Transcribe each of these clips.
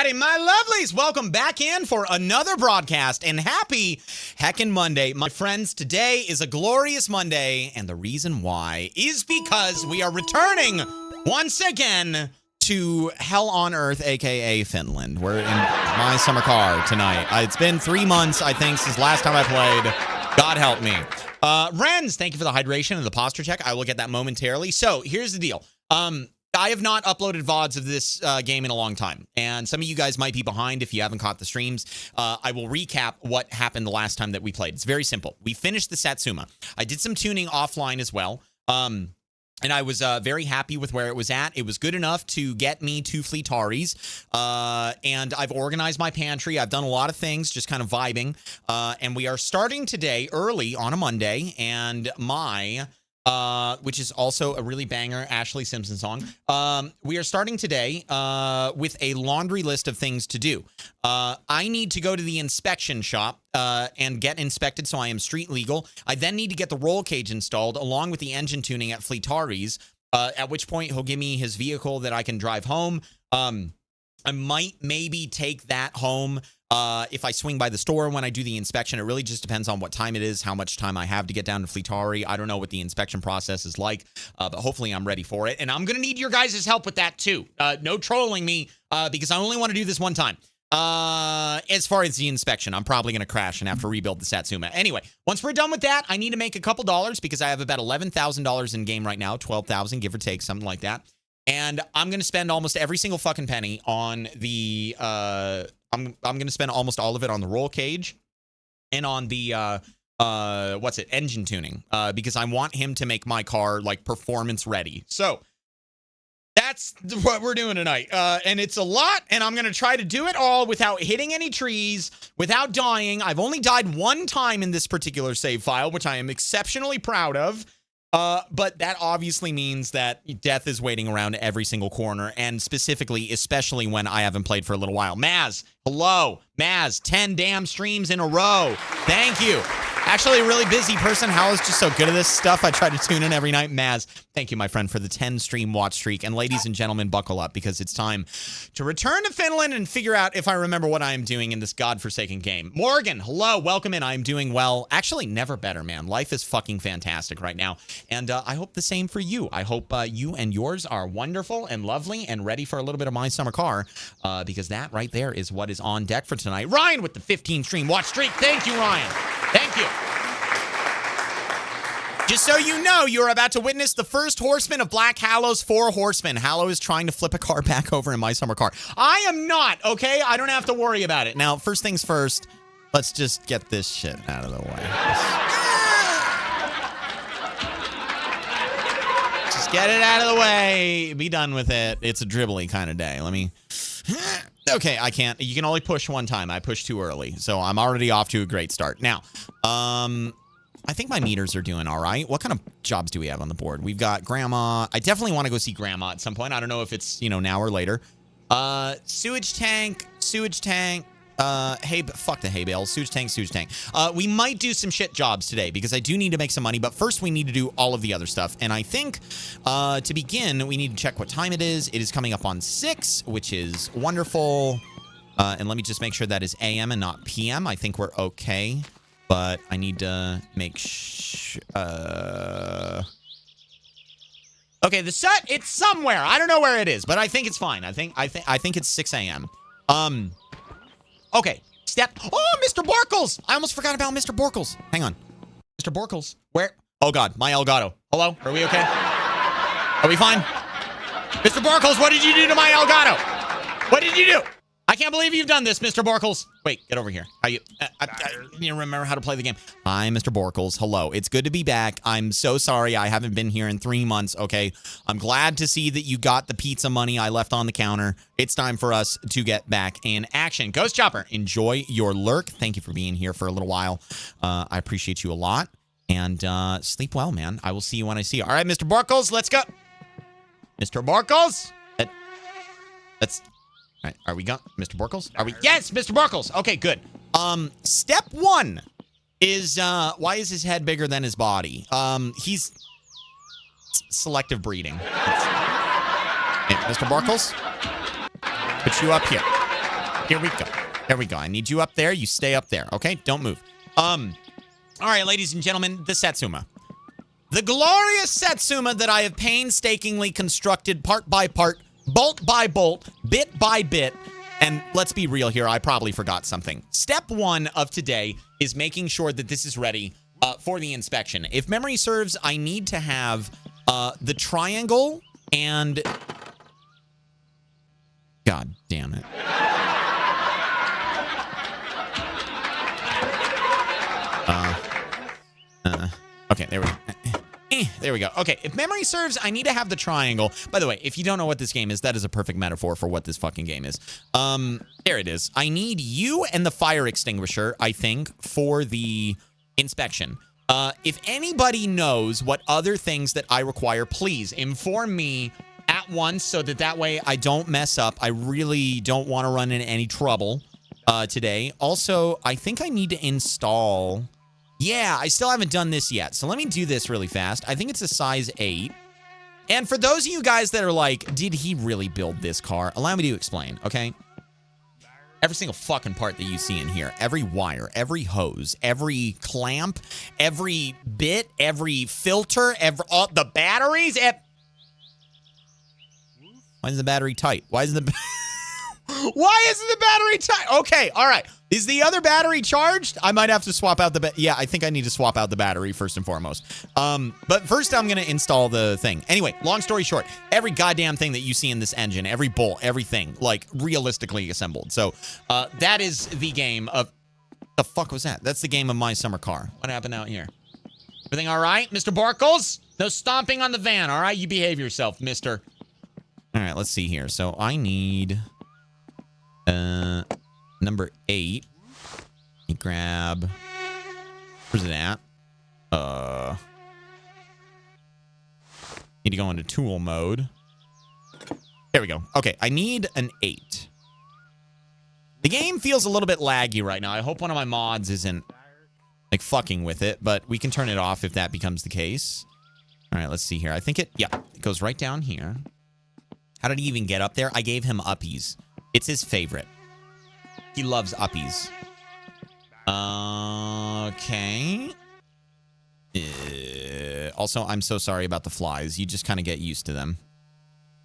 everybody, my lovelies. Welcome back in for another broadcast, and happy heckin' Monday. My friends, today is a glorious Monday, and the reason why is because we are returning once again to hell on earth, aka Finland. We're in my summer car tonight. It's been 3 months, I think, since last time I played. God help me. Renz, thank you for the hydration and the posture check. I will get that momentarily. So here's the deal. I have not uploaded VODs of this game in a long time, and some of you guys might be behind if you haven't caught the streams. I will recap what happened the last time that we played. It's very simple. We finished the Satsuma. I did some tuning offline as well, and I was very happy with where it was at. It was good enough to get me to Fleetaris, and I've organized my pantry. I've done a lot of things, just kind of vibing, and we are starting today early on a Monday, and my... which is also a really banger Ashley Simpson song. We are starting today with a laundry list of things to do. I need to go to the inspection shop and get inspected so I am street legal. I then need to get the roll cage installed along with the engine tuning at Fleetaris, at which point he'll give me his vehicle that I can drive home. I might maybe take that home if I swing by the store when I do the inspection. It really just depends on what time it is, how much time I have to get down to Fleetari. I don't know what the inspection process is like, but hopefully I'm ready for it. And I'm going to need your guys' help with that too. No trolling me because I only want to do this one time. As far as the inspection, I'm probably going to crash and have to rebuild the Satsuma. Anyway, once we're done with that, I need to make a couple dollars because I have about $11,000 in game right now, 12,000, give or take, something like that. And I'm going to spend almost every single fucking penny on the, I'm going to spend almost all of it on the roll cage and on the, engine tuning, because I want him to make my car, like, performance ready. So, that's what we're doing tonight. And it's a lot, and I'm going to try to do it all without hitting any trees, without dying. I've only died one time in this particular save file, which I am exceptionally proud of. But that obviously means that death is waiting around every single corner, and specifically, especially when I haven't played for a little while. Maz, hello. Maz, 10 damn streams in a row. Thank you. Actually, a really busy person. HaLLoW's just so good at this stuff. I try to tune in every night. Maz, thank you, my friend, for the 10 stream watch streak. And ladies and gentlemen, buckle up because it's time to return to Finland and figure out if I remember what I am doing in this godforsaken game. Morgan, hello. Welcome in. I am doing well. Actually, never better, man. Life is fucking fantastic right now. And I hope the same for you. I hope you and yours are wonderful and lovely and ready for a little bit of my summer car because that right there is what is on deck for tonight. Ryan with the 15 stream watch streak. Thank you, Ryan. Thank you. Just so you know, you're about to witness the first horseman of Black HaLLoW's 4 horsemen. HaLLoW is trying to flip a car back over in my summer car. I am not, okay? I don't have to worry about it. Now, first things first, let's just get this shit out of the way. Just get it out of the way. Be done with it. It's a dribbly kind of day. Let me... Okay, I can't. You can only push one time. I pushed too early, so I'm already off to a great start. Now, I think my meters are doing all right. What kind of jobs do we have on the board? We've got Grandma. I definitely want to go see Grandma at some point. I don't know if it's, now or later. Sewage tank. Fuck the hay bales. Sewage tank. We might do some shit jobs today because I do need to make some money, but first we need to do all of the other stuff. And I think, to begin, we need to check what time it is. It is coming up on 6, which is wonderful. And let me just make sure that is AM and not PM. I think we're okay. But I need to make sure. Okay, the set, it's somewhere. I don't know where it is, but I think it's fine. I think it's 6 a.m. Okay. Step. Oh, Mr. Borkles! I almost forgot about Mr. Borkles. Hang on. Mr. Borkles. Where? Oh God, my Elgato. Hello? Are we okay? Are we fine? Mr. Borkles, what did you do to my Elgato? What did you do? I can't believe you've done this, Mr. Borkles. Wait, get over here. How you? You remember how to play the game. Hi, Mr. Borkles. Hello. It's good to be back. I'm so sorry I haven't been here in 3 months, okay? I'm glad to see that you got the pizza money I left on the counter. It's time for us to get back in action. Ghost Chopper, enjoy your lurk. Thank you for being here for a little while. I appreciate you a lot. And sleep well, man. I will see you when I see you. All right, Mr. Borkles, let's go. Mr. Borkles? That's... All right, are we gone? Mr. Borkles? Are we? Yes, Mr. Borkles. Okay, good. Step 1 is, why is his head bigger than his body? He's selective breeding. Hey, Mr. Borkles? Put you up here. Here we go. There we go. I need you up there. You stay up there, okay? Don't move. All right, ladies and gentlemen, the Satsuma. The glorious Satsuma that I have painstakingly constructed part by part, bolt by bolt, bit by bit. And let's be real here, I probably forgot something. Step 1 of today is making sure that this is ready for the inspection. If memory serves, I need to have the triangle and... God damn it. Okay, there we go. There we go. Okay, if memory serves, I need to have the triangle. By the way, if you don't know what this game is, that is a perfect metaphor for what this fucking game is. There it is. I need you and the fire extinguisher, I think, for the inspection. If anybody knows what other things that I require, please inform me at once so that way I don't mess up. I really don't want to run into any trouble today. Also, I think I need to install... Yeah, I still haven't done this yet. So let me do this really fast. I think it's a size 8. And for those of you guys that are like, did he really build this car? Allow me to explain, okay? Every single fucking part that you see in here, every wire, every hose, every clamp, every bit, every filter, the batteries. Why is the battery tight? Why isn't the battery tight? Okay, all right. Is the other battery charged? I might have to swap out the... Yeah, I think I need to swap out the battery first and foremost. But first I'm going to install the thing. Anyway, long story short, every goddamn thing that you see in this engine, every bolt, everything, like, realistically assembled. So that is the game of... The fuck was that? That's the game of my summer car. What happened out here? Everything all right, Mr. Barkles? No stomping on the van, all right? You behave yourself, mister. All right, let's see here. So I need... number 8. Let me grab... Where's it at? Need to go into tool mode. There we go. Okay, I need an 8. The game feels a little bit laggy right now. I hope one of my mods isn't, like, fucking with it, but we can turn it off if that becomes the case. All right, let's see here. I think it goes right down here. How did he even get up there? I gave him uppies. It's his favorite. He loves uppies. Okay. Also, I'm so sorry about the flies. You just kind of get used to them.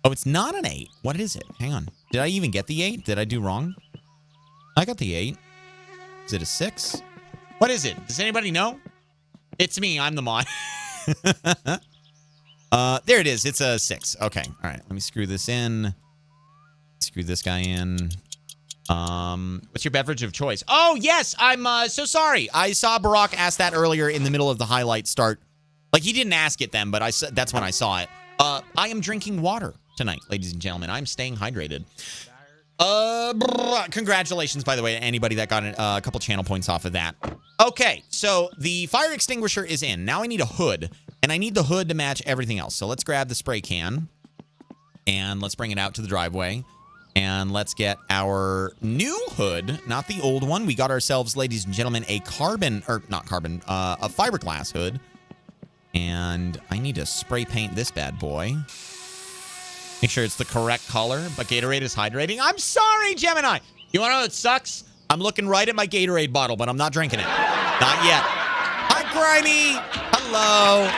Oh, it's not an 8. What is it? Hang on. Did I even get the 8? Did I do wrong? I got the 8. Is it a 6? What is it? Does anybody know? It's me. I'm the mod. There it is. It's a 6. Okay. All right. Let me screw this in. Screw this guy in. What's your beverage of choice? Oh, yes. I'm so sorry. I saw Barack ask that earlier in the middle of the highlight start. Like, he didn't ask it then, but that's when I saw it. I am drinking water tonight, ladies and gentlemen. I'm staying hydrated. Congratulations, by the way, to anybody that got a couple channel points off of that. Okay, so the fire extinguisher is in. Now I need a hood, and I need the hood to match everything else. So let's grab the spray can, and let's bring it out to the driveway. And let's get our new hood, not the old one. We got ourselves, ladies and gentlemen, a a fiberglass hood. And I need to spray paint this bad boy. Make sure it's the correct color, but Gatorade is hydrating. I'm sorry, Gemini. You want to know what sucks? I'm looking right at my Gatorade bottle, but I'm not drinking it. Not yet. Hi, Grimy. Hello.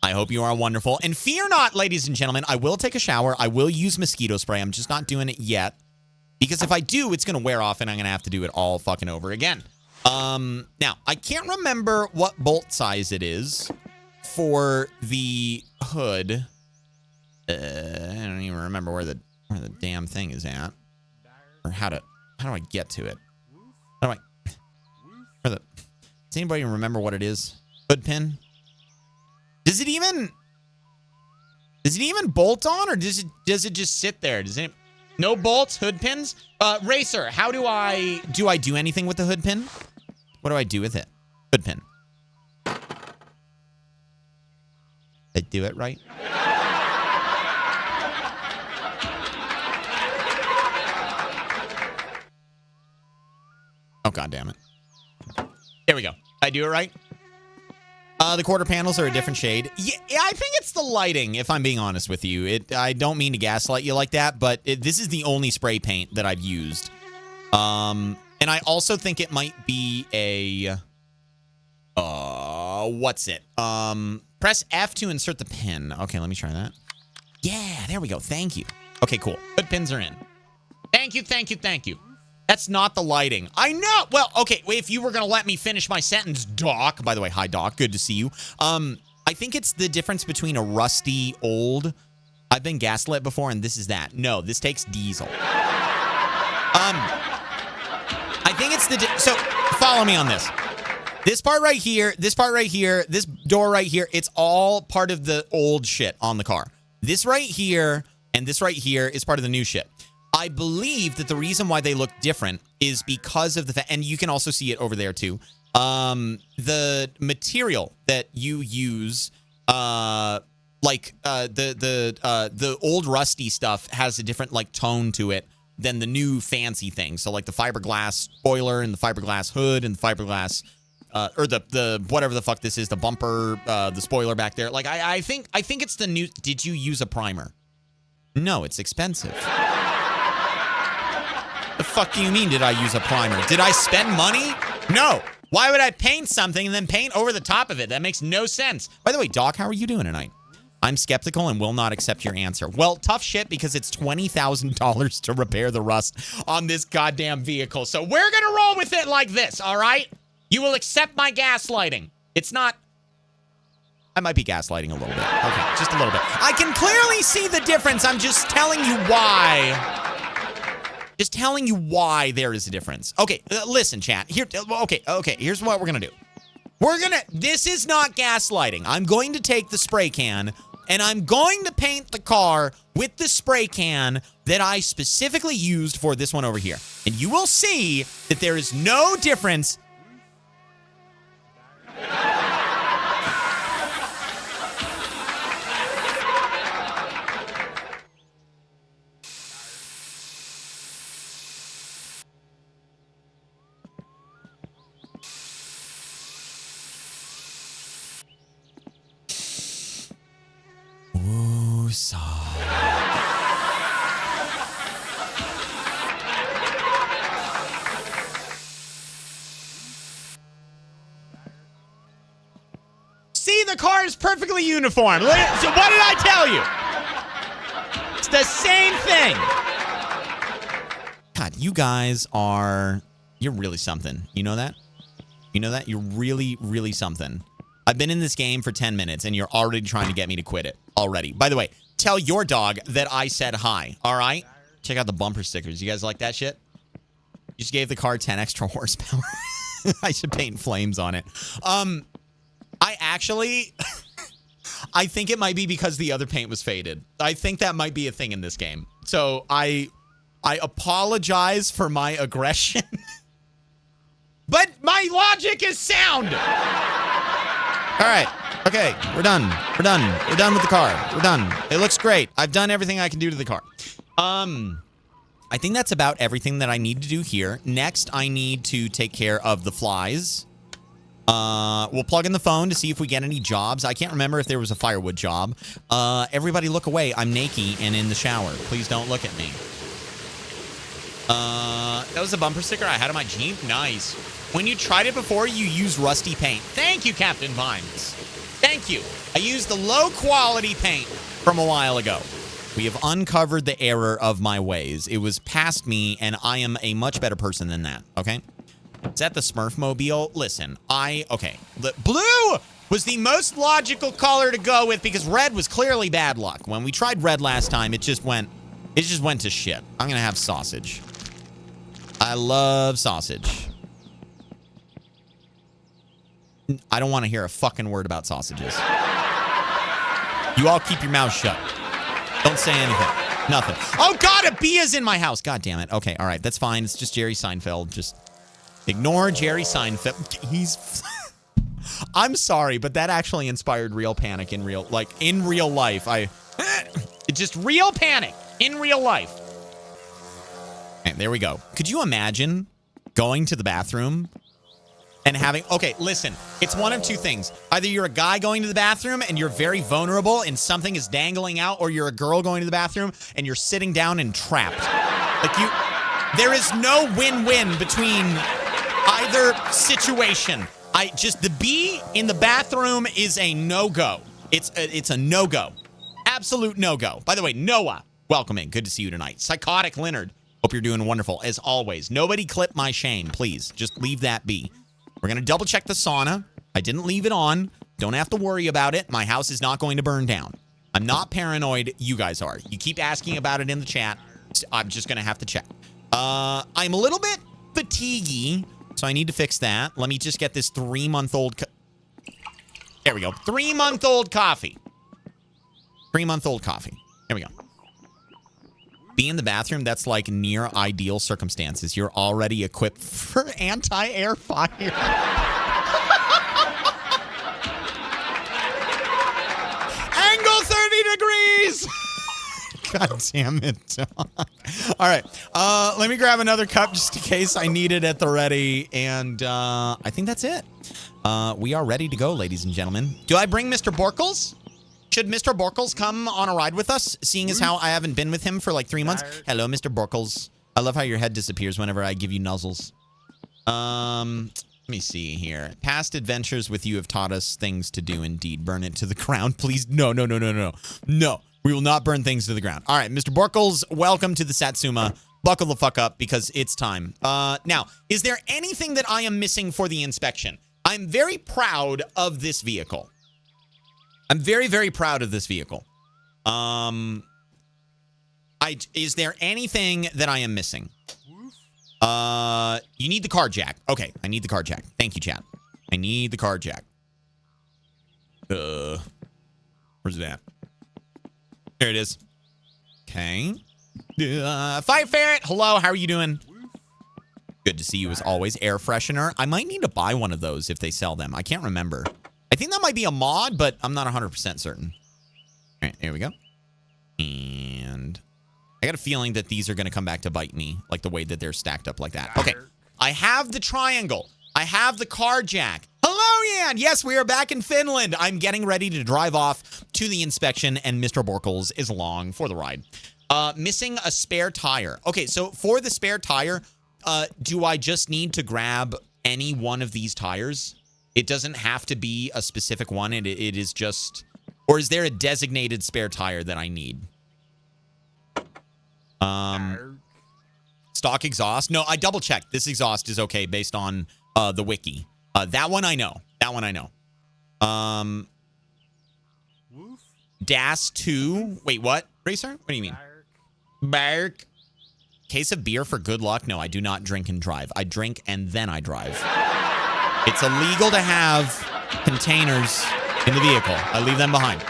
I hope you are wonderful. And fear not, ladies and gentlemen, I will take a shower. I will use mosquito spray. I'm just not doing it yet. Because if I do, it's going to wear off and I'm going to have to do it all fucking over again. Now, I can't remember what bolt size it is for the hood. I don't even remember where the damn thing is at. Or how do I get to it? Does anybody remember what it is? Hood pin? Does it even bolt on, or does it just sit there? No bolts, hood pins? Racer, how do I do anything with the hood pin? What do I do with it? Hood pin. I do it right? Oh, God damn it. There we go. I do it right? The quarter panels are a different shade. Yeah, I think it's the lighting, if I'm being honest with you. I don't mean to gaslight you like that, but this is the only spray paint that I've used. And I also think it might be a... what's it? Press F to insert the pin. Okay, let me try that. Yeah, there we go. Thank you. Okay, cool. Good pins are in. Thank you, thank you, thank you. That's not the lighting. I know. Well, okay, if you were going to let me finish my sentence, Doc. By the way, hi, Doc. Good to see you. I think it's the difference between a rusty old... I've been gaslit before, and this is that. No, this takes diesel. I think it's the... So, follow me on this. This part right here, this part right here, this door right here, it's all part of the old shit on the car. This right here and this right here is part of the new shit. I believe that the reason why they look different is because of the fact, and you can also see it over there too, the material that you use, the old rusty stuff has a different like tone to it than the new fancy thing. So like the fiberglass spoiler and the fiberglass hood and the fiberglass... or the whatever the fuck this is, the bumper, the spoiler back there. Like, I think it's the new... Did you use a primer? No, it's expensive. The fuck do you mean, did I use a primer? Did I spend money? No. Why would I paint something and then paint over the top of it? That makes no sense. By the way, Doc, how are you doing tonight? I'm skeptical and will not accept your answer. Well, tough shit, because it's $20,000 to repair the rust on this goddamn vehicle. So we're gonna roll with it like this, all right? You will accept my gaslighting. It's not... I might be gaslighting a little bit. Okay, just a little bit. I can clearly see the difference. I'm just telling you why. Just telling you why there is a difference. Okay, listen, chat. Here, okay, here's what we're gonna do. This is not gaslighting. I'm going to take the spray can, and I'm going to paint the car with the spray can that I specifically used for this one over here. And you will see that there is no difference. See, the car is perfectly uniform. So what did I tell you? It's the same thing. God, you guys are... You're really something. You know that? You know that? You're really, really something. I've been in this game for 10 minutes, and you're already trying to get me to quit it. Already. By the way, tell your dog that I said hi. All right? Check out the bumper stickers. You guys like that shit? You just gave the car 10 extra horsepower. I should paint flames on it. I actually... I think it might be because the other paint was faded. I think that might be a thing in this game. So I apologize for my aggression. But my logic is sound. All right. Okay. We're done. We're done. We're done with the car. We're done. It looks great. I've done everything I can do to the car. I think that's about everything that I need to do here. Next, I need to take care of the flies. We'll plug in the phone to see if we get any jobs. I can't remember if there was a firewood job. Everybody look away. I'm naked and in the shower. Please don't look at me. That was a bumper sticker I had on my Jeep. Nice. When you tried it before, you used rusty paint. Thank you, Captain Vines. Thank you. I used the low-quality paint from a while ago. We have uncovered the error of my ways. It was past me, and I am a much better person than that, okay? Is that the Smurf-mobile? Listen, okay. Blue was the most logical color to go with because red was clearly bad luck. When we tried red last time, it just went to shit. I'm gonna have sausage. I love sausage. I don't want to hear a fucking word about sausages. You all keep your mouth shut. Don't say anything. Nothing. Oh, God, a bee is in my house. God damn it. Okay, all right, that's fine. It's just Jerry Seinfeld. Just ignore Jerry Seinfeld. He's... I'm sorry, but that actually inspired real panic in real life. It's just real panic in real life. Okay, there we go. Could you imagine going to the bathroom and having, okay, listen, it's one of two things. Either you're a guy going to the bathroom and you're very vulnerable and something is dangling out, or you're a girl going to the bathroom and you're sitting down and trapped. Like there is no win-win between either situation. The bee in the bathroom is a no-go. It's a no-go. Absolute no-go. By the way, Noah, welcome in. Good to see you tonight. Psychotic Leonard, hope you're doing wonderful as always. Nobody clip my shame, please. Just leave that be. We're going to double check the sauna. I didn't leave it on. Don't have to worry about it. My house is not going to burn down. I'm not paranoid. You guys are. You keep asking about it in the chat. So I'm just going to have to check. I'm a little bit fatiguey, so I need to fix that. Let me just get this 3-month-old. There we go. 3-month-old coffee. 3-month-old coffee. There we go. Be in the bathroom, that's like near ideal circumstances. You're already equipped for anti-air fire. Angle 30 degrees. God damn it. All right. Let me grab another cup just in case I need it at the ready. And I think that's it. We are ready to go, ladies and gentlemen. Do I bring Mr. Borkles? Should Mr. Borkles come on a ride with us, seeing as how I haven't been with him for like 3 months? Hello, Mr. Borkles. I love how your head disappears whenever I give you nuzzles. Let me see here. Past adventures with you have taught us things to do indeed. Burn it to the ground, please. No. No, we will not burn things to the ground. All right, Mr. Borkles, welcome to the Satsuma. Buckle the fuck up because it's time. Now, is there anything that I am missing for the inspection? I'm very proud of this vehicle. I'm very, very proud of this vehicle. Is there anything that I am missing? You need the car jack. Okay, I need the car jack. Thank you, chat. I need the car jack. Where's it at? There it is. Okay. Fire Ferret, hello, how are you doing? Good to see you as always. Air freshener. I might need to buy one of those if they sell them. I can't remember. I think that might be a mod, but I'm not 100% certain. All right, here we go. And I got a feeling that these are going to come back to bite me, like the way that they're stacked up like that. Okay, I have the triangle. I have the car jack. Hello, Yan. Yes, we are back in Finland. I'm getting ready to drive off to the inspection, and Mr. Borkles is along for the ride. Missing a spare tire. Okay, so for the spare tire, do I just need to grab any one of these tires? It doesn't have to be a specific one. It is just... Or is there a designated spare tire that I need? Stock exhaust? No, I double-checked. This exhaust is okay based on the wiki. That one I know. That one I know. DAS 2. Wait, what? Racer? What do you mean? Bark. Case of beer for good luck? No, I do not drink and drive. I drink and then I drive. It's illegal to have containers in the vehicle. I leave them behind.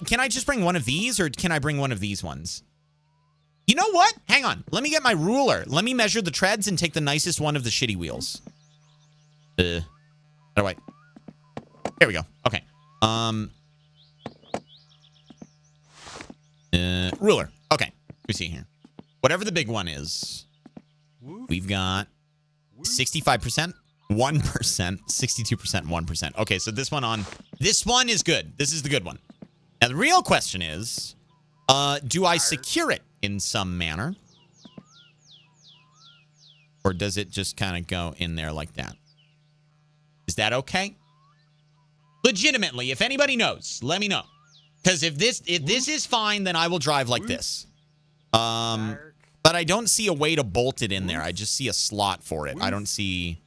Can I just bring one of these, or can I bring one of these ones? You know what? Hang on. Let me get my ruler. Let me measure the treads and take the nicest one of the shitty wheels. How do I... There we go. Okay. Ruler. Okay. Let me see here. Whatever the big one is, we've got 65%, 1%, 62%, 1%. Okay, so this one is good. This is the good one. Now, the real question is, do I secure it in some manner? Or does it just kind of go in there like that? Is that okay? Legitimately, if anybody knows, let me know. Because if this is fine, then I will drive like this. But I don't see a way to bolt it in there. I just see a slot for it. I don't see...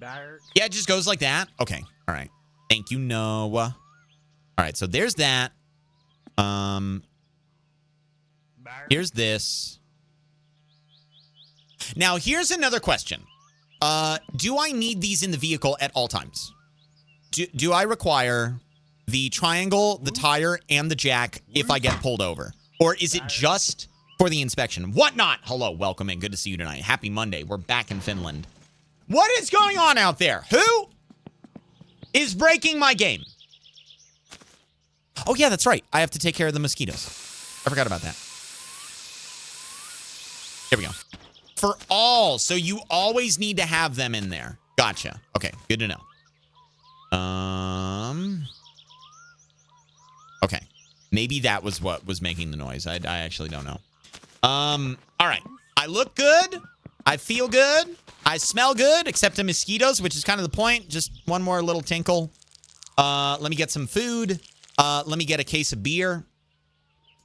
Yeah, it just goes like that. Okay. All right. Thank you, Noah. All right, so there's that. Here's this. Now, here's another question. Do I need these in the vehicle at all times? Do I require the triangle, the tire, and the jack if I get pulled over? Or is it just for the inspection? Whatnot. Hello, welcome in. Good to see you tonight. Happy Monday. We're back in Finland. What is going on out there? Who is breaking my game? Oh, yeah, that's right. I have to take care of the mosquitoes. I forgot about that. Here we go. for all. So you always need to have them in there. Gotcha. Okay, good to know. Okay. Maybe that was what was making the noise. I actually don't know. All right. I look good. I feel good. I smell good, except the mosquitoes, which is kind of the point. Just one more little tinkle. Let me get some food. Let me get a case of beer.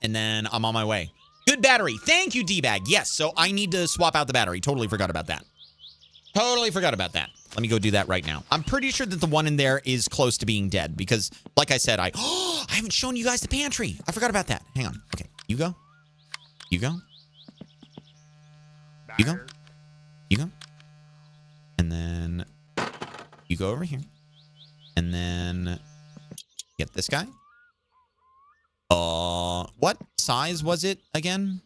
And then I'm on my way. Good battery. Thank you, D-Bag. Yes, so I need to swap out the battery. Totally forgot about that. Totally forgot about that. Let me go do that right now. I'm pretty sure that the one in there is close to being dead because, like I said, I haven't shown you guys the pantry. I forgot about that. Hang on. Okay, you go. You go. You go. You go. And then you go over here. And then get this guy. What size was it again?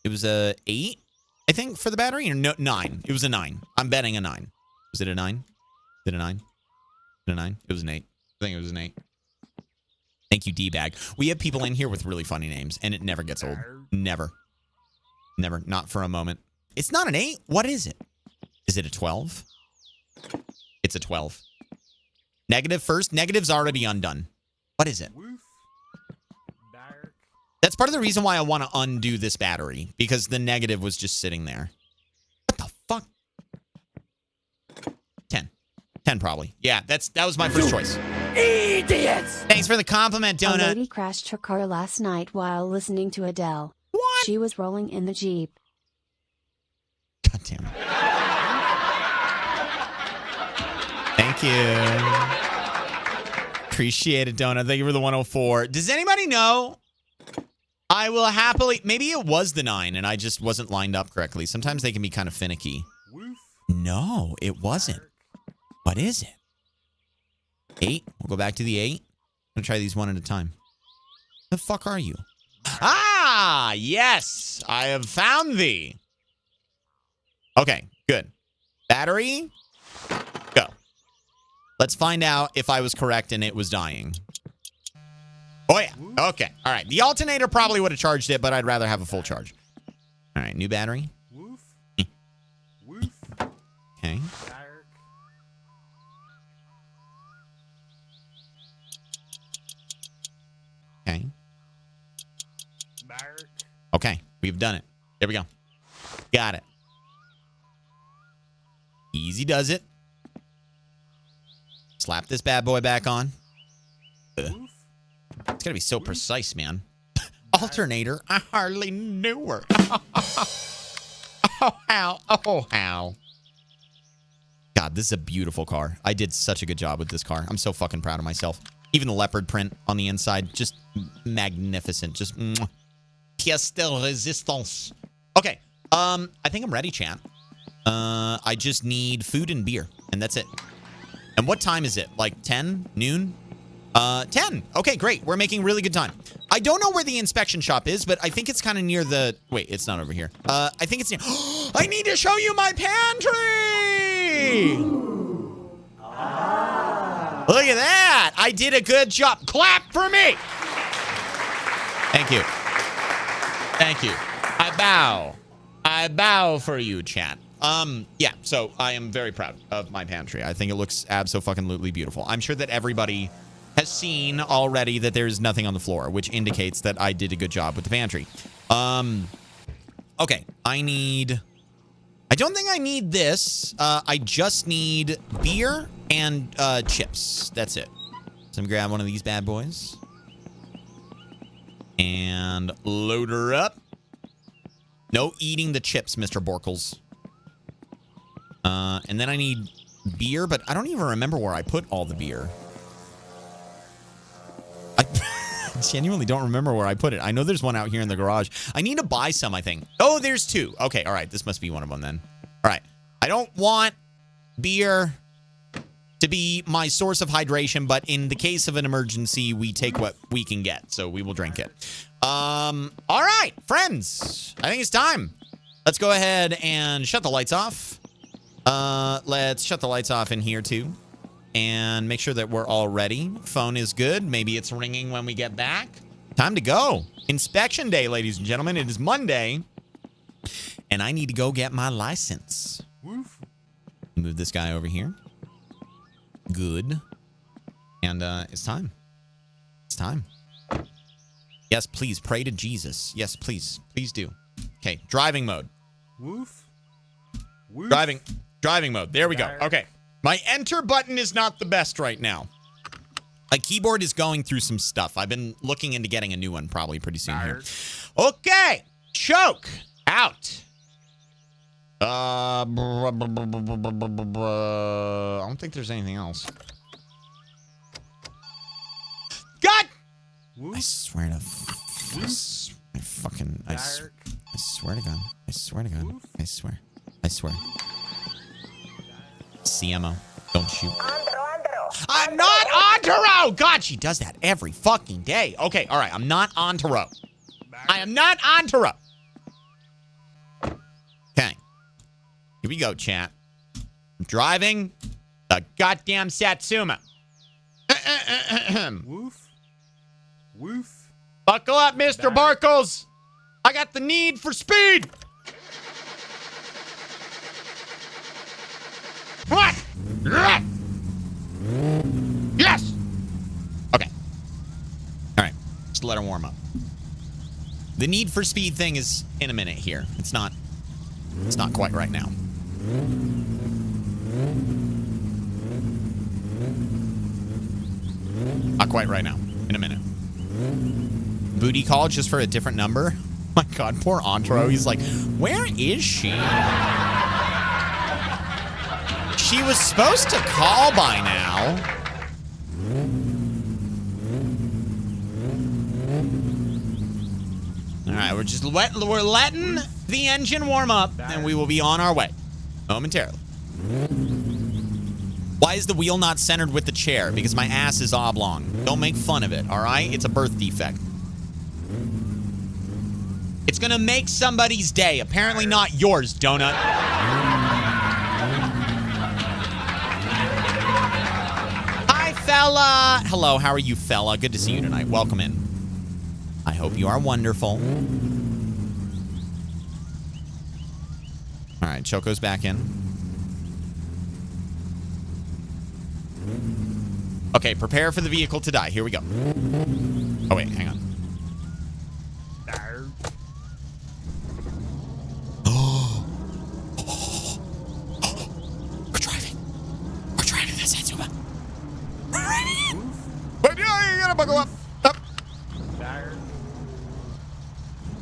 It was a 8, I think, for the battery, or no, 9. It was a 9. I'm betting a 9. Was it a 9? Is it a 9? Is it a 9? It was an 8. I think it was an 8. Thank you, D-Bag. We have people in here with really funny names, and it never gets old. Never. Never. Not for a moment. It's not an 8. What is it? Is it a 12? It's a 12. Negative first. Negative's already undone. What is it? That's part of the reason why I want to undo this battery, because the negative was just sitting there. What the fuck? 10. 10 probably. Yeah, that was my first choice. Idiots! Thanks for the compliment, Donut. A lady crashed her car last night while listening to Adele. What? She was rolling in the Jeep. God damn it. Thank you. Appreciate it, Donut. Thank you for the 104. Does anybody know? I will happily... Maybe it was the 9 and I just wasn't lined up correctly. Sometimes they can be kind of finicky. No, it wasn't. What is it? 8. We'll go back to the 8. I'm going to try these one at a time. The fuck are you? Ah, yes. I have found thee. Okay, good. Battery. Go. Let's find out if I was correct and it was dying. Oh, yeah. Okay. All right. The alternator probably would have charged it, but I'd rather have a full charge. All right. New battery. Okay. Okay. Okay. We've done it. There we go. Got it. Easy does it. Slap this bad boy back on. It's gotta be so precise, man. Alternator, I hardly knew her. Oh, how? Oh, how? God, this is a beautiful car. I did such a good job with this car. I'm so fucking proud of myself. Even the leopard print on the inside, just magnificent. Just pièce de résistance. Okay, I think I'm ready, chat. I just need food and beer, and that's it. And what time is it? Like 10? Noon? 10. Okay, great. We're making really good time. I don't know where the inspection shop is, but I think it's kind of near the... Wait, it's not over here. I think it's near... I need to show you my pantry! Look at that! I did a good job. Clap for me! Thank you. Thank you. I bow. I bow for you, chat. Yeah, so I am very proud of my pantry. I think it looks abso-fucking-lutely beautiful. I'm sure that everybody has seen already that there's nothing on the floor, which indicates that I did a good job with the pantry. Okay, I don't think I need this. I just need beer and chips. That's it. So let me grab one of these bad boys and load her up. No eating the chips, Mr. Borkles. And then I need beer, but I don't even remember where I put all the beer. I genuinely don't remember where I put it. I know there's one out here in the garage. I need to buy some, I think. Oh, there's 2. Okay, all right. This must be one of them then. All right. I don't want beer to be my source of hydration, but in the case of an emergency, we take what we can get, so we will drink it. All right, friends. I think it's time. Let's go ahead and shut the lights off. Let's shut the lights off in here, too. And make sure that we're all ready. Phone is good. Maybe it's ringing when we get back. Time to go. Inspection day, ladies and gentlemen. It is Monday. And I need to go get my license. Woof. Move this guy over here. Good. And it's time. It's time. Yes, please pray to Jesus. Yes, please. Please do. Okay, driving mode. Woof. Woof. Driving mode. There we go. Okay. My enter button is not the best right now. My keyboard is going through some stuff. I've been looking into getting a new one probably pretty soon here. Okay. Choke. Out. I don't think there's anything else. God! Woof. I swear to I swear to God. I swear to God. I swear. I swear. CMO. Don't shoot. I'm not on Taro! God, she does that every fucking day. Okay, all right. I'm not on Taro. I am not on Taro. Okay. Here we go, chat. I'm driving the goddamn Satsuma. Woof. Woof. Buckle up, Mr. Barkles. I got the need for speed. What? Yes. Okay. All right. Just let her warm up. The need for speed thing is in a minute here. It's not quite right now. Not quite right now. In a minute. Booty call just for a different number. Oh my God, poor Antro. He's like, where is she? She was supposed to call by now. All right, we're letting the engine warm up, and we will be on our way momentarily. Why is the wheel not centered with the chair? Because my ass is oblong. Don't make fun of it, all right? It's a birth defect. It's gonna make somebody's day. Apparently not yours, donut. Hi, fella. Hello, how are you, fella? Good to see you tonight. Welcome in. I hope you are wonderful. All right, Choco's back in. Okay, prepare for the vehicle to die. Here we go. Oh, wait, hang on. We're driving. We're driving this Satsuma. We're ready. But yeah, you gotta buckle up. Up.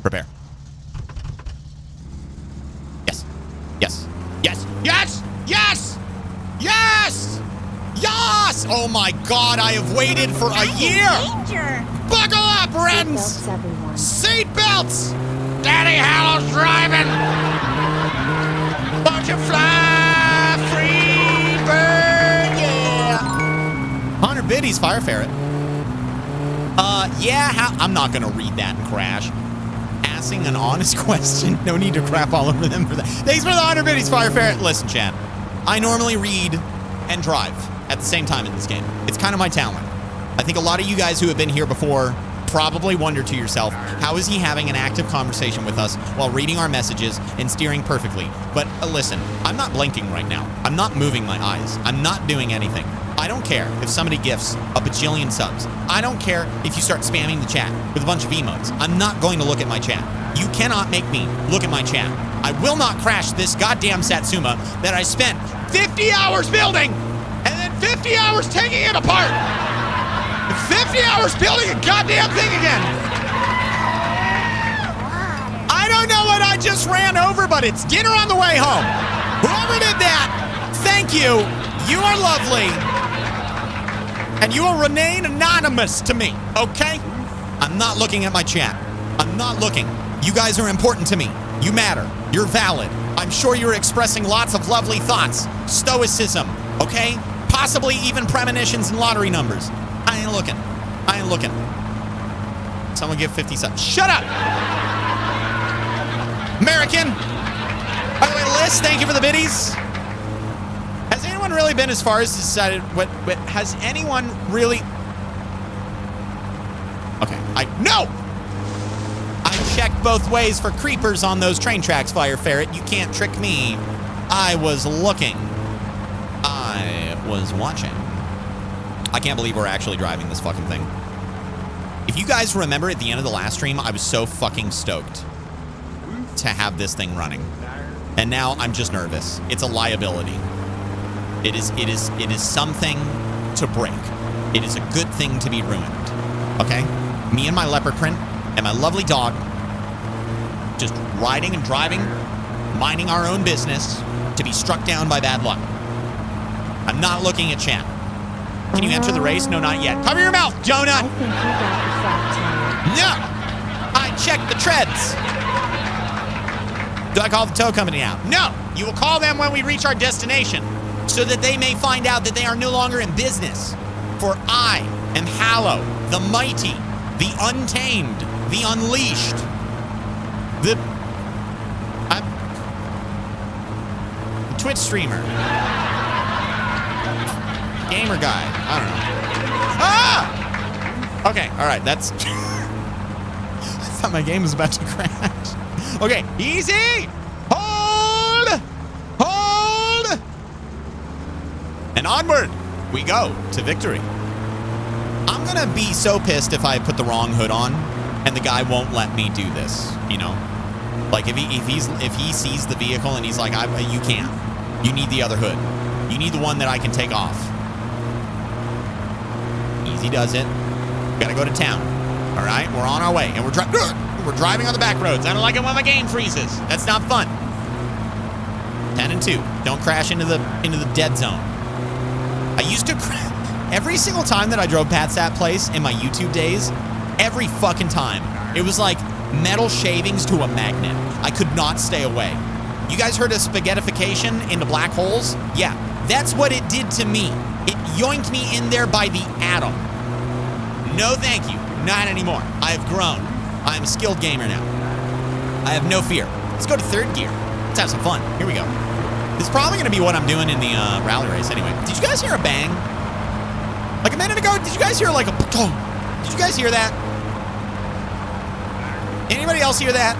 Prepare. Yes. Yes. Yes. Yes. Yes. Yes. Yes! Oh my God, I have waited for a year! Danger! Buckle up, friends! Seatbelts, everyone. Seatbelts! Daddy HaLLOW's driving! Won't you fly free, bird, yeah! 100 biddies, Fire Ferret. Yeah, I'm not gonna read that and crash. Asking an honest question. No need to crap all over them for that. Thanks for the 100 biddies, Fire Ferret. Listen, chat. I normally read and drive at the same time in this game. It's kind of my talent. I think a lot of you guys who have been here before probably wonder to yourself, how is he having an active conversation with us while reading our messages and steering perfectly? But listen, I'm not blinking right now. I'm not moving my eyes. I'm not doing anything. I don't care if somebody gifts a bajillion subs. I don't care if you start spamming the chat with a bunch of emotes. I'm not going to look at my chat. You cannot make me look at my chat. I will not crash this goddamn Satsuma that I spent 50 hours building and then 50 hours taking it apart. 50 hours building a goddamn thing again. I don't know what I just ran over, but it's dinner on the way home. Whoever did that, thank you. You are lovely. And you will remain anonymous to me, okay? I'm not looking at my chat. I'm not looking. You guys are important to me. You matter. You're valid. I'm sure you're expressing lots of lovely thoughts. Stoicism, okay? Possibly even premonitions and lottery numbers. I ain't looking. I ain't looking. Someone give 50 cents. Shut up! American! By the way, Liz, thank you for the biddies. Has anyone really been as far as decided what has anyone really... Okay, no! I checked both ways for creepers on those train tracks, Fire Ferret. You can't trick me. I was looking. I was watching. I can't believe we're actually driving this fucking thing. If you guys remember at the end of the last stream, I was so fucking stoked to have this thing running. And now I'm just nervous. It's a liability. It is something to break. It is a good thing to be ruined. Okay? Me and my leopard print and my lovely dog just riding and driving, minding our own business to be struck down by bad luck. I'm not looking at chat. Can you enter the race? No, not yet. Cover your mouth, Jonah! I think you got the fat tire. No! I checked the treads. Do I call the tow company out? No! You will call them when we reach our destination so that they may find out that they are no longer in business. For I am HaLLoW, the mighty, the untamed, the unleashed, the Twitch streamer. Gamer guy. I don't know. Ah! Okay, all right, that's... I thought my game was about to crash. Okay, easy! Hold! Hold! And onward we go to victory. I'm gonna be so pissed if I put the wrong hood on and the guy won't let me do this, you know? Like if he sees the vehicle and he's like, you can't. You need the other hood. You need the one that I can take off. Easy does it. Gotta go to town. All right, we're on our way, and we're driving on the back roads. I don't like it when my game freezes. That's not fun. 10 and 2. Don't crash into the dead zone. I used to every single time that I drove past that place in my YouTube days, every fucking time, it was like metal shavings to a magnet. I could not stay away. You guys heard of spaghettification into black holes? Yeah, that's what it did to me. It yoinked me in there by the atom. No thank you, not anymore. I have grown. I'm a skilled gamer now. I have no fear. Let's go to third gear. Let's have some fun. Here we go. This is probably gonna be what I'm doing in the rally race anyway. Did you guys hear a bang? Like a minute ago, did you guys hear like a... Did you guys hear that? Anybody else hear that?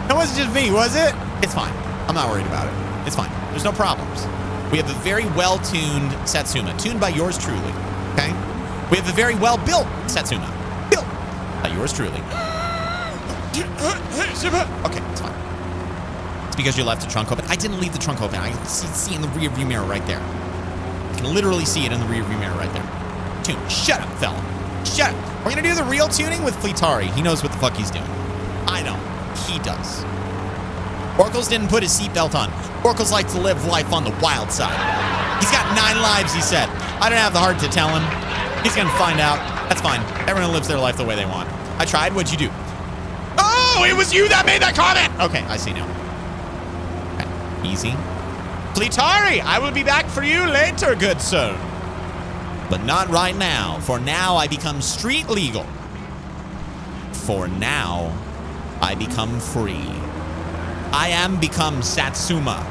It wasn't just me, was it? It's fine. I'm not worried about it. It's fine. There's no problems. We have a very well-tuned Satsuma, tuned by yours truly, okay? We have a very well-built Satsuma, built by yours truly. Okay, it's fine. It's because you left the trunk open. I didn't leave the trunk open. I can see in the rear view mirror right there. I can literally see it in the rear view mirror right there. Tune. Shut up, fella. Shut up. We're gonna do the real tuning with Fleetari. He knows what the fuck he's doing. I know. He does. Oracles didn't put his seatbelt on. Oracles likes to live life on the wild side. He's got 9 lives, he said. I don't have the heart to tell him. He's gonna find out. That's fine. Everyone lives their life the way they want. I tried. What'd you do? Oh, it was you that made that comment! Okay, I see now. Okay. Easy. Fleetari, I will be back for you later, good sir. But not right now. For now, I become street legal. For now, I become free. I am become Satsuma,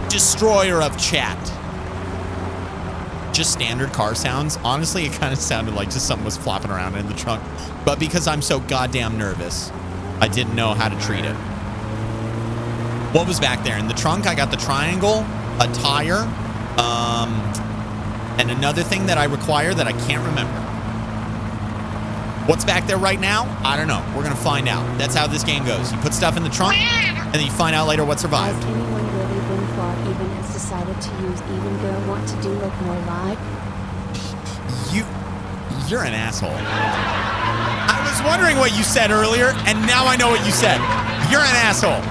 destroyer of chat. Just standard car sounds. Honestly, it kind of sounded like just something was flopping around in the trunk. But because I'm so goddamn nervous, I didn't know how to treat it. What was back there? In the trunk, I got the triangle, a tire, and another thing that I require that I can't remember. What's back there right now? I don't know. We're going to find out. That's how this game goes. You put stuff in the trunk, and then you find out later what survived. Has anyone really been thought even has decided to use even go want to do look more like? You're an asshole. I was wondering what you said earlier, and now I know what you said. You're an asshole.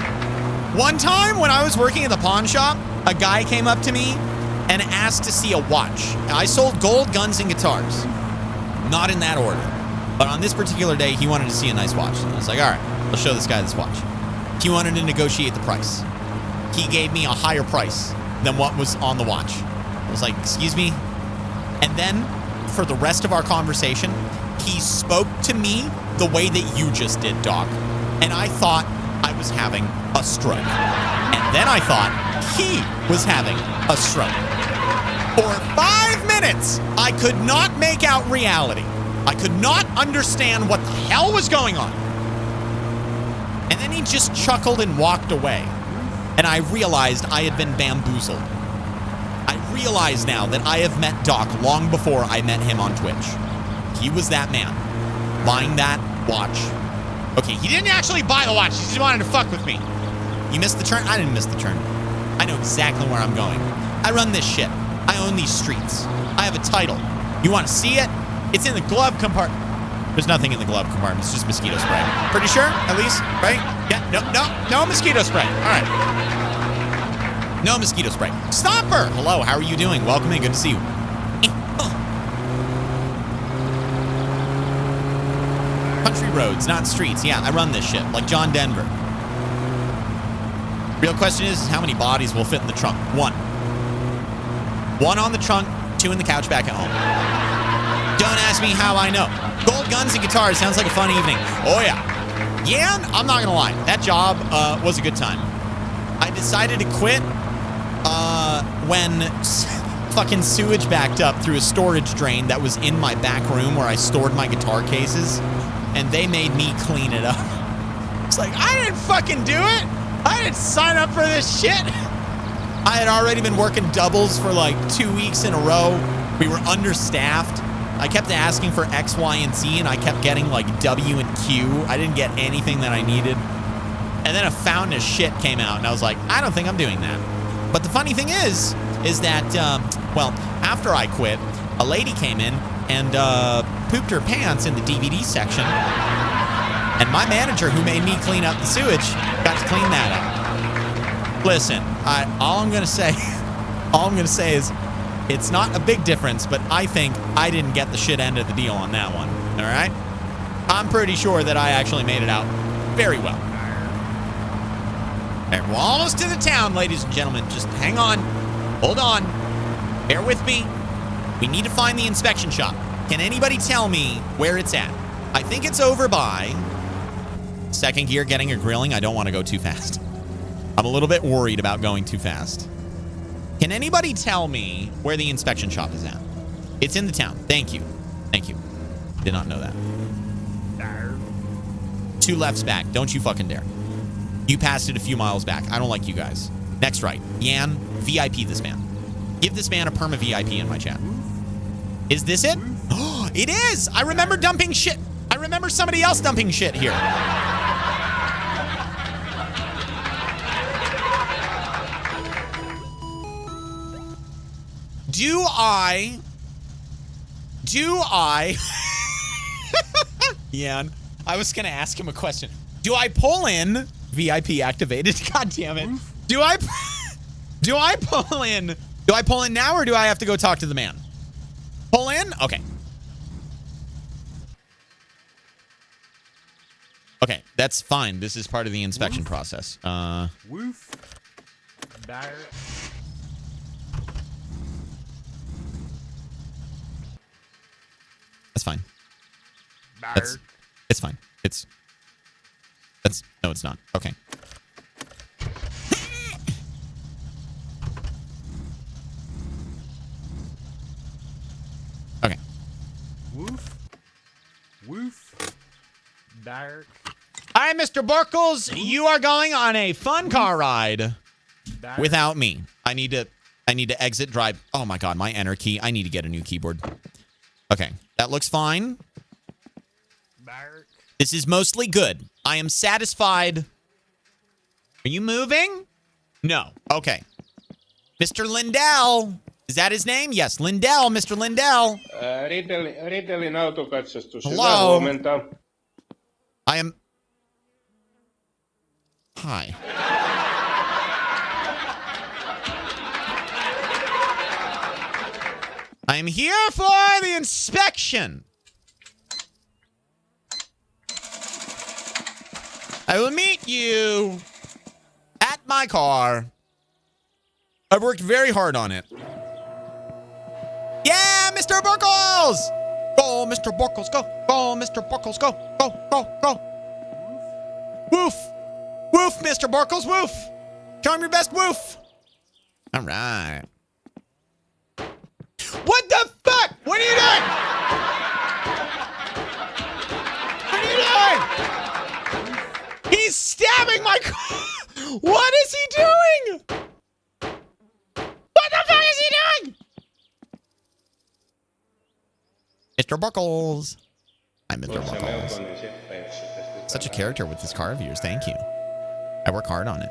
One time when I was working at the pawn shop, a guy came up to me and asked to see a watch. I sold gold, guns, and guitars. Not in that order. But on this particular day, he wanted to see a nice watch. And I was like, all right, I'll show this guy this watch. He wanted to negotiate the price. He gave me a higher price than what was on the watch. I was like, excuse me? And then, for the rest of our conversation, he spoke to me the way that you just did, dog. And I thought I was having a stroke. And then I thought he was having a stroke. For 5 minutes, I could not make out reality. I could not understand what the hell was going on. And then he just chuckled and walked away. And I realized I had been bamboozled. I realize now that I have met Doc long before I met him on Twitch. He was that man, buying that watch. Okay, he didn't actually buy the watch. He just wanted to fuck with me. You missed the turn? I didn't miss the turn. I know exactly where I'm going. I run this shit. I own these streets. I have a title. You want to see it? It's in the glove compartment. There's nothing in the glove compartment. It's just mosquito spray. Pretty sure, at least, right? Yeah, no mosquito spray. All right. No mosquito spray. Stomper! Hello, how are you doing? Welcome in. Good to see you. Country roads, not streets. Yeah, I run this shit like John Denver. Real question is, how many bodies will fit in the trunk? One. One on the trunk, two in the couch back at home. Don't ask me how I know. Gold guns and guitars sounds like a fun evening. Oh, yeah. Yeah, I'm not going to lie. That job was a good time. I decided to quit when fucking sewage backed up through a storage drain that was in my back room where I stored my guitar cases, and they made me clean it up. It's like, I didn't fucking do it. I didn't sign up for this shit. I had already been working doubles for like 2 weeks in a row. We were understaffed. I kept asking for X, Y, and Z, and I kept getting like W and Q. I didn't get anything that I needed. And then a fountain of shit came out, and I was like, I don't think I'm doing that. But the funny thing is that, well, after I quit, a lady came in and pooped her pants in the DVD section. And my manager, who made me clean up the sewage, got to clean that up. Listen, all I'm going to say is it's not a big difference, but I think I didn't get the shit end of the deal on that one. All right? I'm pretty sure that I actually made it out very well. All right, we're almost to the town, ladies and gentlemen. Just hang on. Hold on. Bear with me. We need to find the inspection shop. Can anybody tell me where it's at? I think it's over by second gear getting a grilling. I don't want to go too fast. I'm a little bit worried about going too fast. Can anybody tell me where the inspection shop is at? It's in the town. Thank you. Thank you. Did not know that. Two lefts back. Don't you fucking dare. You passed it a few miles back. I don't like you guys. Next right. Yan, VIP this man. Give this man a perma VIP in my chat. Is this it? Oh, it is. I remember dumping shit. I remember somebody else dumping shit here. Do I Yan, I was gonna ask him a question. Do I pull in VIP activated? God damn it. Do I pull in? Do I pull in now, or do I have to go talk to the man? Pull in? Okay. Okay, that's fine. This is part of the inspection process. Woof. Bar. That's fine. Bar. It's fine. No, it's not. Okay. Okay. Woof. Woof. Bar. All right, Mr. Borkles, you are going on a fun car ride without me. I need to exit drive. Oh my God, my enter key. I need to get a new keyboard. Okay, that looks fine. Bar. This is mostly good. I am satisfied. Are you moving? No. Okay. Mr. Lindell. Is that his name? Yes, Lindell, Mr. Lindell. Ridelin autokatsastus. Hello. Hyvää huomenta. I am... Hi. I am here for the inspection. I will meet you at my car. I've worked very hard on it. Yeah, Mr. Buckles! Go, Mr. Buckles, go. Go, Mr. Buckles, go. Go, go, go. Woof. Woof, Mr. Buckles, woof. Show him your best woof. All right. What the fuck? What are you doing? What are you doing? He's still driving my car? What is he doing? What the fuck is he doing? Mr. Buckles. I'm Mr. Oot sä Buckles. melkoinen seppä, jos sä tästä Such a character with this car of yours. Thank you. I work hard on it.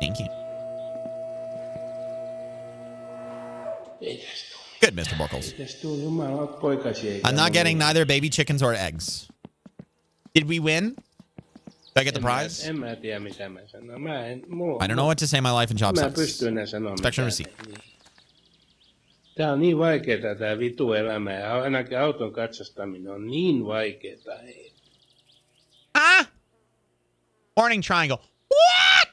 Thank you. Ei tästä Good, Mr. Buckles. tuu jumalat poikasi eikä. I'm not getting neither baby chickens or eggs. Did we win? Did I get the prize? En mä tiedä mitä mä sanon. I don't know what to say. My life in job Mä sucks. pystyn enää sanomaan Inspection mitään. receipt. Tää on niin vaikeeta tää vitu elämä ja ainakin auton katsastaminen on niin vaikeeta. Ah! Warning triangle. What?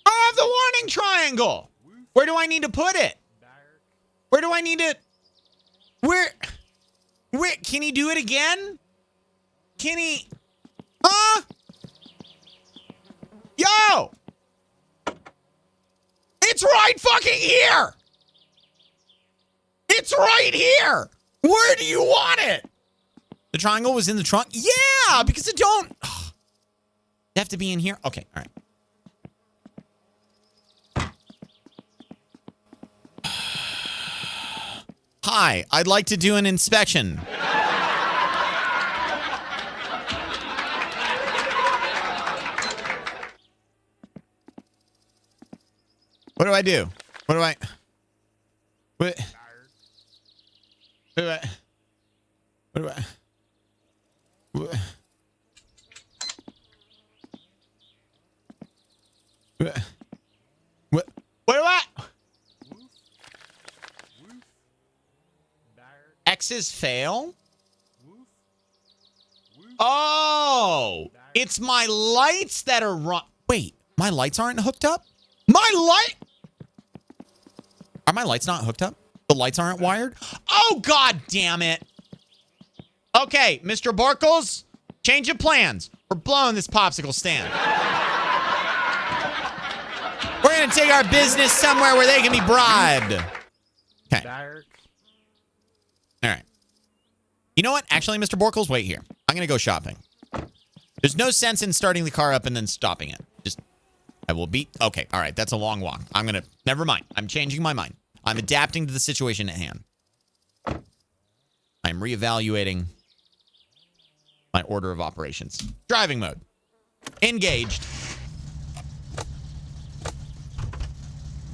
I have the warning triangle. Where do I need to put it? Where do I need to... Where... Can he do it again? Can he... Huh? Yo! It's right fucking here! It's right here! Where do you want it? The triangle was in the trunk? Yeah, because it don't... They have to be in here? Okay, all right. Hi, I'd like to do an inspection. What do I do? What do I... What do I... What do I... What... What do I... X's fail? Oh! It's my lights that are wrong. Wait, my lights aren't hooked up? My light... Are my lights not hooked up? The lights aren't wired? Oh, god damn it. Okay, Mr. Borkles, change of plans. We're blowing this popsicle stand. We're gonna take our business somewhere where they can be bribed. Okay. Dark. All right. You know what? Actually, Mr. Borkles, wait here. I'm gonna go shopping. There's no sense in starting the car up and then stopping it. Just, I will be... Okay, all right. That's a long walk. I'm gonna... Never mind. I'm changing my mind. I'm adapting to the situation at hand. I'm reevaluating my order of operations. Driving mode. Engaged.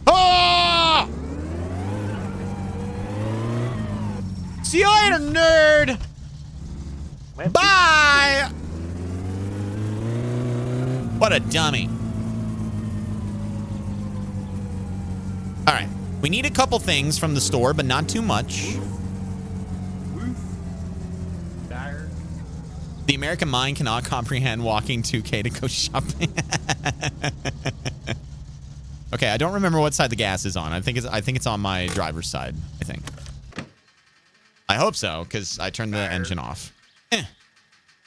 Oh! See you later, nerd! Bye! What a dummy. All right. We need a couple things from the store, but not too much. Dark. The American mind cannot comprehend walking 2K to go shopping. Okay, I don't remember what side the gas is on. I think it's on my driver's side, I think. I hope so, because I turned the engine off.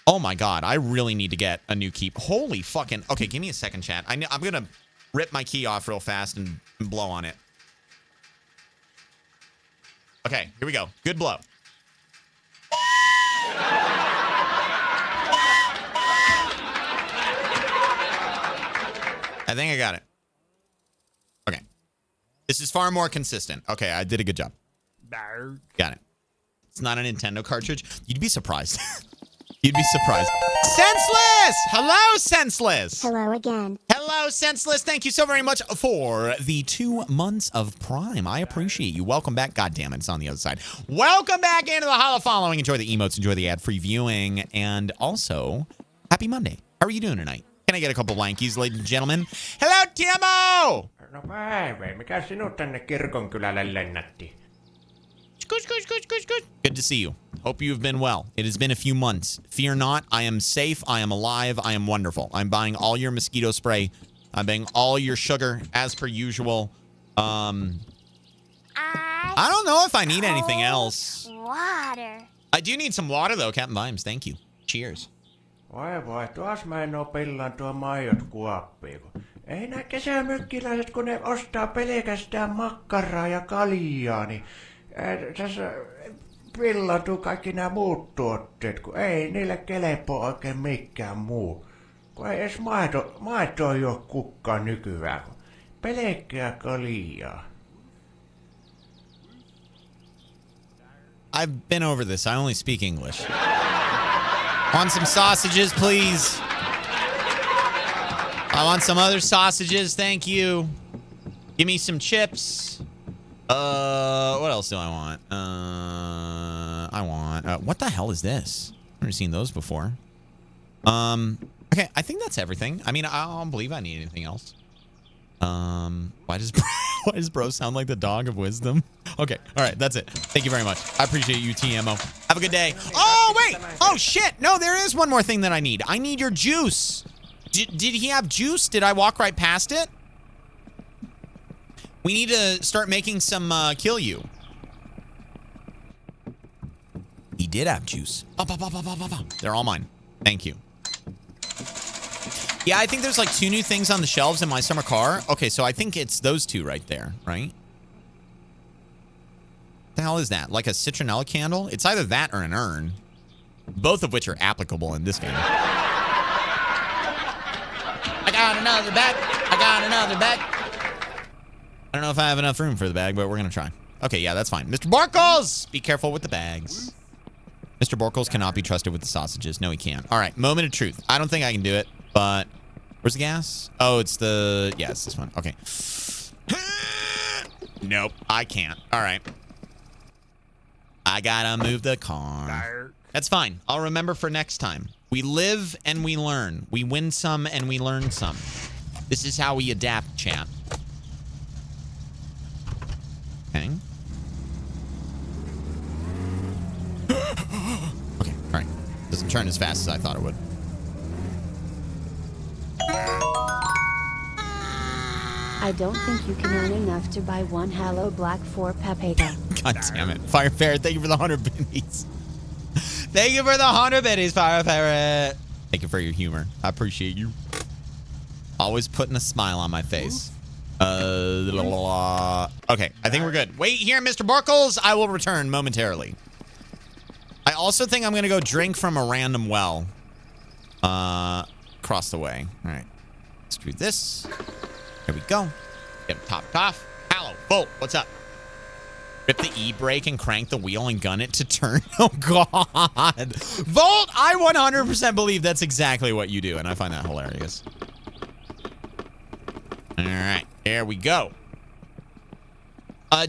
Oh my god, I really need to get a new key. Holy fucking... Okay, give me a second, chat. I'm going to rip my key off real fast and blow on it. Okay, here we go. Good blow. I think I got it. Okay. This is far more consistent. Okay, I did a good job. Dark. Got it. It's not a Nintendo cartridge. You'd be surprised. You'd be surprised. Senseless! Hello, Senseless! Hello again. Hello, Senseless. Thank you so very much for the 2 months of Prime. I appreciate you. Welcome back. God damn it, it's on the other side. Welcome back into the HaLLoW following. Enjoy the emotes. Enjoy the ad-free viewing. And also, happy Monday. How are you doing tonight? Can I get a couple blankies, ladies and gentlemen? Hello, Timo! No päivä, mikä sinut tänne kirkonkylälle lennätti? Good to see you. Hope you've been well. It has been a few months. Fear not. I am safe. I am alive. I am wonderful. I'm buying all your mosquito spray. I'm buying all your sugar as per usual. I don't know if I need anything else. Water. I do need some water though, Captain Vimes. Thank you. Cheers. Voi, tuos mä en oo pillaan tuo maijot kuoppiin. Ei nää kesämökkiläiset, kun ne ostaa pelkästään makkaraa ja kaljaa, niin tässä pillantuu kaikki nämä muut tuotteet, kun ei niille kelepoo oikein mikään muu. Kun ei edes maitoa juo kukaan nykyään. Pelkkää kaljaa. I've been over this. I only speak English. Want some sausages, please? I want some other sausages, thank you. Give me some chips. What else do I want? What the hell is this? I've never seen those before. Okay, I think that's everything. I mean, I don't believe I need anything else. Why does bro sound like the dog of wisdom? Okay, all right, that's it. Thank you very much. I appreciate you, TMO. Have a good day. Oh, wait. Oh, shit. No, there is one more thing that I need. I need your juice. Did he have juice? Did I walk right past it? We need to start making some kill you. He did have juice. They're all mine. Thank you. Yeah, I think there's like 2 new things on the shelves in my summer car. Okay, so I think it's those 2 right there, right? The hell is that? Like a citronella candle? It's either that or an urn. Both of which are applicable in this game. I got another bag. I got another bag. I don't know if I have enough room for the bag, but we're going to try. Okay, yeah, that's fine. Mr. Borkles! Be careful with the bags. Mr. Borkles cannot be trusted with the sausages. No, he can't. All right, moment of truth. I don't think I can do it, but... Where's the gas? Oh, it's the... Yeah, it's this one. Okay. Nope, I can't. All right. I gotta move the car. That's fine. I'll remember for next time. We live and we learn. We win some and we learn some. This is how we adapt, chat. Okay. Okay, all right. Doesn't turn as fast as I thought it would. I don't think you can earn enough to buy one HaLLoW Black 4 Pepega. God damn it. Fire Ferret, thank you for the 100 biddies. Thank you for the 100 biddies, Fire Ferret. Thank you for your humor. I appreciate you. Always putting a smile on my face. Okay, I think we're good. Wait here, Mr. Borkles. I will return momentarily. I also think I'm going to go drink from a random well. Across the way. All right. Let's do this. There we go. Get it topped off. HaLLoW, Volt, what's up? Rip the E-brake and crank the wheel and gun it to turn. Oh, God. Volt, I 100% believe that's exactly what you do, and I find that hilarious. All right, there we go.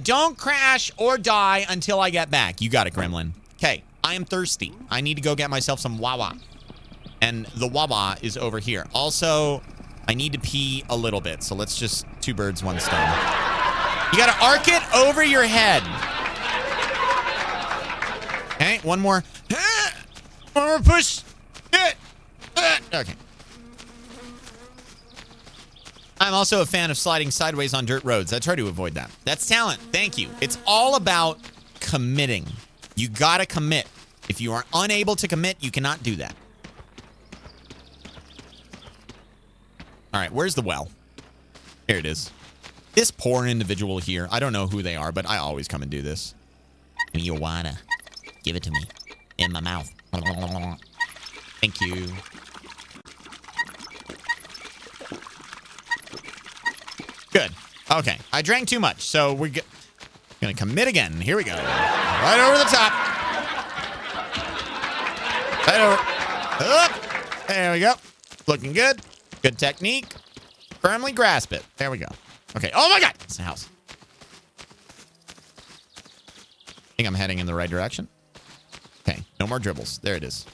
Don't crash or die until I get back. You got it, Gremlin. Okay, I am thirsty. I need to go get myself some Wawa. And the Wawa is over here. Also, I need to pee a little bit, so let's just 2 birds, 1 stone. You gotta arc it over your head. Okay, one more. One more push. Okay. I'm also a fan of sliding sideways on dirt roads. I try to avoid that. That's talent. Thank you. It's all about committing. You gotta commit. If you are unable to commit, you cannot do that. All right, where's the well? Here it is. This poor individual here. I don't know who they are, but I always come and do this. Give me your water. Give it to me. In my mouth. Thank you. Good. Okay. I drank too much, so we're gonna commit again. Here we go. Right over the top. Right over. Up. There we go. Looking good. Good technique. Firmly grasp it. There we go. Okay. Oh my God. It's the house. I think I'm heading in the right direction. Okay. No more dribbles. There it is.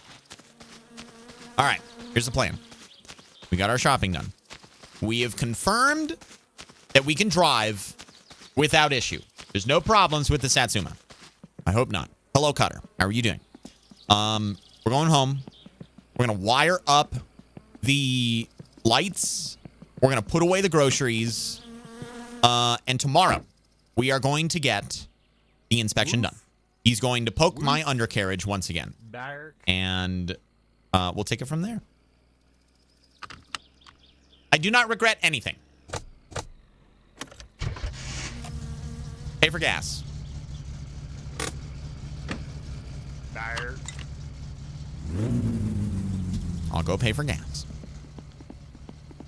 All right. Here's the plan. We got our shopping done. We have confirmed that we can drive without issue. There's no problems with the Satsuma. I hope not. Hello, Cutter. How are you doing? We're going home. We're going to wire up the lights. We're going to put away the groceries. And tomorrow, we are going to get the inspection done. He's going to poke my undercarriage once again. And we'll take it from there. I do not regret anything. Pay for gas. Dar. I'll go pay for gas.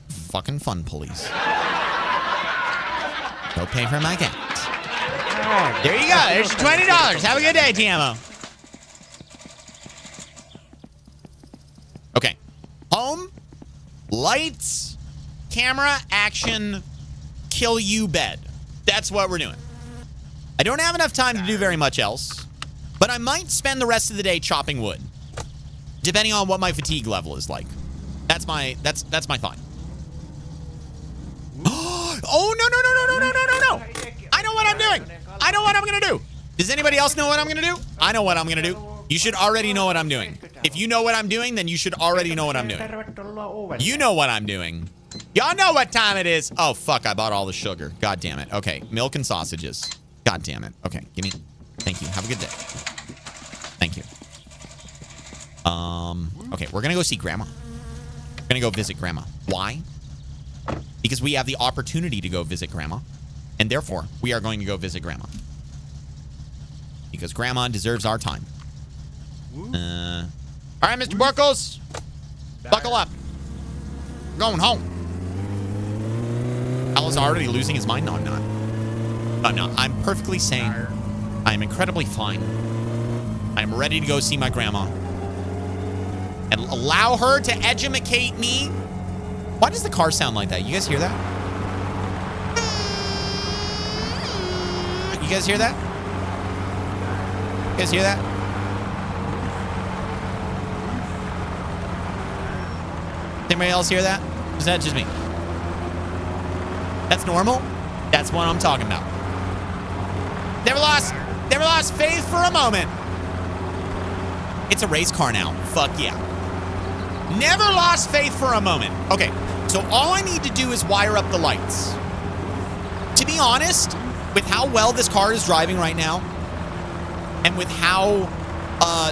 Fucking fun, police. Go pay for my gas. There you go. There's $20. Have a good day, TMO. Okay. Home, lights, camera, action, kill you, bed. That's what we're doing. I don't have enough time to do very much else, but I might spend the rest of the day chopping wood, depending on what my fatigue level is like. That's my thought. Oh, no. I know what I'm doing. I know what I'm going to do. Does anybody else know what I'm going to do? I know what I'm going to do. You should already know what I'm doing. If you know what I'm doing, then you should already know what I'm doing. You know what I'm doing. Y'all know what time it is. Oh, fuck. I bought all the sugar. God damn it. Okay. Milk and sausages. God damn it. Okay. Give me. Thank you. Have a good day. Thank you. Okay. We're going to go see Grandma. We're going to go visit Grandma. Why? Because we have the opportunity to go visit Grandma. And therefore, we are going to go visit Grandma. Because Grandma deserves our time. All right, Mr. Buckles. Buckle up. We're going home. Alan's already losing his mind. No, I'm not. I'm not. I'm perfectly sane. I'm incredibly fine. I'm ready to go see my grandma. And allow her to edumacate me. Why does the car sound like that? You guys hear that? You guys hear that? You guys hear that? Anybody else hear that? Is that just me? That's normal? That's what I'm talking about. Never lost faith for a moment. It's a race car now. Fuck yeah. Never lost faith for a moment. Okay, so all I need to do is wire up the lights. To be honest, with how well this car is driving right now, and with how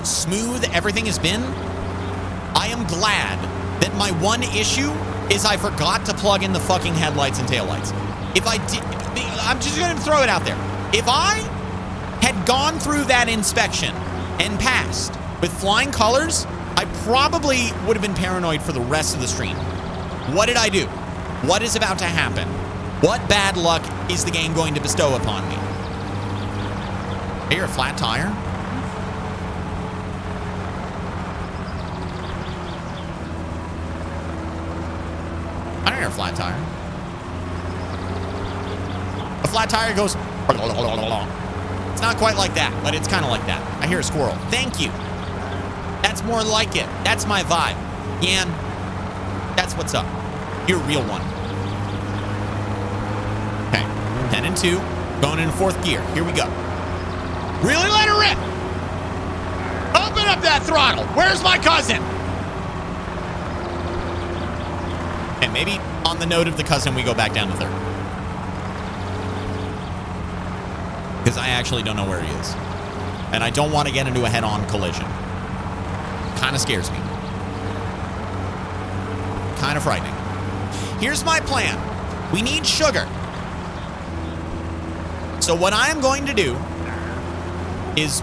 smooth everything has been, I am glad that my one issue is I forgot to plug in the fucking headlights and taillights. If I did, I'm just going to throw it out there. If I had gone through that inspection and passed with flying colors, I probably would have been paranoid for the rest of the stream. What did I do? What is about to happen? What bad luck is the game going to bestow upon me? I hear a flat tire. I don't hear a flat tire. A flat tire goes... It's not quite like that, but it's kind of like that. I hear a squirrel. Thank you. That's more like it. That's my vibe. Yan, that's what's up. You're a real one. Okay, 10 and 2. Going in fourth gear. Here we go. Really let her rip. Open up that throttle. Where's my cousin? And maybe on the note of the cousin, we go back down to third. Because I actually don't know where he is. And I don't want to get into a head-on collision. Kind of scares me. Kind of frightening. Here's my plan. We need sugar. So what I'm going to do is...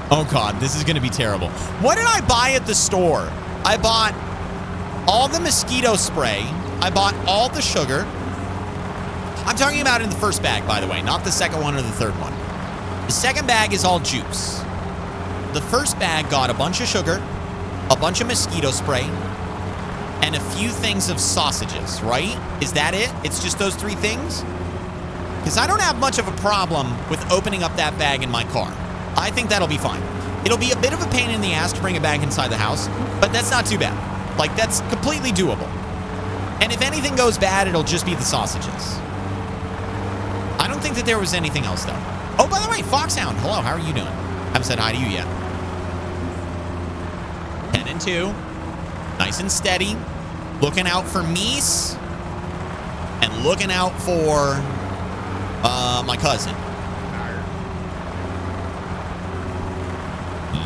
Oh, God, this is going to be terrible. What did I buy at the store? I bought all the mosquito spray. I bought all the sugar. I'm talking about in the first bag, by the way, not the second one or the third one. The second bag is all juice. The first bag got a bunch of sugar, a bunch of mosquito spray, and a few things of sausages, right? Is that it? It's just those three things? Because I don't have much of a problem with opening up that bag in my car. I think that'll be fine. It'll be a bit of a pain in the ass to bring a bag inside the house, but that's not too bad. Like, that's completely doable. And if anything goes bad, it'll just be the sausages. I don't think that there was anything else, though. Oh, by the way, Foxhound. Hello, how are you doing? Haven't said hi to you yet. 10 and 2. Nice and steady. Looking out for Meese. And looking out for my cousin.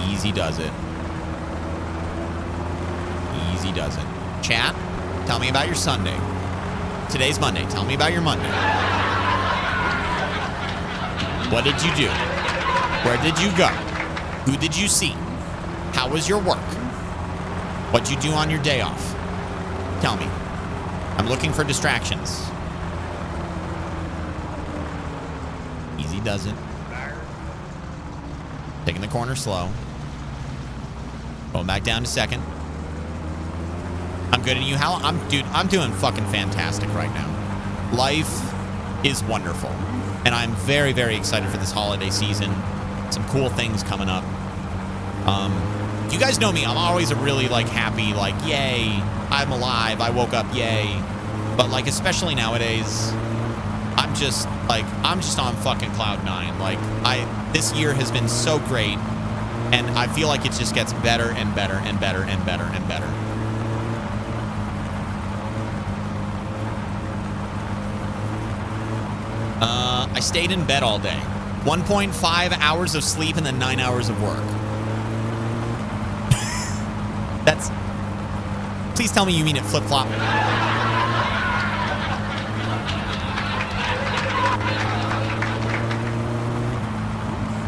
Easy does it. Easy does it. Chat, tell me about your Sunday. Today's Monday. Tell me about your Monday. What did you do? Where did you go? Who did you see? How was your work? What'd you do on your day off? Tell me. I'm looking for distractions. Easy does it. Taking the corner slow. Going back down to second. I'm good at you, HaLLoW. Dude, I'm doing fucking fantastic right now. Life is wonderful. And I'm very, very excited for this holiday season. Some cool things coming up. You guys know me. I'm always a really, like, happy, like, yay, I'm alive. I woke up, yay. But, like, especially nowadays, I'm just on fucking cloud nine. Like, this year has been so great. And I feel like it just gets better and better and better and better and better. I stayed in bed all day. 1.5 hours of sleep and then 9 hours of work. That's... Please tell me you mean it flip-flop.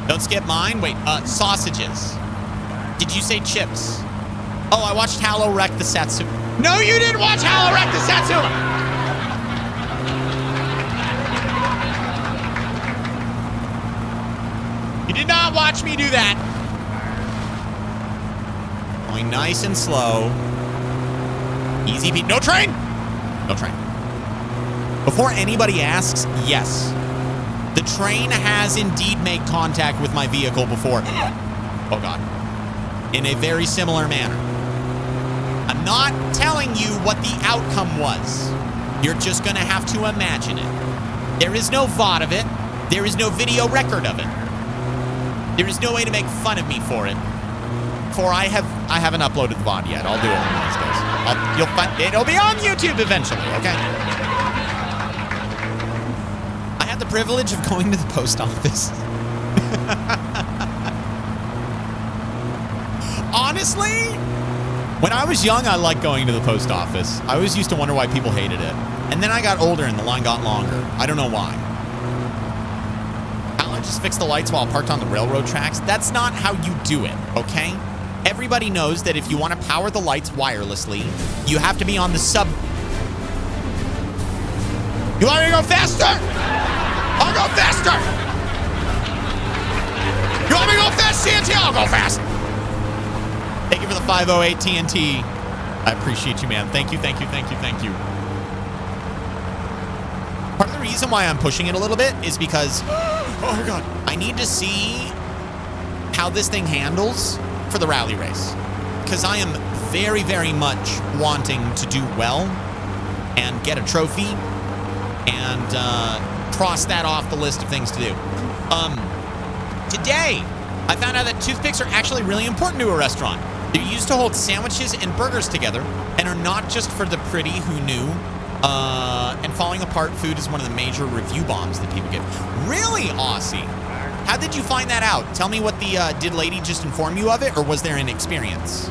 Don't skip mine. Wait, sausages. Did you say chips? Oh, I watched HaLLoW wreck the Satsuma. No, you didn't watch HaLLoW wreck the Satsuma! You did not watch me do that. Going nice and slow. Easy beat. No train! No train. Before anybody asks, yes. The train has indeed made contact with my vehicle before. Oh, God. In a very similar manner. I'm not telling you what the outcome was. You're just going to have to imagine it. There is no VOD of it. There is no video record of it. There is no way to make fun of me for it. For I haven't uploaded the VOD yet. I'll do it one of these days. You'll find it'll be on YouTube eventually, okay? I had the privilege of going to the post office. Honestly, when I was young, I liked going to the post office. I always used to wonder why people hated it. And then I got older and the line got longer. I don't know why. Just fix the lights while parked on the railroad tracks. That's not how you do it, okay? Everybody knows that if you want to power the lights wirelessly, you have to be on the sub... You want me to go faster? I'll go faster! You want me to go fast, TNT? I'll go fast! Thank you for the 508 TNT. I appreciate you, man. Thank you, thank you, thank you, thank you. Part of the reason why I'm pushing it a little bit is because... Oh, God. I need to see how this thing handles for the rally race. Because I am very, very much wanting to do well and get a trophy and cross that off the list of things to do. Today, I found out that toothpicks are actually really important to a restaurant. They're used to hold sandwiches and burgers together and are not just for the pretty who knew. And falling apart food is one of the major review bombs that people get. Really, Aussie? How did you find that out? Tell me what the, did lady just inform you of it, or was there an experience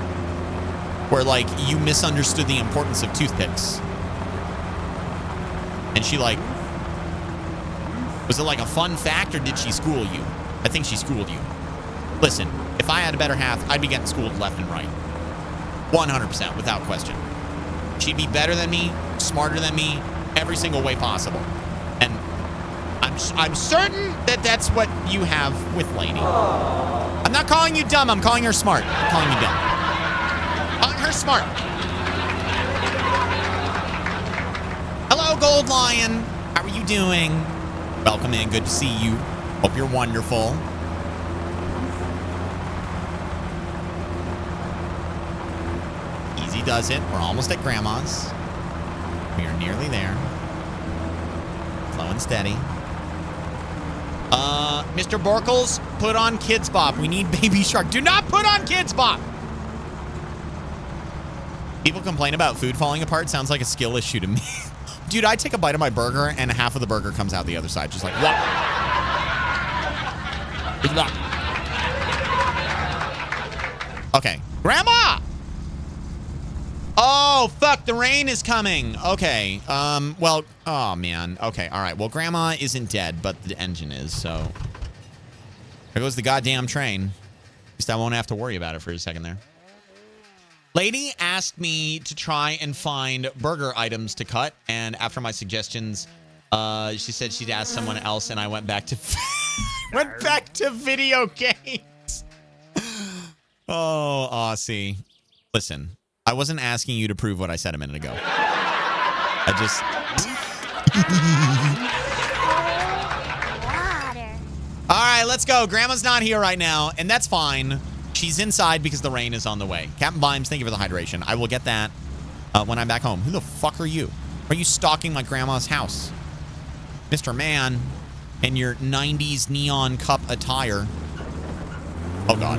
where, like, you misunderstood the importance of toothpicks? And she, like, was it like a fun fact, or did she school you? I think she schooled you. Listen, if I had a better half, I'd be getting schooled left and right. 100%, without question. She'd be better than me, smarter than me, every single way possible. And I'm certain that that's what you have with Lady. I'm not calling you dumb. I'm calling her smart. I'm calling you dumb. I'm calling her smart. Hello, Gold Lion. How are you doing? Welcome in. Good to see you. Hope you're wonderful. Easy does it. We're almost at Grandma's. We are nearly there. Slow and steady. Mr. Borkles, put on Kids Bop. We need Baby Shark. Do not put on Kids Bop. People complain about food falling apart. Sounds like a skill issue to me. Dude, I take a bite of my burger and half of the burger comes out the other side. Just like, what? Okay. Grandma! Oh, fuck, the rain is coming. Okay, well, oh, man. Okay, all right. Well, Grandma isn't dead, but the engine is, so. There goes the goddamn train. least I won't have to worry about it for a second there. Lady asked me to try and find burger items to cut, and after my suggestions, she said she'd ask someone else, and I went back to video games. Oh, Aussie. Listen, I wasn't asking you to prove what I said a minute ago. I just... All right, let's go. Grandma's not here right now, and that's fine. She's inside because the rain is on the way. Captain Vimes, thank you for the hydration. I will get that when I'm back home. Who the fuck are you? Are you stalking my grandma's house? Mr. Man, in your 90s neon cup attire. Oh, God.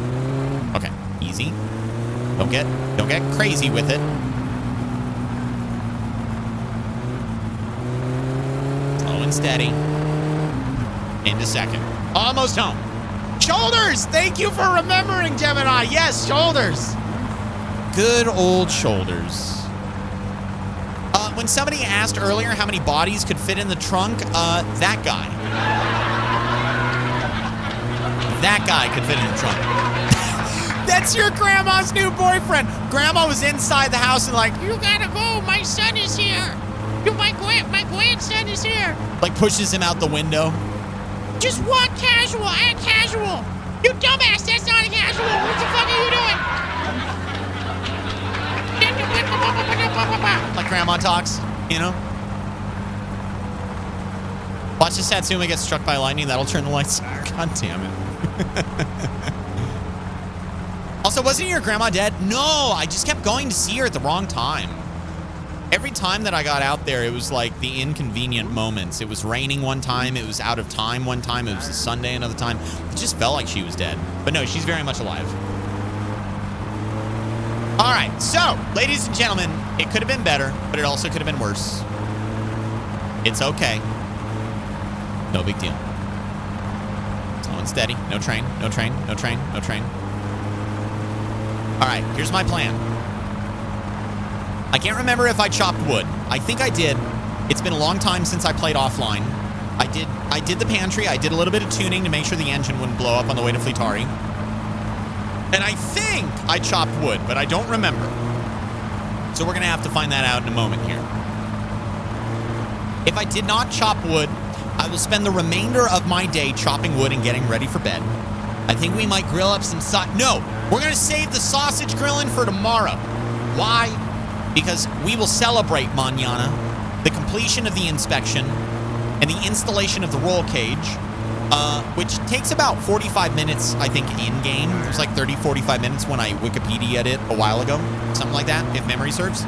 Okay, easy. Don't get crazy with it. Slow and steady. Into second. Almost home. Shoulders! Thank you for remembering, Gemini. Yes, shoulders. Good old shoulders. When somebody asked earlier how many bodies could fit in the trunk, that guy. That guy could fit in the trunk. That's your grandma's new boyfriend. Grandma was inside the house and like, you gotta go. My son is here. My grandson is here. Like pushes him out the window. Just walk casual, act casual. You dumbass, that's not casual. What the fuck are you doing? Like grandma talks, you know? Watch the Satsuma get struck by lightning. That'll turn the lights. God damn it. Also, wasn't your grandma dead? No, I just kept going to see her at the wrong time. Every time that I got out there, it was like the inconvenient moments. It was raining one time. It was out of time one time. It was a Sunday another time. It just felt like she was dead. But no, she's very much alive. All right, so, ladies and gentlemen, it could have been better, but it also could have been worse. It's okay. No big deal. Slow and steady. No train, no train, no train, no train. All right, here's my plan. I can't remember if I chopped wood. I think I did. It's been a long time since I played offline. I did the pantry. I did a little bit of tuning to make sure the engine wouldn't blow up on the way to Fleetari. And I think I chopped wood, but I don't remember. So we're going to have to find that out in a moment here. If I did not chop wood, I will spend the remainder of my day chopping wood and getting ready for bed. I think we might grill up some No, we're going to save the sausage grilling for tomorrow. Why? Because we will celebrate mañana, the completion of the inspection, and the installation of the roll cage, which takes about 45 minutes, I think, in-game. It was like 30, 45 minutes when I Wikipedia'd it a while ago. Something like that, if memory serves.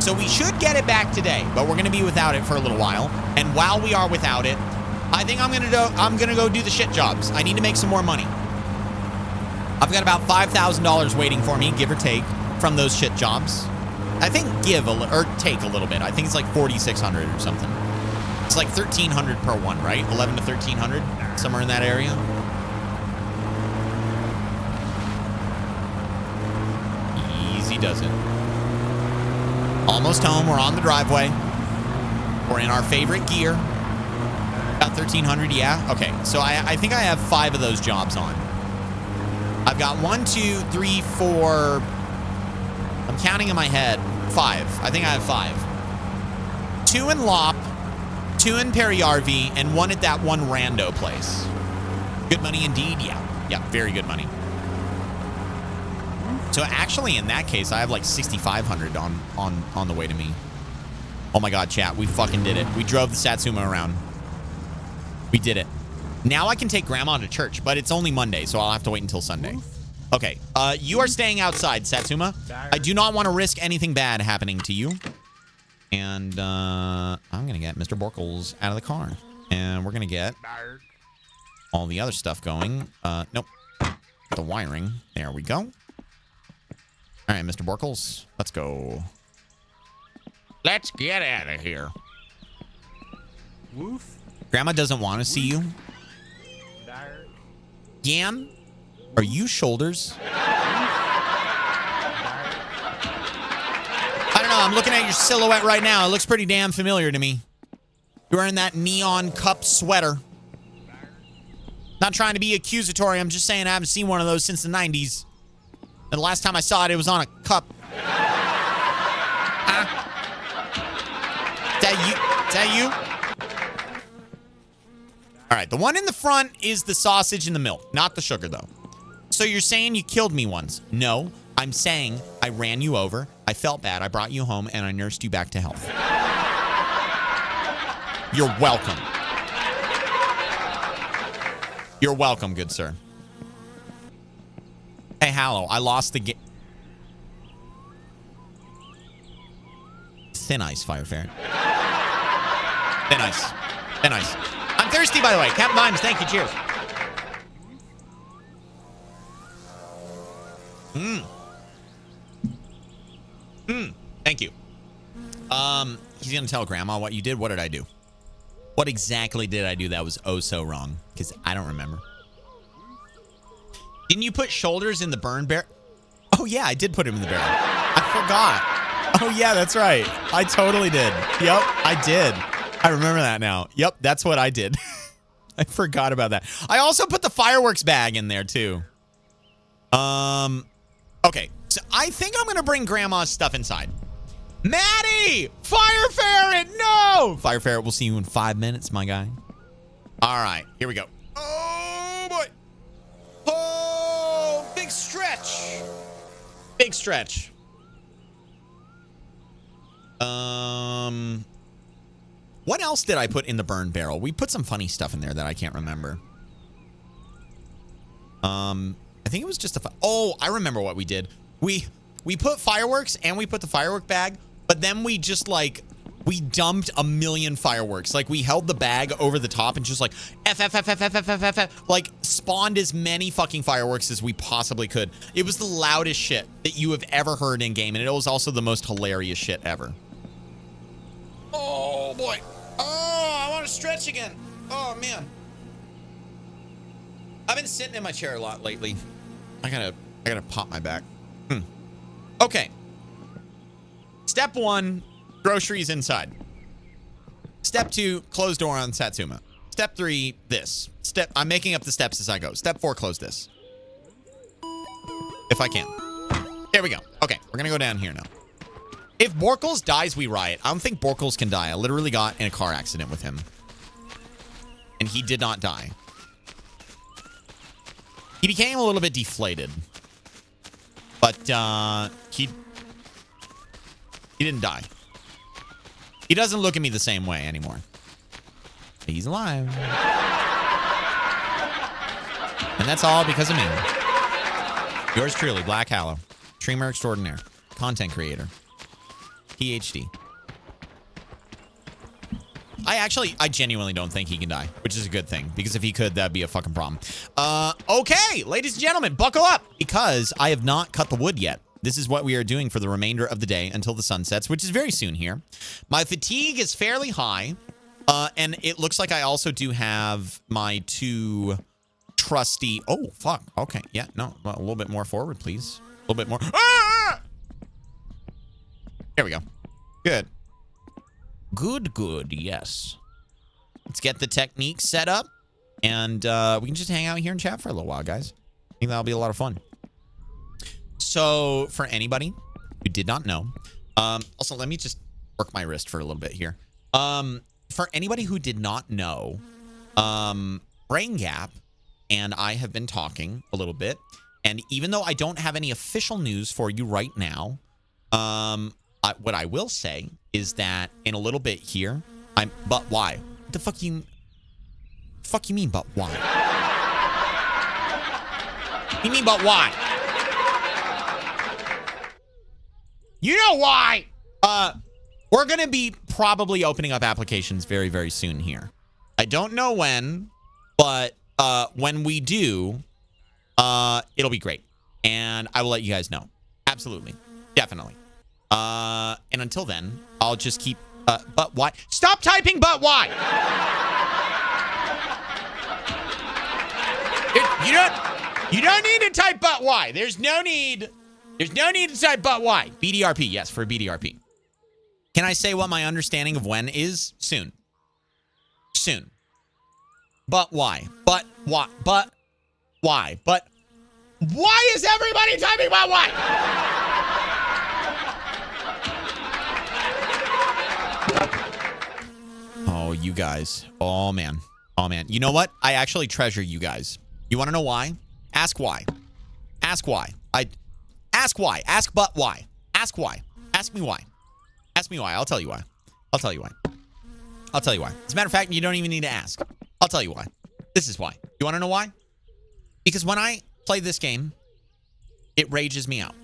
So we should get it back today, but we're going to be without it for a little while. And while we are without it, I think I'm going to go do the shit jobs. I need to make some more money. I've got about $5,000 waiting for me, give or take, from those shit jobs. I think take a little bit. I think it's like 4,600 or something. It's like 1,300 per one, right? 11 to 1,300, somewhere in that area. Easy does it. Almost home. We're on the driveway. We're in our favorite gear. About 1,300, yeah. Okay, so I think I have 5 of those jobs on. I've got 1, 2, 3, 4. I'm counting in my head. 5. I think I have 5. 2 in Lop, 2 in Periarvi, and 1 at that one rando place. Good money indeed, yeah. Yeah, very good money. So actually, in that case, I have like 6,500 on the way to me. Oh my God, chat, we fucking did it. We drove the Satsuma around. We did it. Now I can take Grandma to church, but it's only Monday, so I'll have to wait until Sunday. Okay, you are staying outside, Satsuma. I do not want to risk anything bad happening to you. And I'm going to get Mr. Borkles out of the car. And we're going to get all the other stuff going. Nope. The wiring. There we go. All right, Mr. Borkles, let's go. Let's get out of here. Woof. Grandma doesn't want to see you. Yam? Are you shoulders? I don't know. I'm looking at your silhouette right now. It looks pretty damn familiar to me. You're wearing that neon cup sweater. Not trying to be accusatory. I'm just saying I haven't seen one of those since the 90s. And the last time I saw it, it was on a cup. Is that you? All right, the one in the front is the sausage and the milk, not the sugar, though. So you're saying you killed me once? No, I'm saying I ran you over, I felt bad, I brought you home, and I nursed you back to health. You're welcome. You're welcome, good sir. Hey, HaLLoW, I lost the game. Thin ice, Fire Ferret. Thin ice. Thin ice. I'm thirsty, by the way. Captain Mimes, thank you. Cheers. Thank you. He's gonna tell Grandma what you did. What did I do? What exactly did I do that was oh so wrong? Because I don't remember. Didn't you put shoulders in the burn barrel? Oh, yeah, I did put him in the barrel. I forgot. Oh, yeah, that's right. I totally did. Yep, I did. I remember that now. Yep, that's what I did. I forgot about that. I also put the fireworks bag in there, too. Okay, so I think I'm going to bring Grandma's stuff inside. Maddie! Fire Ferret, no! Fire Ferret, we'll see you in 5 minutes, my guy. All right, here we go. Oh, boy. Oh, big stretch. Big stretch. What else did I put in the burn barrel? We put some funny stuff in there that I can't remember. I think it was just oh, I remember what we did. We put fireworks and we put the firework bag, but then we just like we dumped a million fireworks. Like we held the bag over the top and just like like spawned as many fucking fireworks as we possibly could. It was the loudest shit that you have ever heard in game, and it was also the most hilarious shit ever. Oh boy. Oh, I want to stretch again. Oh man. I've been sitting in my chair a lot lately. I gotta pop my back. Okay. Step 1, groceries inside. Step 2, close door on Satsuma. Step 3, this. I'm making up the steps as I go. Step 4, close this. If I can. There we go. Okay, we're gonna go down here now. If Borkles dies, we riot. I don't think Borkles can die. I literally got in a car accident with him. And he did not die. He became a little bit deflated. But he didn't die. He doesn't look at me the same way anymore. He's alive. And that's all because of me. Yours truly, Black HaLLoW. Streamer extraordinaire. Content creator. PhD. I genuinely don't think he can die, which is a good thing, because if he could, that'd be a fucking problem. Okay, ladies and gentlemen, buckle up, because I have not cut the wood yet. This is what we are doing for the remainder of the day until the sun sets, which is very soon here. My fatigue is fairly high, and it looks like I also do have my 2 trusty... Oh, fuck. Okay, yeah, no, a little bit more forward, please. A little bit more... Ah! There we go. Good. Good, yes. Let's get the technique set up, and we can just hang out here and chat for a little while, guys. I think that'll be a lot of fun. So, for anybody who did not know, also, let me just work my wrist for a little bit here. For anybody who did not know, Brain Gap and I have been talking a little bit, and even though I don't have any official news for you right now, what I will say is that in a little bit here, but why? What the fuck you mean, but why? You mean, but why? You know why? We're going to be probably opening up applications very, very soon here. I don't know when, but when we do, it'll be great. And I will let you guys know. Absolutely. Definitely. And until then, I'll just keep, but why? Stop typing, but why? You don't need to type, but why? There's no need to type, but why? BDRP, yes, for BDRP. Can I say what my understanding of when is? Soon. But why? But why? But why? But why is everybody typing about why? Oh, you guys. Oh, man. Oh, man. You know what? I actually treasure you guys. You want to know why? Ask why. Ask why. Ask why. Ask but why. Ask why. Ask me why. Ask me why. I'll tell you why. I'll tell you why. I'll tell you why. As a matter of fact, you don't even need to ask. I'll tell you why. This is why. You want to know why? Because when I play this game, it rages me out.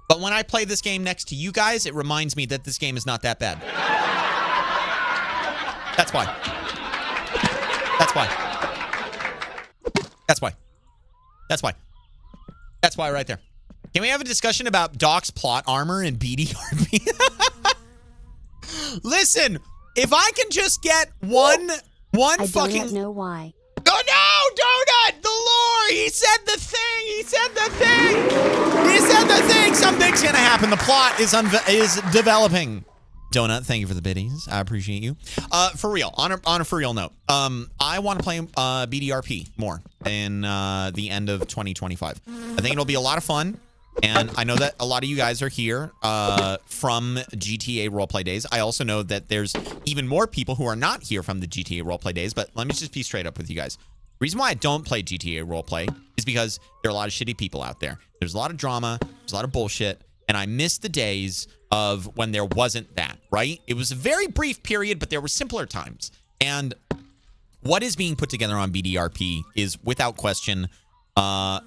But when I play this game next to you guys, it reminds me that this game is not that bad. That's why. That's why. That's why. That's why. That's why right there. Can we have a discussion about Doc's plot armor and BDRP? Listen, if I can just get one I fucking... don't know why. Oh, no, Donut! The lore! He said the thing! He said the thing! He said the thing! Something's gonna happen. The plot is developing. Donut, thank you for the biddies. I appreciate you. For real, on a for real note, I want to play BDRP more in the end of 2025. I think it'll be a lot of fun. And I know that a lot of you guys are here from GTA Roleplay Days. I also know that there's even more people who are not here from the GTA Roleplay Days, but let me just be straight up with you guys. The reason why I don't play GTA Roleplay is because there are a lot of shitty people out there. There's a lot of drama, there's a lot of bullshit, and I miss the days of when there wasn't that, right? It was a very brief period, but there were simpler times. And what is being put together on BDRP is, without question, a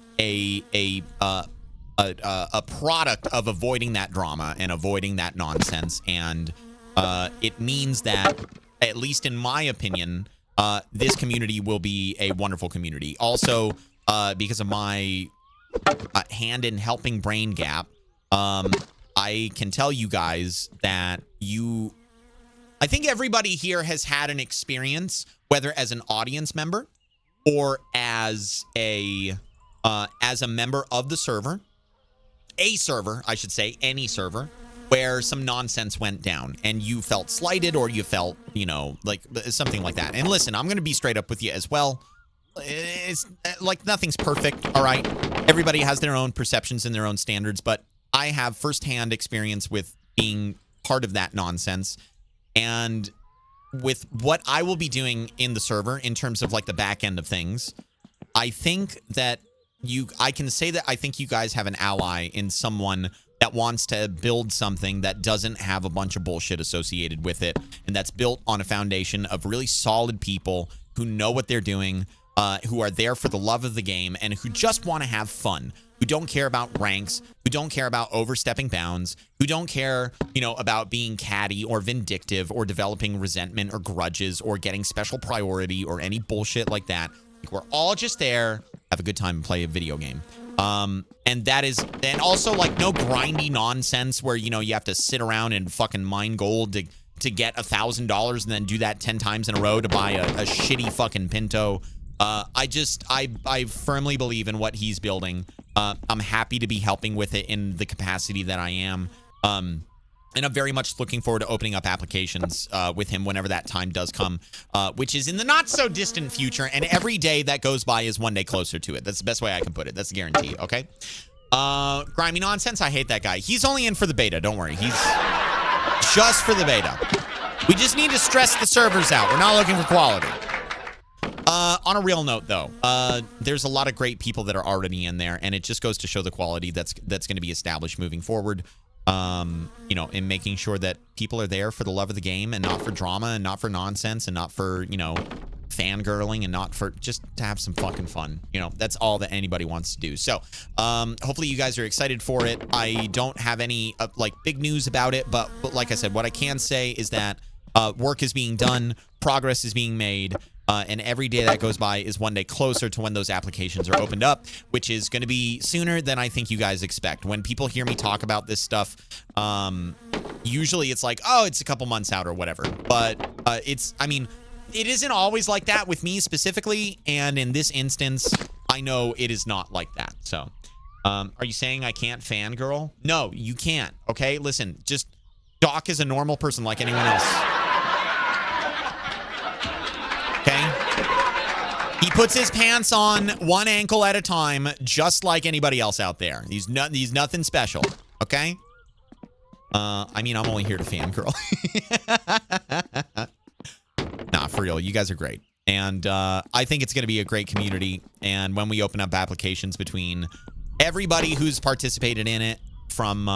product of avoiding that drama and avoiding that nonsense. And it means that, at least in my opinion, this community will be a wonderful community. Also, because of my hand in helping brain gap, I can tell you guys that I think everybody here has had an experience, whether as an audience member or as a member of the server, I should say, any server, where some nonsense went down and you felt slighted or you felt, like something like that. And listen, I'm going to be straight up with you as well. It's like nothing's perfect, all right? Everybody has their own perceptions and their own standards, but I have firsthand experience with being part of that nonsense. And with what I will be doing in the server in terms of like the back end of things, I think that I can say that I think you guys have an ally in someone that wants to build something that doesn't have a bunch of bullshit associated with it, and that's built on a foundation of really solid people who know what they're doing, who are there for the love of the game, and who just want to have fun, who don't care about ranks, who don't care about overstepping bounds, who don't care, about being catty or vindictive or developing resentment or grudges or getting special priority or any bullshit like that. Like, we're all just there, have a good time and play a video game. And that is, and also like no grindy nonsense where, you have to sit around and fucking mine gold to get $1,000 and then do that 10 times in a row to buy a shitty fucking Pinto. I firmly believe in what he's building. I'm happy to be helping with it in the capacity that I am. And I'm very much looking forward to opening up applications with him whenever that time does come, which is in the not so distant future. And every day that goes by is one day closer to it. That's the best way I can put it. That's a guarantee. Okay. Grimy nonsense. I hate that guy. He's only in for the beta. Don't worry. He's just for the beta. We just need to stress the servers out. We're not looking for quality. On a real note, though, there's a lot of great people that are already in there, and it just goes to show the quality that's going to be established moving forward. In making sure that people are there for the love of the game and not for drama and not for nonsense and not for, fangirling and not for just to have some fucking fun. That's all that anybody wants to do. So, hopefully you guys are excited for it. I don't have any big news about it, but like I said, what I can say is that work is being done, progress is being made. And every day that goes by is one day closer to when those applications are opened up, which is going to be sooner than I think you guys expect. When people hear me talk about this stuff, usually it's like, oh, it's a couple months out or whatever. But it isn't always like that with me specifically. And in this instance, I know it is not like that. So are you saying I can't fangirl? No, you can't. Okay, listen, just Doc is a normal person like anyone else. Okay? He puts his pants on one ankle at a time, just like anybody else out there. He's nothing special. Okay? I mean, I'm only here to fangirl. Nah, for real. You guys are great. And I think it's going to be a great community. And when we open up applications between everybody who's participated in it, from,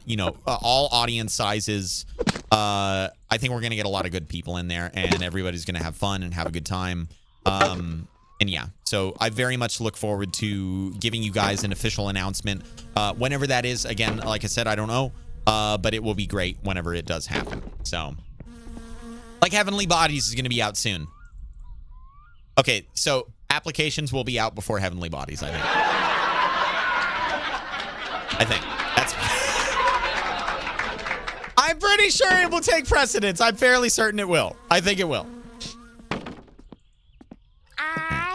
you know, all audience sizes, I think we're going to get a lot of good people in there. And everybody's going to have fun and have a good time. And yeah, so I very much look forward to giving you guys an official announcement. Whenever that is, again, like I said, I don't know. But it will be great whenever it does happen. So, like Heavenly Bodies is going to be out soon. Okay, so applications will be out before Heavenly Bodies, I think. That's... I'm pretty sure it will take precedence. I'm fairly certain it will. I think it will.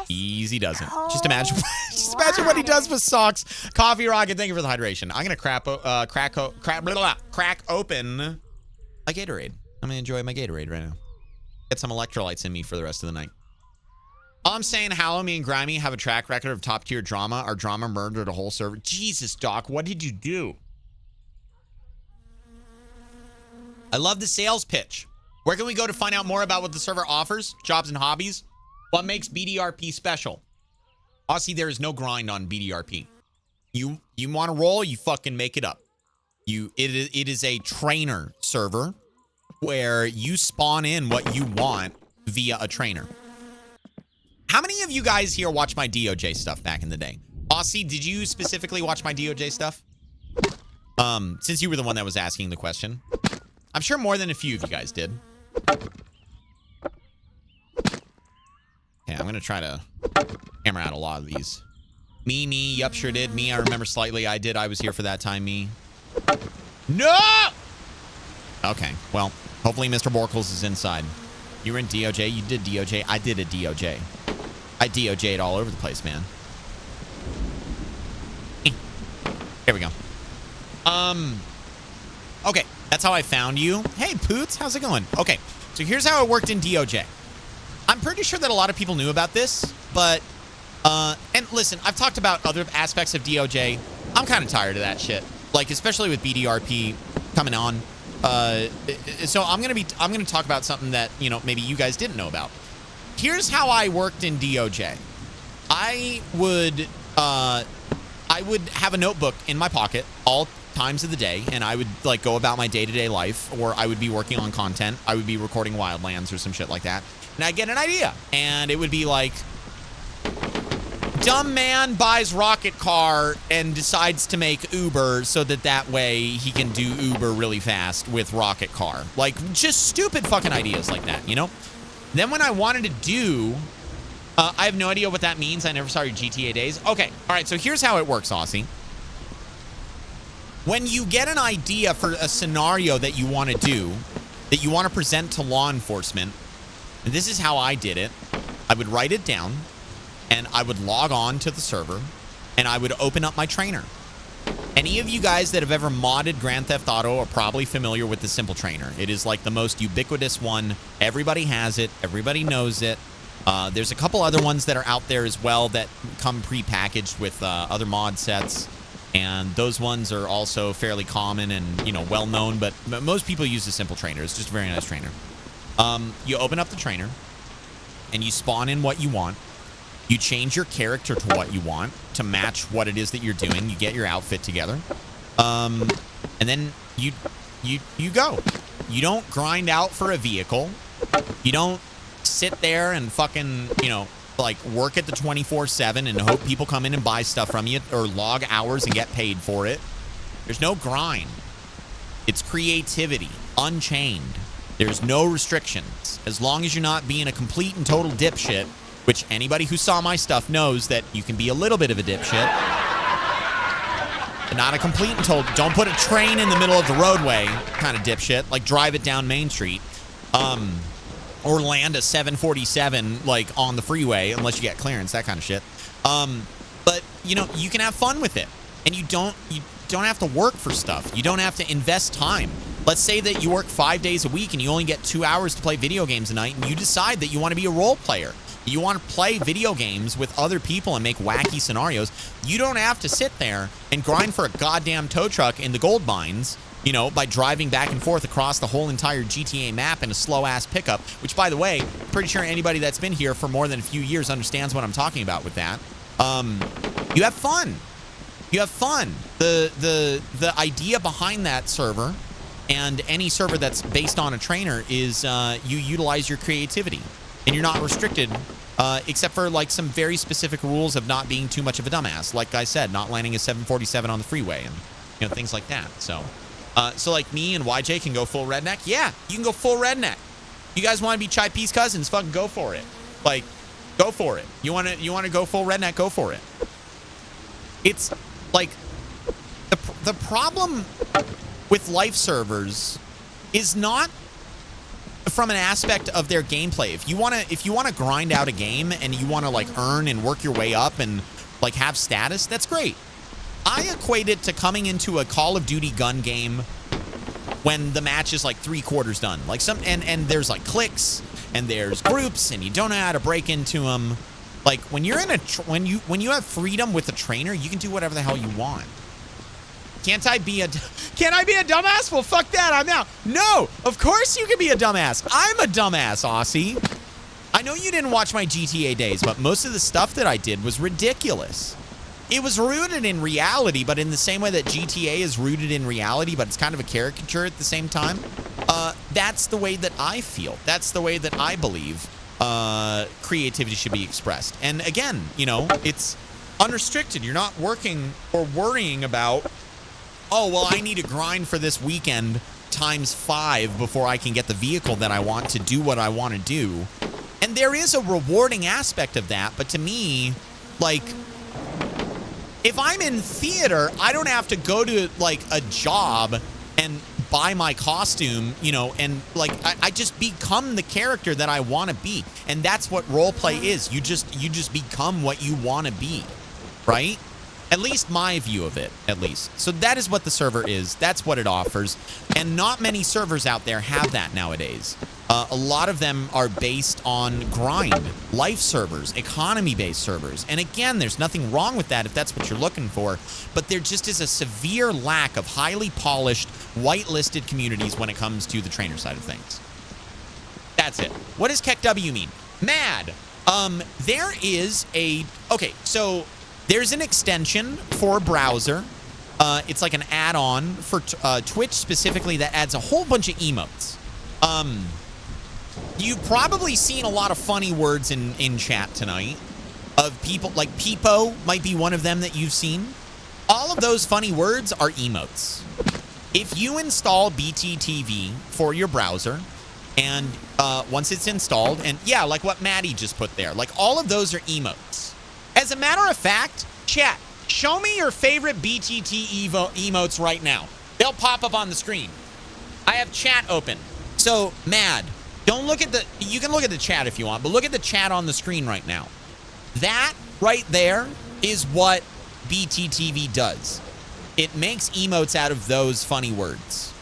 Easy doesn't. Just imagine what he does with socks. Coffee Rocket, thank you for the hydration. I'm gonna crack open my Gatorade. I'm gonna enjoy my Gatorade right now. Get some electrolytes in me for the rest of the night. All I'm saying, HaLLoW, me and Grimy have a track record of top tier drama. Our drama murdered a whole server. Jesus, Doc, what did you do? I love the sales pitch. Where can we go to find out more about what the server offers? Jobs and hobbies? What makes BDRP special? Honestly, there is no grind on BDRP. You want to roll, you fucking make it up. It is a trainer server where you spawn in what you want via a trainer. How many of you guys here watch my DOJ stuff back in the day? Aussie, did you specifically watch my DOJ stuff? Since you were the one that was asking the question. I'm sure more than a few of you guys did. Okay, I'm gonna try to hammer out a lot of these. Me, yup, sure did. Me, I remember slightly. I did. I was here for that time, me. No! Okay, well, hopefully Mr. Borkles is inside. You were in DOJ? You did DOJ? I did a DOJ. I DOJ'd all over the place, man. Here we go. Okay, that's how I found you. Hey, Poots, how's it going? Okay, so here's how it worked in DOJ. I'm pretty sure that a lot of people knew about this, but, and listen, I've talked about other aspects of DOJ. I'm kind of tired of that shit. Like, especially with BDRP coming on. So I'm going to talk about something that, you know, maybe you guys didn't know about. Here's how I worked in DOJ. I would have a notebook in my pocket all times of the day, and I would like go about my day-to-day life, or I would be working on content. I would be recording Wildlands or some shit like that. And I'd get an idea, and it would be like, dumb man buys rocket car and decides to make Uber so that way he can do Uber really fast with rocket car. Like, just stupid fucking ideas like that, you know? Then when I wanted to do, I have no idea what that means. I never saw your GTA days. Okay, all right, so here's how it works, Aussie. When you get an idea for a scenario that you want to do, that you want to present to law enforcement, and this is how I did it. I would write it down, and I would log on to the server, and I would open up my trainer. Any of you guys that have ever modded Grand Theft Auto are probably familiar with the Simple Trainer. It is like the most ubiquitous one. Everybody has it. Everybody knows it. There's a couple other ones that are out there as well that come pre-packaged with other mod sets. And those ones are also fairly common and, you know, well-known. But most people use the Simple Trainer. It's just a very nice trainer. You open up the trainer, and you spawn in what you want. You change your character to what you want to match what it is that you're doing. You get your outfit together. And then you go. You don't grind out for a vehicle. You don't sit there and fucking, you know, like work at the 24/7 and hope people come in and buy stuff from you or log hours and get paid for it. There's no grind. It's creativity, unchained. There's no restrictions. As long as you're not being a complete and total dipshit, which anybody who saw my stuff knows that you can be a little bit of a dipshit. But not a complete and total, don't put a train in the middle of the roadway kind of dipshit. Like drive it down Main Street. Or land a 747 like on the freeway unless you get clearance, that kind of shit. But you know, you can have fun with it. And you don't have to work for stuff. You don't have to invest time. let's say that you work 5 days a week and you only get 2 hours to play video games a night, and you decide that you want to be a role player. You want to play video games with other people and make wacky scenarios. You don't have to sit there and grind for a goddamn tow truck in the gold mines, you know, by driving back and forth across the whole entire GTA map in a slow-ass pickup, which, by the way, pretty sure anybody that's been here for more than a few years understands what I'm talking about with that. You have fun. You have fun. The idea behind that server and any server that's based on a trainer is you utilize your creativity, and you're not restricted except for like some very specific rules of not being too much of a dumbass. Like I said, not landing a 747 on the freeway and, you know, things like that. So like me and YJ can go full redneck. Yeah, you can go full redneck. You guys want to be Chai Peace cousins? Fucking go for it. Like, go for it. You want to go full redneck? Go for it. It's like the problem with life servers is not from an aspect of their gameplay. If you want to grind out a game and you want to like earn and work your way up and like have status, that's great. I equate it to coming into a Call of Duty gun game when the match is like 3/4 done. Like and there's like cliques and there's groups and you don't know how to break into them. Like when you're in when you have freedom with a trainer, you can do whatever the hell you want. Can't I be a dumbass? Well, fuck that. I'm out. No, of course you can be a dumbass. I'm a dumbass, Aussie. I know you didn't watch my GTA days, but most of the stuff that I did was ridiculous. It was rooted in reality, but in the same way that GTA is rooted in reality, but it's kind of a caricature at the same time. That's the way that I feel. That's the way that I believe creativity should be expressed. And again, you know, it's unrestricted. You're not working or worrying about, oh, well, I need to grind for this weekend ×5 before I can get the vehicle that I want to do what I want to do. And there is a rewarding aspect of that, but to me, like, if I'm in theater, I don't have to go to like a job and buy my costume, you know, and like I just become the character that I want to be. And that's what role play is. You just become what you want to be, right? At least my view of it, at least. So that is what the server is. That's what it offers. And not many servers out there have that nowadays. A lot of them are based on grind, life servers, economy-based servers. And again, there's nothing wrong with that if that's what you're looking for. But there just is a severe lack of highly polished, whitelisted communities when it comes to the trainer side of things. That's it. What does KEKW mean? Mad. There is a... Okay, so there's an extension for a browser. It's like an add-on for Twitch specifically that adds a whole bunch of emotes. You've probably seen a lot of funny words in chat tonight of people, like Peepo might be one of them that you've seen. All of those funny words are emotes. If you install BTTV for your browser, and once it's installed, and yeah, like what Maddie just put there, like all of those are emotes. As a matter of fact, chat, show me your favorite BTT emotes right now. They'll pop up on the screen. I have chat open. So, Mad, don't look at you can look at the chat if you want, but look at the chat on the screen right now. That right there is what BTTV does. It makes emotes out of those funny words.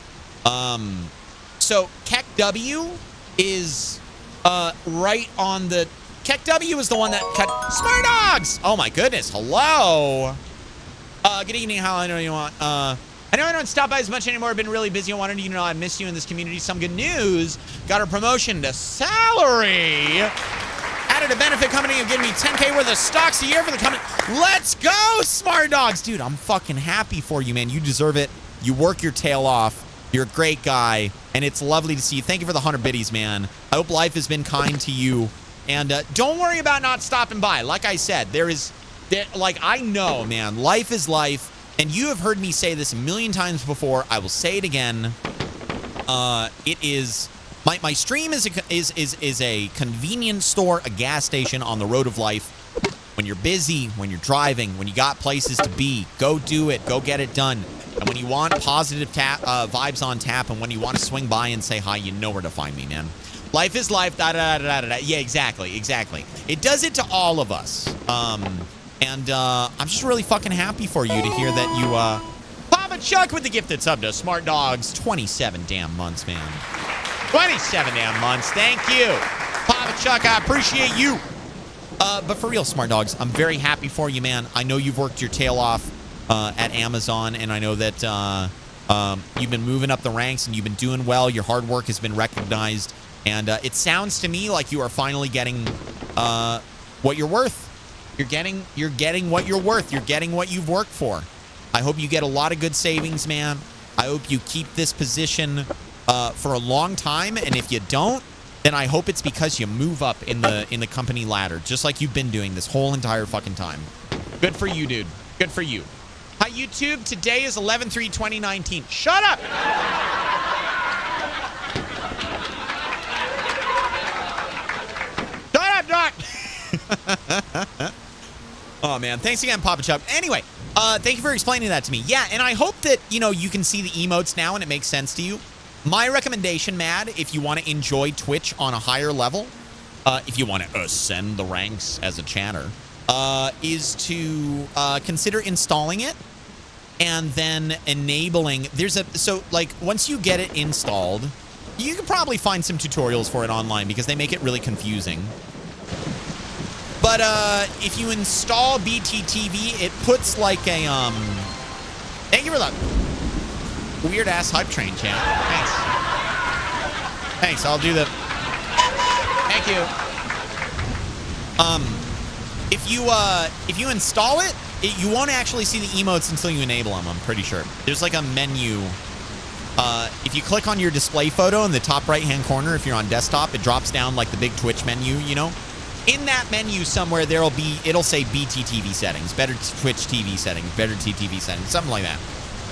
So KEKW is right on the... KEKW is the one that cut... Smart Dogs! Oh my goodness, hello! Good evening, how I know you want... I know I don't stop by as much anymore. I've been really busy. I wanted you to know I missed you in this community. Some good news. Got a promotion to salary. Added a benefit company and giving me 10K worth of stocks a year for the company. Let's go, Smart Dogs. Dude, I'm fucking happy for you, man. You deserve it. You work your tail off. You're a great guy. And it's lovely to see you. Thank you for the 100 biddies, man. I hope life has been kind to you. And don't worry about not stopping by. Like I said, I know, man, life is life. And you have heard me say this a million times before. I will say it again. It is my stream is a convenience store, a gas station on the road of life. When you're busy, when you're driving, when you got places to be, go do it. Go get it done. And when you want positive vibes on tap, and when you want to swing by and say hi, you know where to find me, man. Life is life. Da da da da da. Yeah, exactly. It does it to all of us. And I'm just really fucking happy for you to hear that you Papa Chuck with the gifted sub to Smart Dogs. 27 damn months, man. 27 damn months. Thank you. Papa Chuck, I appreciate you. But for real, Smart Dogs, I'm very happy for you, man. I know you've worked your tail off at Amazon, and I know that you've been moving up the ranks and you've been doing well. Your hard work has been recognized, and it sounds to me like you are finally getting what you're worth. You're getting what you're worth. You're getting what you've worked for. I hope you get a lot of good savings, man. I hope you keep this position for a long time, and if you don't, then I hope it's because you move up in the company ladder, just like you've been doing this whole entire fucking time. Good for you, dude. Good for you. Hi, YouTube. Today is 11/3/2019. Shut up! Shut up, Doc! Oh, man. Thanks again, Papa Chuck. Anyway, thank you for explaining that to me. Yeah, and I hope that, you know, you can see the emotes now and it makes sense to you. My recommendation, Mad, if you want to enjoy Twitch on a higher level, if you want to ascend the ranks as a chatter, is to consider installing it and then enabling. So like once you get it installed, you can probably find some tutorials for it online because they make it really confusing. But if you install BTTV, it puts like a thank you for that weird ass hype train, champ. Thanks. Thanks. I'll do the. Thank you. If you install it, you won't actually see the emotes until you enable them. I'm pretty sure. There's like a menu. If you click on your display photo in the top right-hand corner, if you're on desktop, it drops down like the big Twitch menu, you know? In that menu somewhere, it'll say BTTV settings, better Twitch TV settings, better TTV settings, something like that.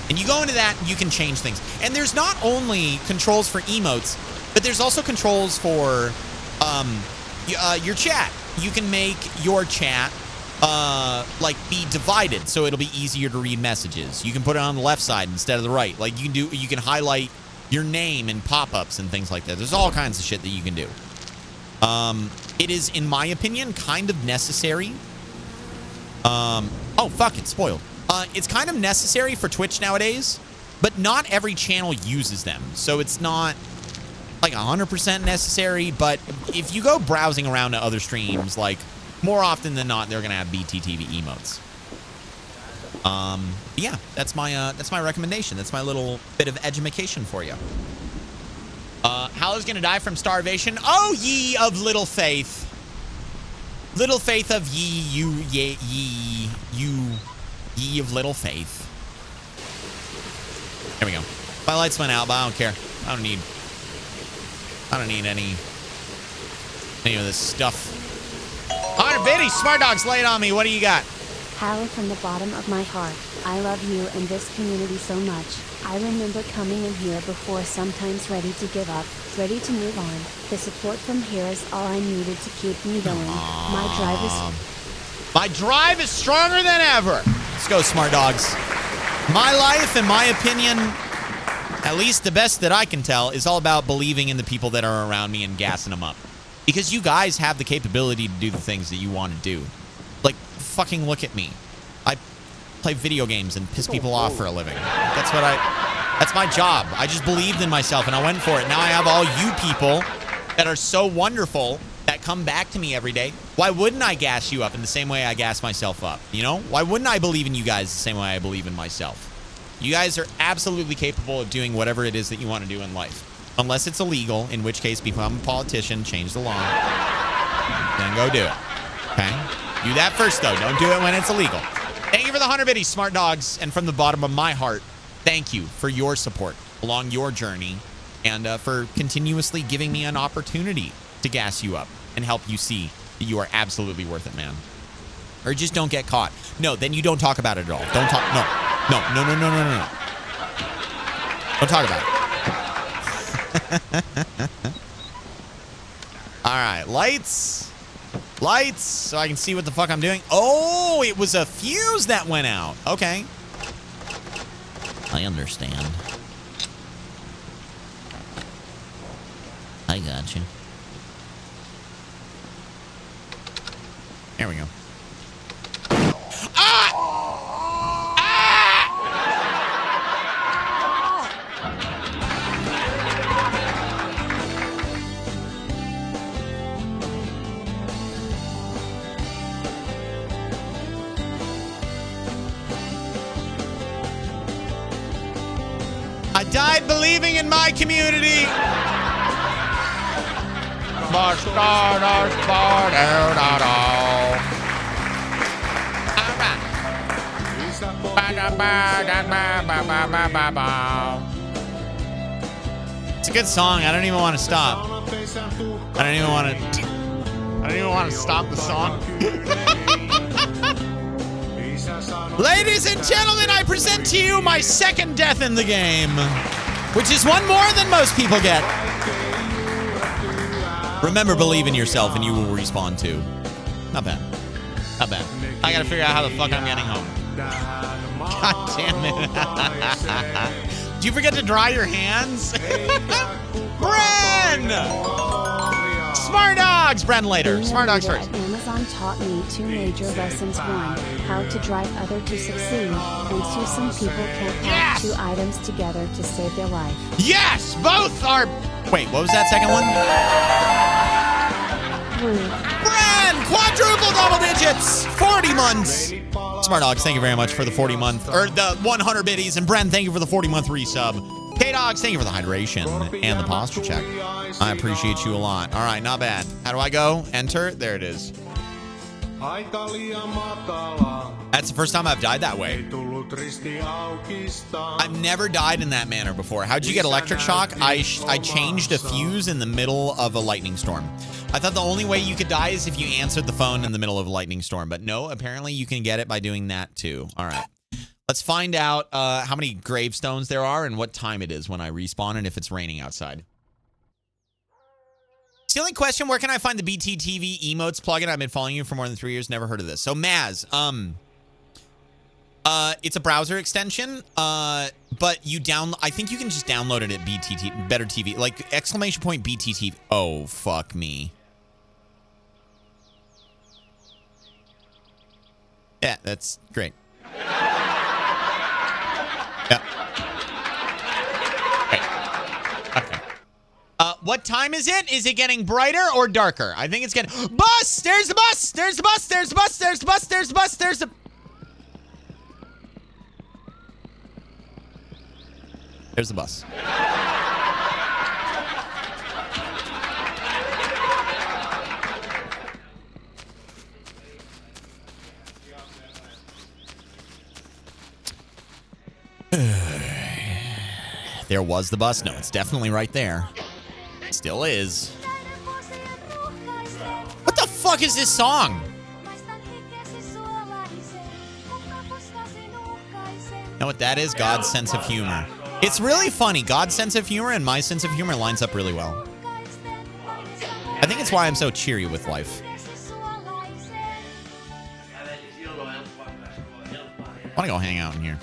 And you go into that, and you can change things. And there's not only controls for emotes, but there's also controls for your chat. You can make your chat like be divided, so it'll be easier to read messages. You can put it on the left side instead of the right. Like you can highlight your name and pop-ups and things like that. There's all kinds of shit that you can do. It is, in my opinion, kind of necessary. Oh, fuck, it's spoiled. It's kind of necessary for Twitch nowadays, but not every channel uses them. So it's not like 100% necessary, but if you go browsing around to other streams, like more often than not, they're going to have BTTV emotes. Yeah, that's my recommendation. That's my little bit of edumacation for you. HaLLoW's gonna die from starvation. Oh, ye of little faith. Little faith of ye of little faith. There we go. My lights went out, but I don't care. I don't need any of this stuff. 100 biddies, Smart Dogs, lay it on me. What do you got? HaLLoW, from the bottom of my heart, I love you and this community so much. I remember coming in here before, sometimes ready to give up, ready to move on. The support from here is all I needed to keep me going. My drive is stronger than ever. Let's go, Smart Dogs. My life, in my opinion, at least the best that I can tell, is all about believing in the people that are around me and gassing them up. Because you guys have the capability to do the things that you want to do. Like, fucking look at me. I play video games and piss people off for a living. That's my job. I just believed in myself and I went for it. Now I have all you people that are so wonderful that come back to me every day. Why wouldn't I gas you up in the same way I gas myself up? You know? Why wouldn't I believe in you guys the same way I believe in myself? You guys are absolutely capable of doing whatever it is that you want to do in life. Unless it's illegal, in which case become a politician, change the law, then go do it. Okay? Do that first, though. Don't do it when it's illegal. Thank you for the 100 biddies, Smart Dogs. And from the bottom of my heart, thank you for your support along your journey and for continuously giving me an opportunity to gas you up and help you see that you are absolutely worth it, man. Or just don't get caught. No, then you don't talk about it at all. Don't talk. No. No. Don't talk about it. All right, lights, so I can see what the fuck I'm doing. Oh, it was a fuse that went out. Okay, I understand. I got you. There we go. Ah! I died believing in my community. It's a good song. I don't even want to stop. I don't even want to stop the song. Ladies and gentlemen, I present to you my second death in the game, which is one more than most people get. Remember, believe in yourself and you will respawn too. Not bad. Not bad. I gotta figure out how the fuck I'm getting home. God damn it. Did you forget to dry your hands? Bren! Smart dogs! Bren later. Smart dogs first. Amazon taught me two major lessons. One, how to drive other to succeed. And two, some people can't have two items together to save their life. Yes! Both are... Wait, what was that second one? Bren! Quadruple double digits! 40 months! Smart dogs, thank you very much for the 40 month, or the 100 biddies. And Bren, thank you for the 40 month resub. K-Dogs, thank you for the hydration and the posture check. I appreciate you a lot. All right, not bad. How do I go? Enter. There it is. That's the first time I've died that way. I've never died in that manner before. How'd you get electric shock? I changed a fuse in the middle of a lightning storm. I thought the only way you could die is if you answered the phone in the middle of a lightning storm. But no, apparently you can get it by doing that too. All right. Let's find out how many gravestones there are and what time it is when I respawn and if it's raining outside. Silly question, where can I find the BTTV emotes plugin? I've been following you for more than 3 years, never heard of this. So Maz, it's a browser extension, but I think you can just download it at BTT, Better TV, like exclamation point BTTV. Oh, fuck me. Yeah, that's great. Yeah. Okay. What time is it? Is it getting brighter or darker? I think it's getting... Bus! There's the bus! There's the bus! There's the bus! There's the bus! There's the bus! There's the... There's the bus. There was the bus. No, it's definitely right there. Still is. What the fuck is this song? Know what that is? God's sense of humor. It's really funny. God's sense of humor and my sense of humor lines up really well. I think it's why I'm so cheery with life. I want to go hang out in here.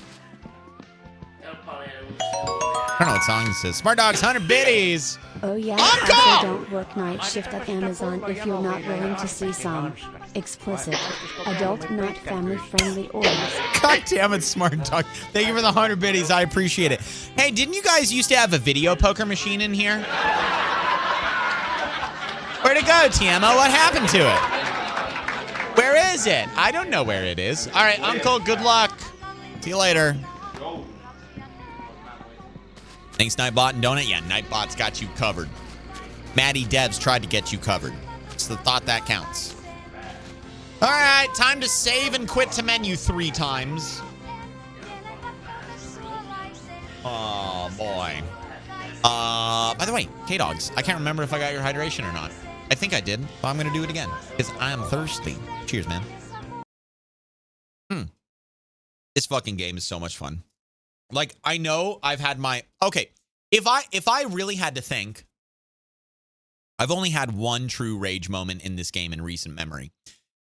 I don't know what song this is. Smart Dogs, 100 biddies. Oh yeah, I don't work night shift at Amazon if you're not willing to see some explicit, adult, not family-friendly orders. God damn it, Smart Dog. Thank you for the 100 biddies. I appreciate it. Hey, didn't you guys used to have a video poker machine in here? Where'd it go, TMO? What happened to it? Where is it? I don't know where it is. All right, Uncle, good luck. See you later. Thanks, Nightbot and Donut. Yeah, Nightbot's got you covered. Maddie Devs tried to get you covered. It's the thought that counts. All right, time to save and quit to menu 3 times. Oh, boy. By the way, K-Dogs, I can't remember if I got your hydration or not. I think I did, but I'm going to do it again because I am thirsty. Cheers, man. This fucking game is so much fun. Like, I know I've had my... Okay, if I really had to think, I've only had one true rage moment in this game in recent memory.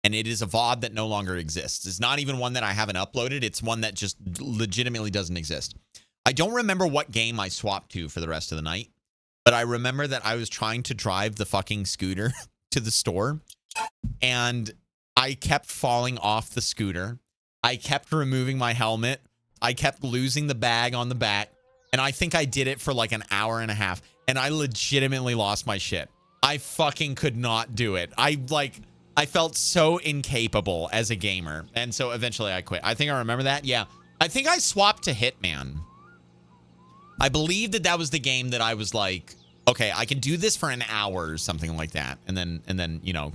And it is a VOD that no longer exists. It's not even one that I haven't uploaded. It's one that just legitimately doesn't exist. I don't remember what game I swapped to for the rest of the night. But I remember that I was trying to drive the fucking scooter to the store. And I kept falling off the scooter. I kept removing my helmet. I kept losing the bag on the back, and I think I did it for like an hour and a half, and I legitimately lost my shit. I fucking could not do it. I felt so incapable as a gamer, and so eventually I quit. I think I remember that. Yeah. I think I swapped to Hitman. I believe that was the game that I was like, okay, I can do this for an hour or something like that. And then, you know,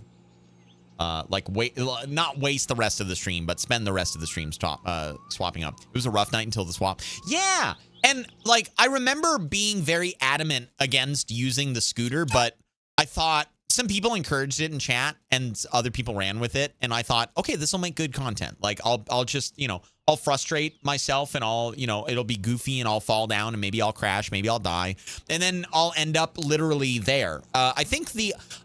like not waste the rest of the stream, but spend the rest of the stream swapping up. It was a rough night until the swap. Yeah. And like, I remember being very adamant against using the scooter, but I thought some people encouraged it in chat and other people ran with it. And I thought, okay, this will make good content. Like I'll just, you know, I'll frustrate myself and I'll, you know, it'll be goofy and I'll fall down and maybe I'll crash, maybe I'll die. And then I'll end up literally there. I think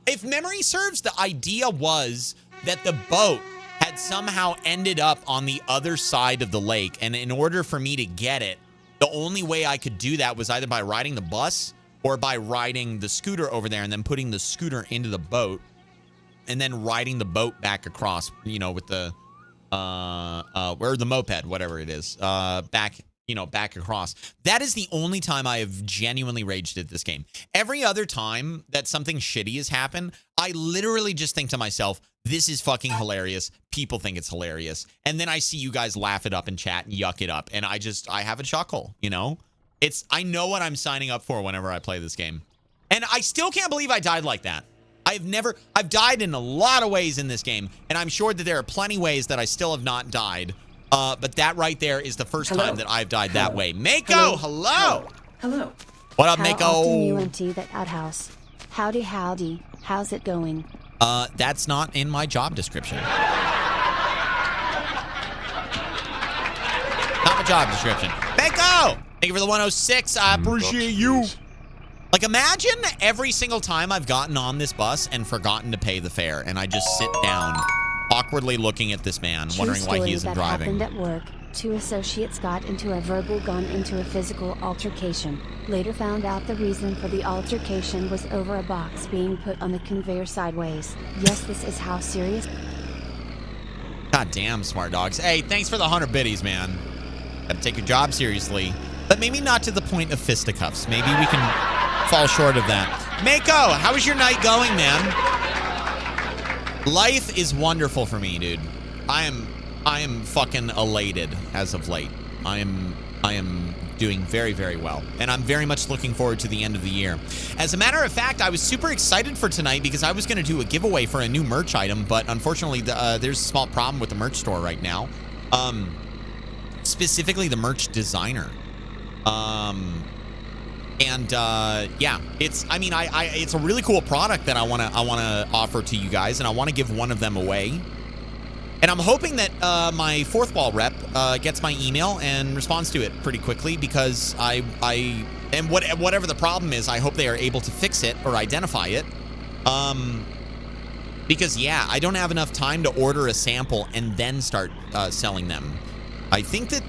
if memory serves, the idea was that the boat had somehow ended up on the other side of the lake. And in order for me to get it, the only way I could do that was either by riding the bus or by riding the scooter over there and then putting the scooter into the boat and then riding the boat back across, you know, with the, or the moped, whatever it is, back across. That is the only time I have genuinely raged at this game. Every other time that something shitty has happened, I literally just think to myself, this is fucking hilarious. People think it's hilarious. And then I see you guys laugh it up in chat and yuck it up. And I have a chuckle, you know? I know what I'm signing up for whenever I play this game. And I still can't believe I died like that. I've died in a lot of ways in this game. And I'm sure that there are plenty of ways that I still have not died. But that right there is the first time that I've died that way. Mako, hello. Hello. What up, How Mako? often you empty that outhouse? Howdy, howdy. How's it going? That's not in my job description. Not my job description. Mako! Thank you for the 106. I appreciate you. Like, imagine every single time I've gotten on this bus and forgotten to pay the fare, and I just sit down, awkwardly looking at this man, wondering why he isn't driving. Happened at work. 2 associates got into a physical altercation. Later found out the reason for the altercation was over a box being put on the conveyor sideways. Yes, this is how serious. God damn, smart dogs. Hey, thanks for the 100 biddies, man. Gotta take your job seriously. But maybe not to the point of fisticuffs. Maybe we can fall short of that. Mako, how is your night going, man? Life is wonderful for me, dude. I am fucking elated as of late. I am doing very, very well. And I'm very much looking forward to the end of the year. As a matter of fact, I was super excited for tonight because I was going to do a giveaway for a new merch item, but unfortunately, there's a small problem with the merch store right now. Specifically the merch designer. Yeah, it's a really cool product that I want to offer to you guys, and I want to give one of them away. And I'm hoping that my fourth wall rep gets my email and responds to it pretty quickly, because whatever the problem is, I hope they are able to fix it or identify it. Because yeah, I don't have enough time to order a sample and then start selling them. I think that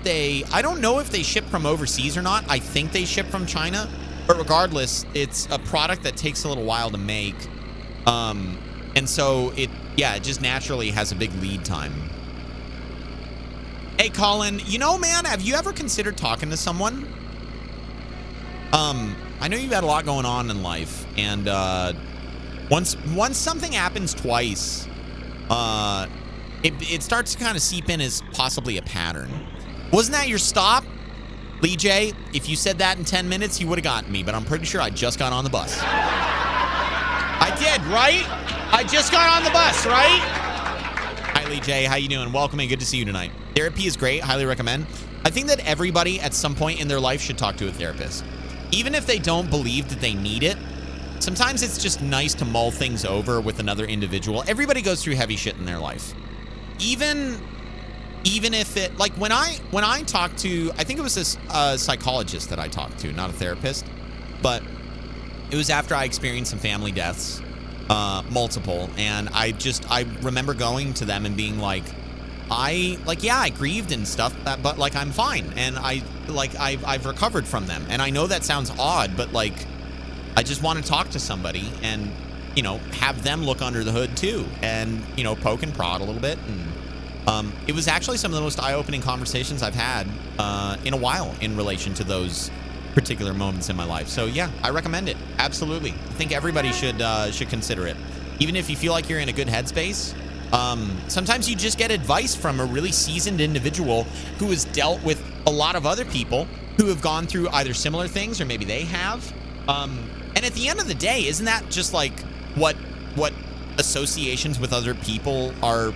I don't know if they ship from overseas or not. I think they ship from China, but regardless, it's a product that takes a little while to make. And so it just naturally has a big lead time. Hey, Colin, you know, man, have you ever considered talking to someone? I know you've had a lot going on in life, and once something happens twice, it starts to kind of seep in as possibly a pattern. Wasn't that your stop? Lee J, if you said that in 10 minutes, you would have gotten me, but I'm pretty sure I just got on the bus. I did, right? I just got on the bus, right? Hi, Lee J, how you doing? Welcome and good to see you tonight. Therapy is great, highly recommend. I think that everybody at some point in their life should talk to a therapist. Even if they don't believe that they need it, sometimes it's just nice to mull things over with another individual. Everybody goes through heavy shit in their life. Even if it, like when I talked to, I think it was this psychologist that I talked to, not a therapist, but it was after I experienced some family deaths, multiple, and I remember going to them and being like, I grieved and stuff, but like I'm fine, and I've recovered from them, and I know that sounds odd, but like I just want to talk to somebody and, you know, have them look under the hood too, and, you know, poke and prod a little bit. And it was actually some of the most eye-opening conversations I've had in a while in relation to those particular moments in my life. So yeah, I recommend it. Absolutely. I think everybody should consider it. Even if you feel like you're in a good headspace, sometimes you just get advice from a really seasoned individual who has dealt with a lot of other people who have gone through either similar things or maybe they have. And at the end of the day, isn't that just like what associations with other people are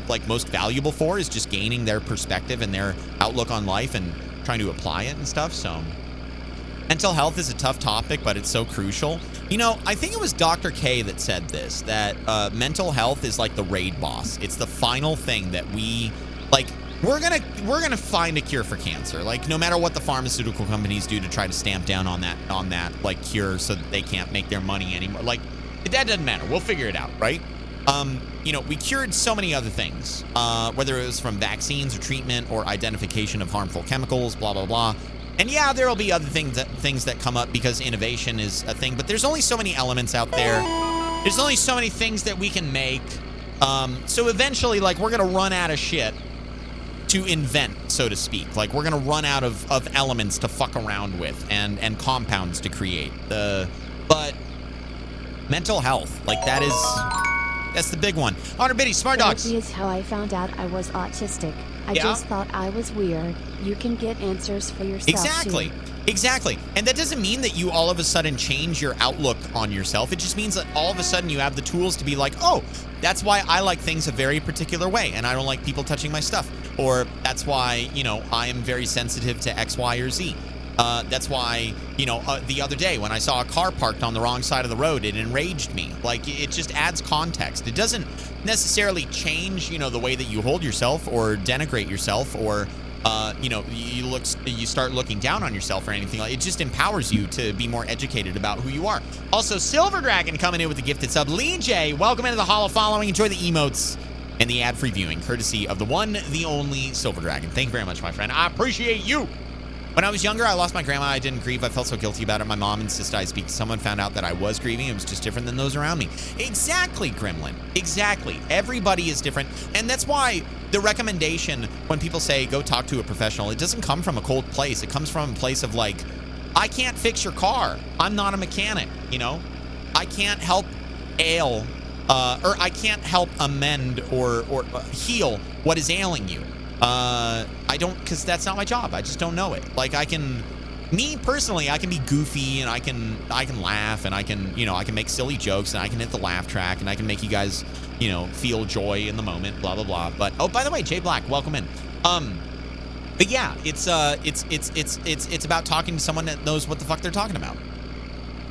like most valuable for, is just gaining their perspective and their outlook on life and trying to apply it and stuff. So mental health is a tough topic, but it's so crucial. You know, I think it was Dr. K that said this, that mental health is like the raid boss. It's the final thing that we like. We're gonna find a cure for cancer. Like, no matter what the pharmaceutical companies do to try to stamp down on that like cure so that they can't make their money anymore. Like, that doesn't matter. We'll figure it out, right? You know, we cured so many other things, whether it was from vaccines or treatment or identification of harmful chemicals, blah, blah, blah. And yeah, there will be other things that come up because innovation is a thing, but there's only so many elements out there. There's only so many things that we can make. So eventually, like, we're going to run out of shit to invent, so to speak. Like, we're going to run out of elements to fuck around with and compounds to create. But mental health, like, that's the big one. Honor Biddy, Smart Dogs. Therapy is how I found out I was autistic. I just thought I was weird. You can get answers for yourself. Exactly. Too. Exactly. And that doesn't mean that you all of a sudden change your outlook on yourself. It just means that all of a sudden you have the tools to be like, oh, that's why I like things a very particular way and I don't like people touching my stuff. Or that's why, you know, I am very sensitive to X, Y, or Z. That's why, you know, the other day when I saw a car parked on the wrong side of the road, it enraged me. Like, it just adds context. It doesn't necessarily change, you know, the way that you hold yourself or denigrate yourself or, you know, you start looking down on yourself or anything. It just empowers you to be more educated about who you are. Also, Silver Dragon coming in with the gifted sub. Lee J, welcome into the HaLLoW following. Enjoy the emotes and the ad-free viewing, courtesy of the one, the only Silver Dragon. Thank you very much, my friend. I appreciate you. When I was younger, I lost my grandma. I didn't grieve. I felt so guilty about it. My mom insisted I speak to someone, found out that I was grieving. It was just different than those around me. Exactly, Gremlin. Exactly. Everybody is different. And that's why the recommendation when people say go talk to a professional, it doesn't come from a cold place. It comes from a place of like, I can't fix your car. I'm not a mechanic, you know? I can't help or I can't help amend or heal what is ailing you. I don't, because that's not my job. I just don't know it. Like, me personally, I can be goofy and I can laugh and I can make silly jokes and I can hit the laugh track and I can make you guys, you know, feel joy in the moment, blah, blah, blah. But, oh, by the way, Jay Black, welcome in. But yeah, it's about talking to someone that knows what the fuck they're talking about.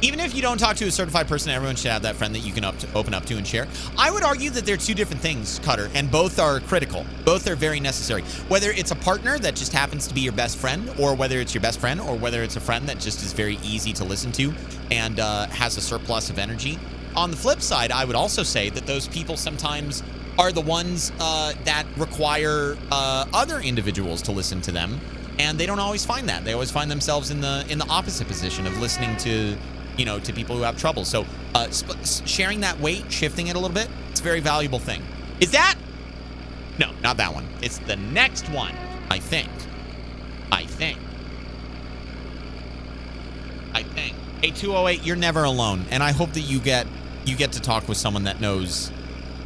Even if you don't talk to a certified person, everyone should have that friend that you can open up to and share. I would argue that they're two different things, Cutter, and both are critical. Both are very necessary. Whether it's a partner that just happens to be your best friend, or whether it's your best friend, or whether it's a friend that just is very easy to listen to and has a surplus of energy. On the flip side, I would also say that those people sometimes are the ones that require other individuals to listen to them, and they don't always find that. They always find themselves in the opposite position of listening to, you know, to people who have trouble. So sharing that weight, shifting it a little bit, it's a very valuable thing. Is that? No, not that one. It's the next one, I think. Hey, 208, you're never alone. And I hope that you get to talk with someone that knows,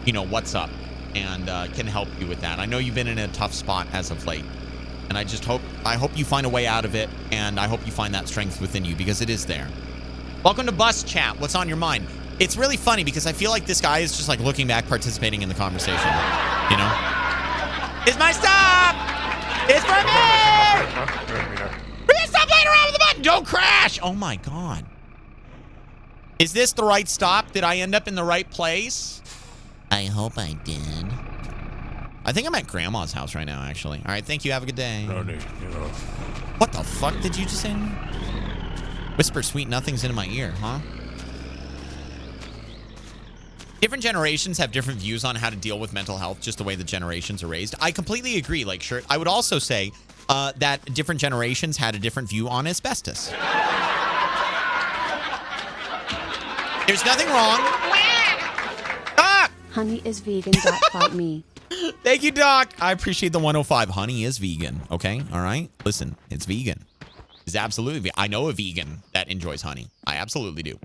you know, what's up and can help you with that. I know you've been in a tough spot as of late. And I hope you find a way out of it. And I hope you find that strength within you, because it is there. Welcome to Bus Chat. What's on your mind? It's really funny because I feel like this guy is just like looking back, participating in the conversation. You know? It's my stop! It's for me! We're gonna stop playing around with the button! Don't crash! Oh my God. Is this the right stop? Did I end up in the right place? I hope I did. I think I'm at Grandma's house right now, actually. All right, thank you. Have a good day. What the fuck did you just say? Whisper sweet nothings into my ear, huh? Different generations have different views on how to deal with mental health, just the way the generations are raised. I completely agree, like, sure. I would also say that different generations had a different view on asbestos. There's nothing wrong. Ah! Honey is vegan. Fight me. Thank you, Doc. I appreciate the 105. Honey is vegan, okay? All right? Listen, it's vegan. Is absolutely. I know a vegan that enjoys honey. I absolutely do.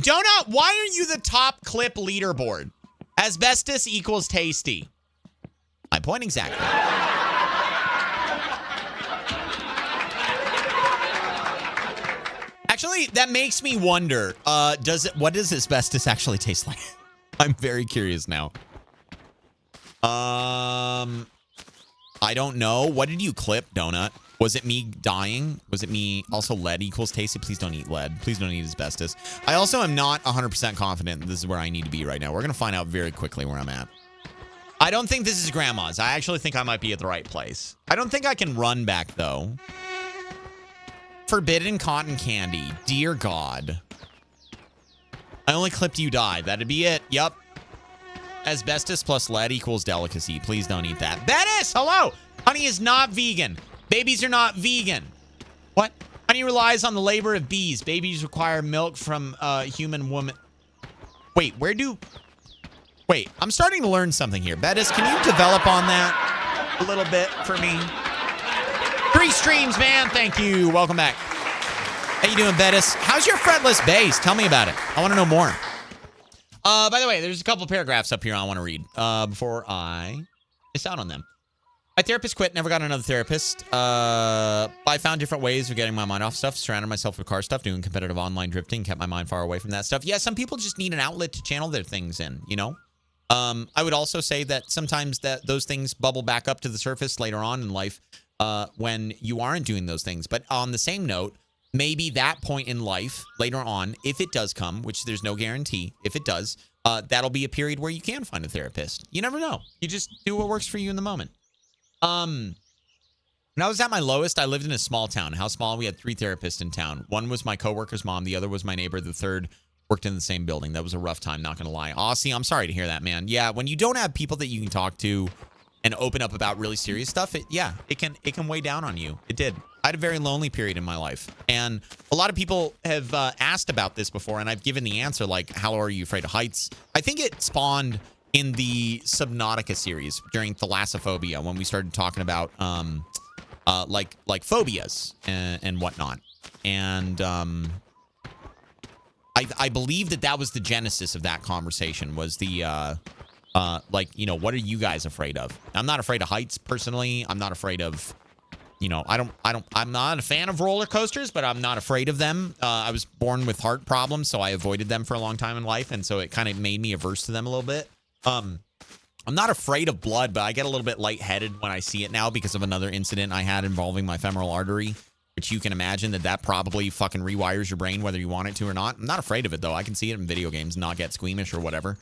Donut, why are you the top clip leaderboard? Asbestos equals tasty. My point exactly. that makes me wonder, what does asbestos actually taste like? I'm very curious now. I don't know. What did you clip, Donut? Was it me dying? Was it me? Also, lead equals tasty. Please don't eat lead. Please don't eat asbestos. I also am not 100% confident that this is where I need to be right now. We're going to find out very quickly where I'm at. I don't think this is Grandma's. I actually think I might be at the right place. I don't think I can run back, though. Forbidden cotton candy. Dear God. I only clipped you die. That'd be it. Yep. Asbestos plus lead equals delicacy. Please don't eat that. Bettis, hello. Honey is not vegan. Babies are not vegan. What? Honey relies on the labor of bees. Babies require milk from a human woman. Wait, Wait, I'm starting to learn something here. Bettis, can you develop on that a little bit for me? 3 streams, man. Thank you. Welcome back. How you doing, Bettis? How's your fretless bass? Tell me about it. I want to know more. By the way, there's a couple paragraphs up here I want to read before I miss out on them. My therapist quit, never got another therapist. I found different ways of getting my mind off stuff, surrounded myself with car stuff, doing competitive online drifting, kept my mind far away from that stuff. Yeah, some people just need an outlet to channel their things in, you know? I would also say that sometimes that those things bubble back up to the surface later on in life when you aren't doing those things. But on the same note, maybe that point in life later on, if it does come, which there's no guarantee, if it does, that'll be a period where you can find a therapist. You never know. You just do what works for you in the moment. When I was at my lowest, I lived in a small town. How small? We had 3 therapists in town. One was my coworker's mom. The other was my neighbor. The third worked in the same building. That was a rough time, not going to lie. Aussie, I'm sorry to hear that, man. Yeah, when you don't have people that you can talk to and open up about really serious stuff, it can weigh down on you. It did. I had a very lonely period in my life. And a lot of people have asked about this before, and I've given the answer, like, how are you afraid of heights? I think it spawned in the Subnautica series during Thalassophobia when we started talking about like phobias and whatnot. And I believe that was the genesis of that conversation, was the like, you know, what are you guys afraid of? I'm not afraid of heights personally. I'm not afraid of, you know, I'm not a fan of roller coasters, but I'm not afraid of them. I was born with heart problems, so I avoided them for a long time in life, and so it kind of made me averse to them a little bit. I'm not afraid of blood, but I get a little bit lightheaded when I see it now because of another incident I had involving my femoral artery, which you can imagine that probably fucking rewires your brain whether you want it to or not. I'm not afraid of it, though. I can see it in video games and not get squeamish or whatever.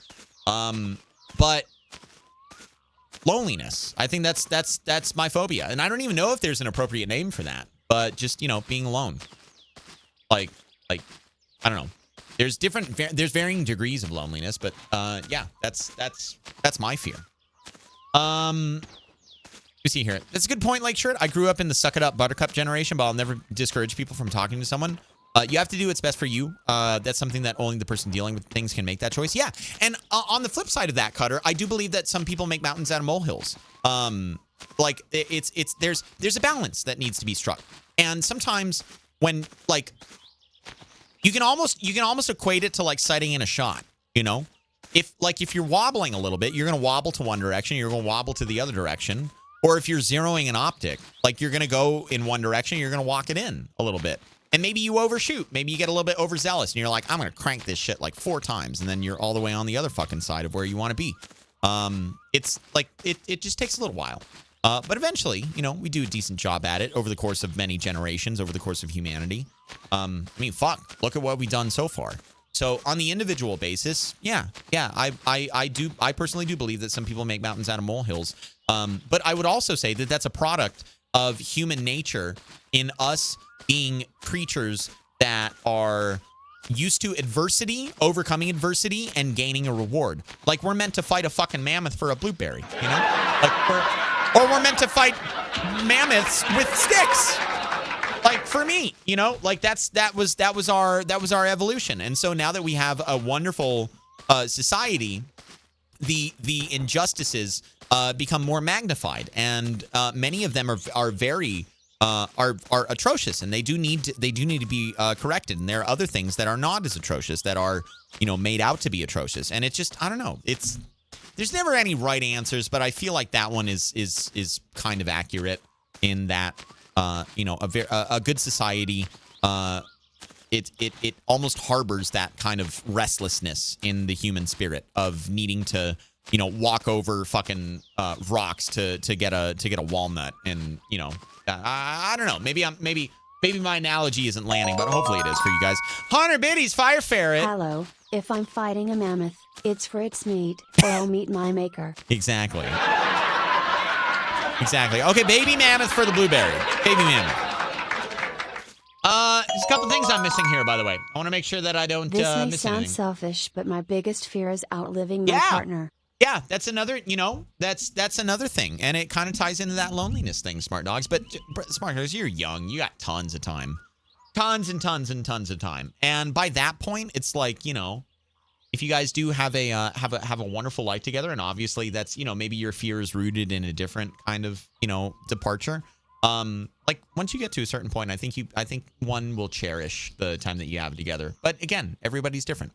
But loneliness, I think that's my phobia. And I don't even know if there's an appropriate name for that, but just, you know, being alone. Like, I don't know. There's varying degrees of loneliness, but yeah, that's my fear. You see here. That's a good point, Lake Shirt. I grew up in the suck it up buttercup generation, but I'll never discourage people from talking to someone. You have to do what's best for you. That's something that only the person dealing with things can make that choice. Yeah. And on the flip side of that, Cutter, I do believe that some people make mountains out of molehills. Like there's a balance that needs to be struck. And sometimes when, like, you can almost equate it to like sighting in a shot, you know? If you're wobbling a little bit, you're going to wobble to one direction, you're going to wobble to the other direction. Or if you're zeroing an optic, like you're going to go in one direction, you're going to walk it in a little bit. And maybe you overshoot. Maybe you get a little bit overzealous and you're like, I'm going to crank this shit like 4 times. And then you're all the way on the other fucking side of where you want to be. It's like, it just takes a little while. But eventually, you know, we do a decent job at it over the course of many generations, over the course of humanity. I mean, fuck, look at what we've done so far. So on the individual basis, yeah, I personally do believe that some people make mountains out of molehills. But I would also say that that's a product of human nature in us being creatures that are used to adversity, overcoming adversity, and gaining a reward. Like we're meant to fight a fucking mammoth for a blueberry, you know? Like we're meant to fight mammoths with sticks. Like for me, you know, like that was our evolution. And so now that we have a wonderful society, the injustices become more magnified, and many of them are very atrocious, and they do need to be corrected. And there are other things that are not as atrocious that are, you know, made out to be atrocious. And it's just, I don't know. There's never any right answers, but I feel like that one is kind of accurate in that, you know, a good society it almost harbors that kind of restlessness in the human spirit of needing to, you know, walk over fucking rocks to get a walnut. And, you know, I don't know. Maybe my analogy isn't landing, but hopefully it is for you guys. Hunter Biddies, Fire Ferret. HaLLoW, if I'm fighting a mammoth, it's for its meat, or I'll meet my maker. Exactly. Exactly. Okay, baby mammoth for the blueberry. Baby mammoth. There's a couple things I'm missing here, by the way. I want to make sure that I don't This may miss sound anything. selfish, but my biggest fear is outliving my partner. Yeah, that's another, you know, that's another thing. And it kind of ties into that loneliness thing, Smart Dogs. But Smart Dogs, you're young. You got tons of time. Tons and tons and tons of time. And by that point, it's like, you know, if you guys do have a have a wonderful life together, and obviously that's, you know, maybe your fear is rooted in a different kind of, you know, departure. Like once you get to a certain point, I think one will cherish the time that you have together. But again, everybody's different.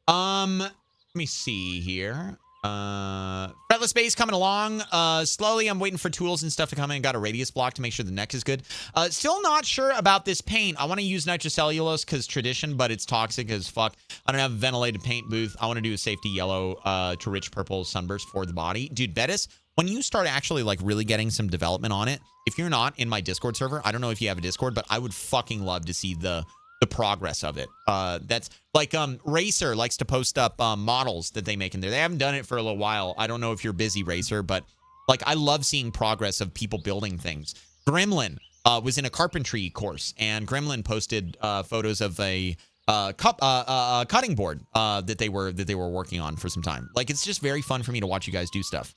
Let me see here. Fretless base coming along slowly. I'm waiting for tools and stuff to come in. Got a radius block to make sure the neck is good. Still not sure about this paint. I want to use nitrocellulose because tradition, but it's toxic as fuck. I don't have a ventilated paint booth. I want to do a safety yellow to rich purple sunburst for the body. Dude, Bettis, when you start actually like really getting some development on it, if you're not in my Discord server, I don't know if you have a Discord, but I would fucking love to see the progress of it. That's like Racer likes to post up models that they make in there. They haven't done it for a little while. I don't know if you're busy, Racer, but like I love seeing progress of people building things. Gremlin was in a carpentry course, and Gremlin posted photos of a cutting board that they were working on for some time. Like it's just very fun for me to watch you guys do stuff.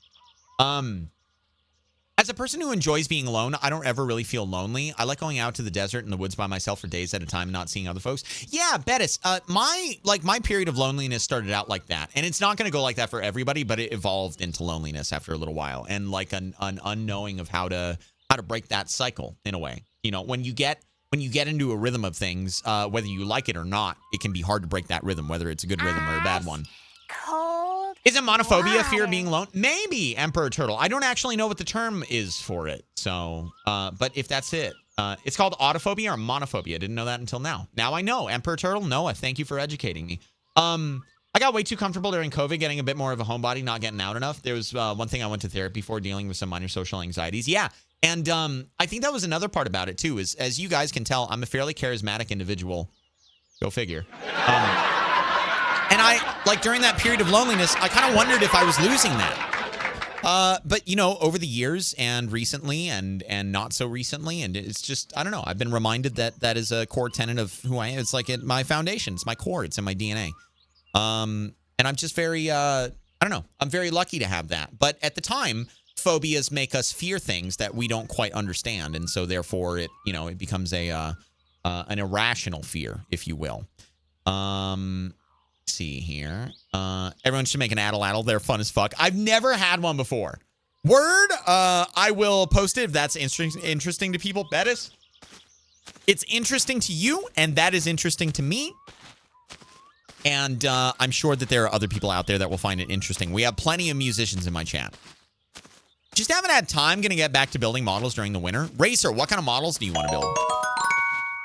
As a person who enjoys being alone, I don't ever really feel lonely. I like going out to the desert and the woods by myself for days at a time, not seeing other folks. Yeah, Bettis, my period of loneliness started out like that. And it's not going to go like that for everybody, but it evolved into loneliness after a little while, and like an unknowing of how to break that cycle in a way. You know, when you get into a rhythm of things, whether you like it or not, it can be hard to break that rhythm, whether it's a good rhythm or a bad one. Cold. Is it monophobia, fear of being alone? Maybe, Emperor Turtle. I don't actually know what the term is for it. So, but if that's it, it's called autophobia or monophobia. I didn't know that until now. Now I know. Emperor Turtle, Noah, thank you for educating me. I got way too comfortable during COVID, getting a bit more of a homebody, not getting out enough. There was one thing I went to therapy for, dealing with some minor social anxieties. Yeah. And I think that was another part about it, too, is as you guys can tell, I'm a fairly charismatic individual. Go figure. And I, like, during that period of loneliness, I kind of wondered if I was losing that. But, you know, over the years and recently and not so recently, and it's just, I don't know, I've been reminded that that is a core tenet of who I am. It's like my foundation. It's my core. It's in my DNA. And I'm just very, I don't know, I'm very lucky to have that. But at the time, phobias make us fear things that we don't quite understand. And so therefore it, you know, it becomes an irrational fear, if you will. See here. Everyone should make an addle. They're fun as fuck. I've never had one before. Word. I will post it if that's interesting to people. Bettis, it's interesting to you, and that is interesting to me. And I'm sure that there are other people out there that will find it interesting. We have plenty of musicians in my chat. Just haven't had time. Gonna get back to building models during the winter. Racer, what kind of models do you want to build?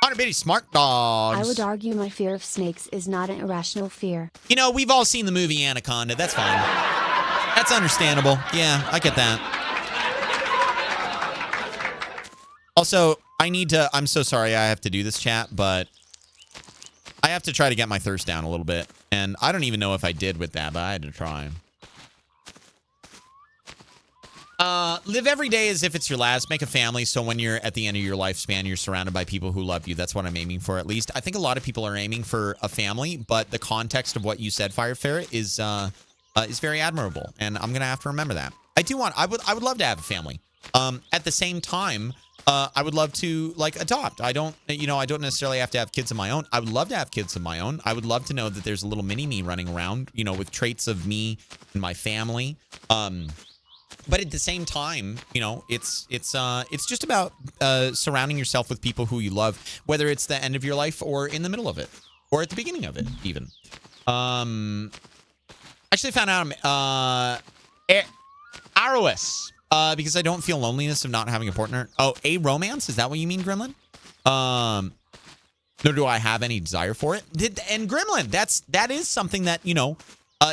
100 bitty smart dogs. I would argue my fear of snakes is not an irrational fear. You know, we've all seen the movie Anaconda. That's fine. That's understandable. Yeah, I get that. Also, I'm so sorry I have to do this, chat, but I have to try to get my thirst down a little bit. And I don't even know if I did with that, but I had to try. Live every day as if it's your last. Make a family, so when you're at the end of your lifespan, you're surrounded by people who love you. That's what I'm aiming for, at least. I think a lot of people are aiming for a family, but the context of what you said, Fire Ferret, is very admirable, and I'm gonna have to remember that. I would love to have a family. At the same time, I would love to like adopt. I don't necessarily have to have kids of my own. I would love to have kids of my own. I would love to know that there's a little mini me running around, you know, with traits of me and my family. But at the same time, you know, it's just about surrounding yourself with people who you love, whether it's the end of your life or in the middle of it or at the beginning of it, even. Actually found out Arois, because I don't feel loneliness of not having a partner. Oh, a romance? Is that what you mean, Gremlin? nor do I have any desire for it. And Gremlin, that is something that,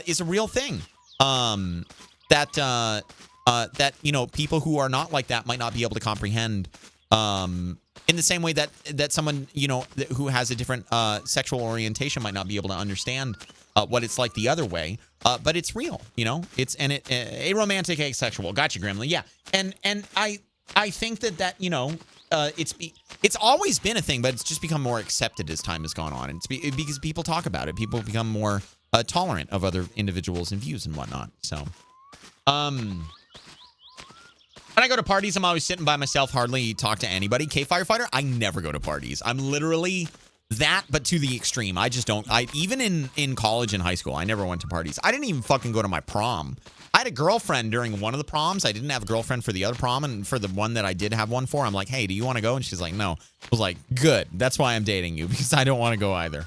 is a real thing. That people who are not like that might not be able to comprehend. In the same way that someone, who has a different sexual orientation might not be able to understand what it's like the other way. But it's real, it's aromantic asexual. Gotcha, Gremlin. Yeah. And I think that it's always been a thing, but it's just become more accepted as time has gone on. And it's because people talk about it. People become more tolerant of other individuals and views and whatnot. So, when I go to parties, I'm always sitting by myself, hardly talk to anybody. K-Firefighter, I never go to parties. I'm literally that, but to the extreme. I just don't. Even in college and high school, I never went to parties. I didn't even fucking go to my prom. I had a girlfriend during one of the proms. I didn't have a girlfriend for the other prom, and for the one that I did have one for, I'm like, hey, do you want to go? And she's like, no. I was like, good. That's why I'm dating you, because I don't want to go either.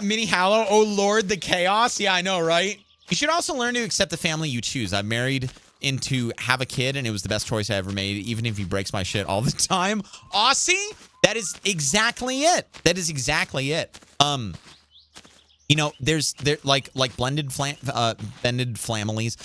Mini HaLLoW. Oh, Lord, the chaos. Yeah, I know, right? You should also learn to accept the family you choose. I'm married into have a kid, and it was the best choice I ever made, even if he breaks my shit all the time. Aussie? That is exactly it. That is exactly it. There's like blended families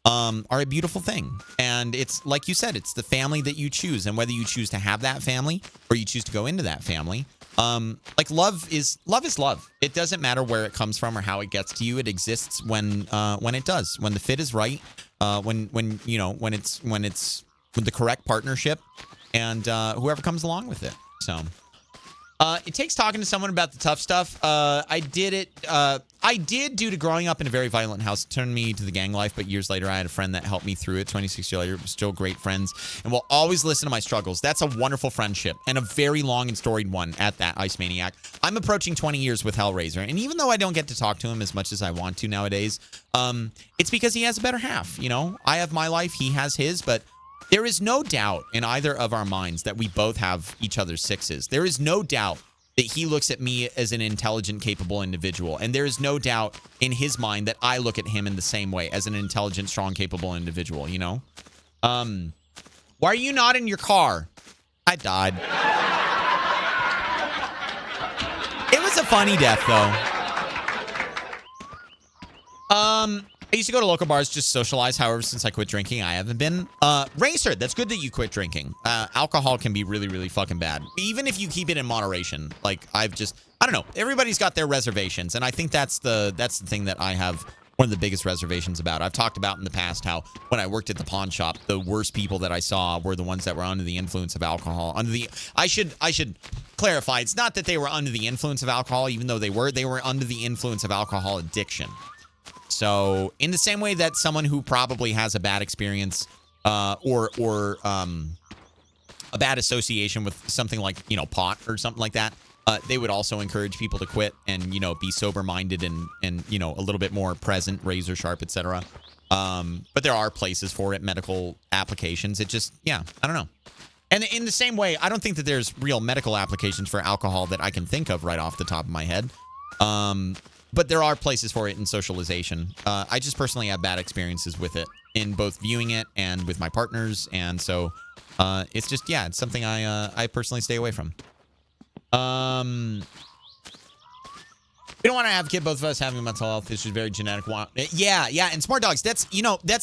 are a beautiful thing. And it's like you said, it's the family that you choose, and whether you choose to have that family or you choose to go into that family. Like love is love. It doesn't matter where it comes from or how it gets to you. It exists when it does, when the fit is right, when it's with the correct partnership, and whoever comes along with it. So it takes talking to someone about the tough stuff. I did due to growing up in a very violent house. It turned me to the gang life, but years later I had a friend that helped me through it. 26 years later, we're still great friends and will always listen to my struggles. That's a wonderful friendship, and a very long and storied one at that, Ice Maniac. I'm approaching 20 years with Hellraiser, and even though I don't get to talk to him as much as I want to nowadays, it's because he has a better half. I have my life, he has his, but there is no doubt in either of our minds that we both have each other's sixes. There is no doubt that he looks at me as an intelligent, capable individual. And there is no doubt in his mind that I look at him in the same way, as an intelligent, strong, capable individual, Why are you not in your car? I died. It was a funny death, though. I used to go to local bars, just socialize. However, since I quit drinking, I haven't been. Racer, that's good that you quit drinking. Alcohol can be really, really fucking bad. Even if you keep it in moderation. Like, I don't know. Everybody's got their reservations. And I think that's the thing that I have one of the biggest reservations about. I've talked about in the past how when I worked at the pawn shop, the worst people that I saw were the ones that were under the influence of alcohol. I should clarify. It's not that they were under the influence of alcohol, even though they were under the influence of alcohol addiction. So in the same way that someone who probably has a bad experience or a bad association with something like, pot or something like that, they would also encourage people to quit and, be sober-minded and a little bit more present, razor sharp, etc. But there are places for it, medical applications. It just, I don't know. And in the same way, I don't think that there's real medical applications for alcohol that I can think of right off the top of my head. But there are places for it in socialization. I just personally have bad experiences with it in both viewing it and with my partners. And so it's just, it's something I personally stay away from. We don't want to advocate both of us having mental health issues, very genetic. Yeah. And Smart Dogs, that's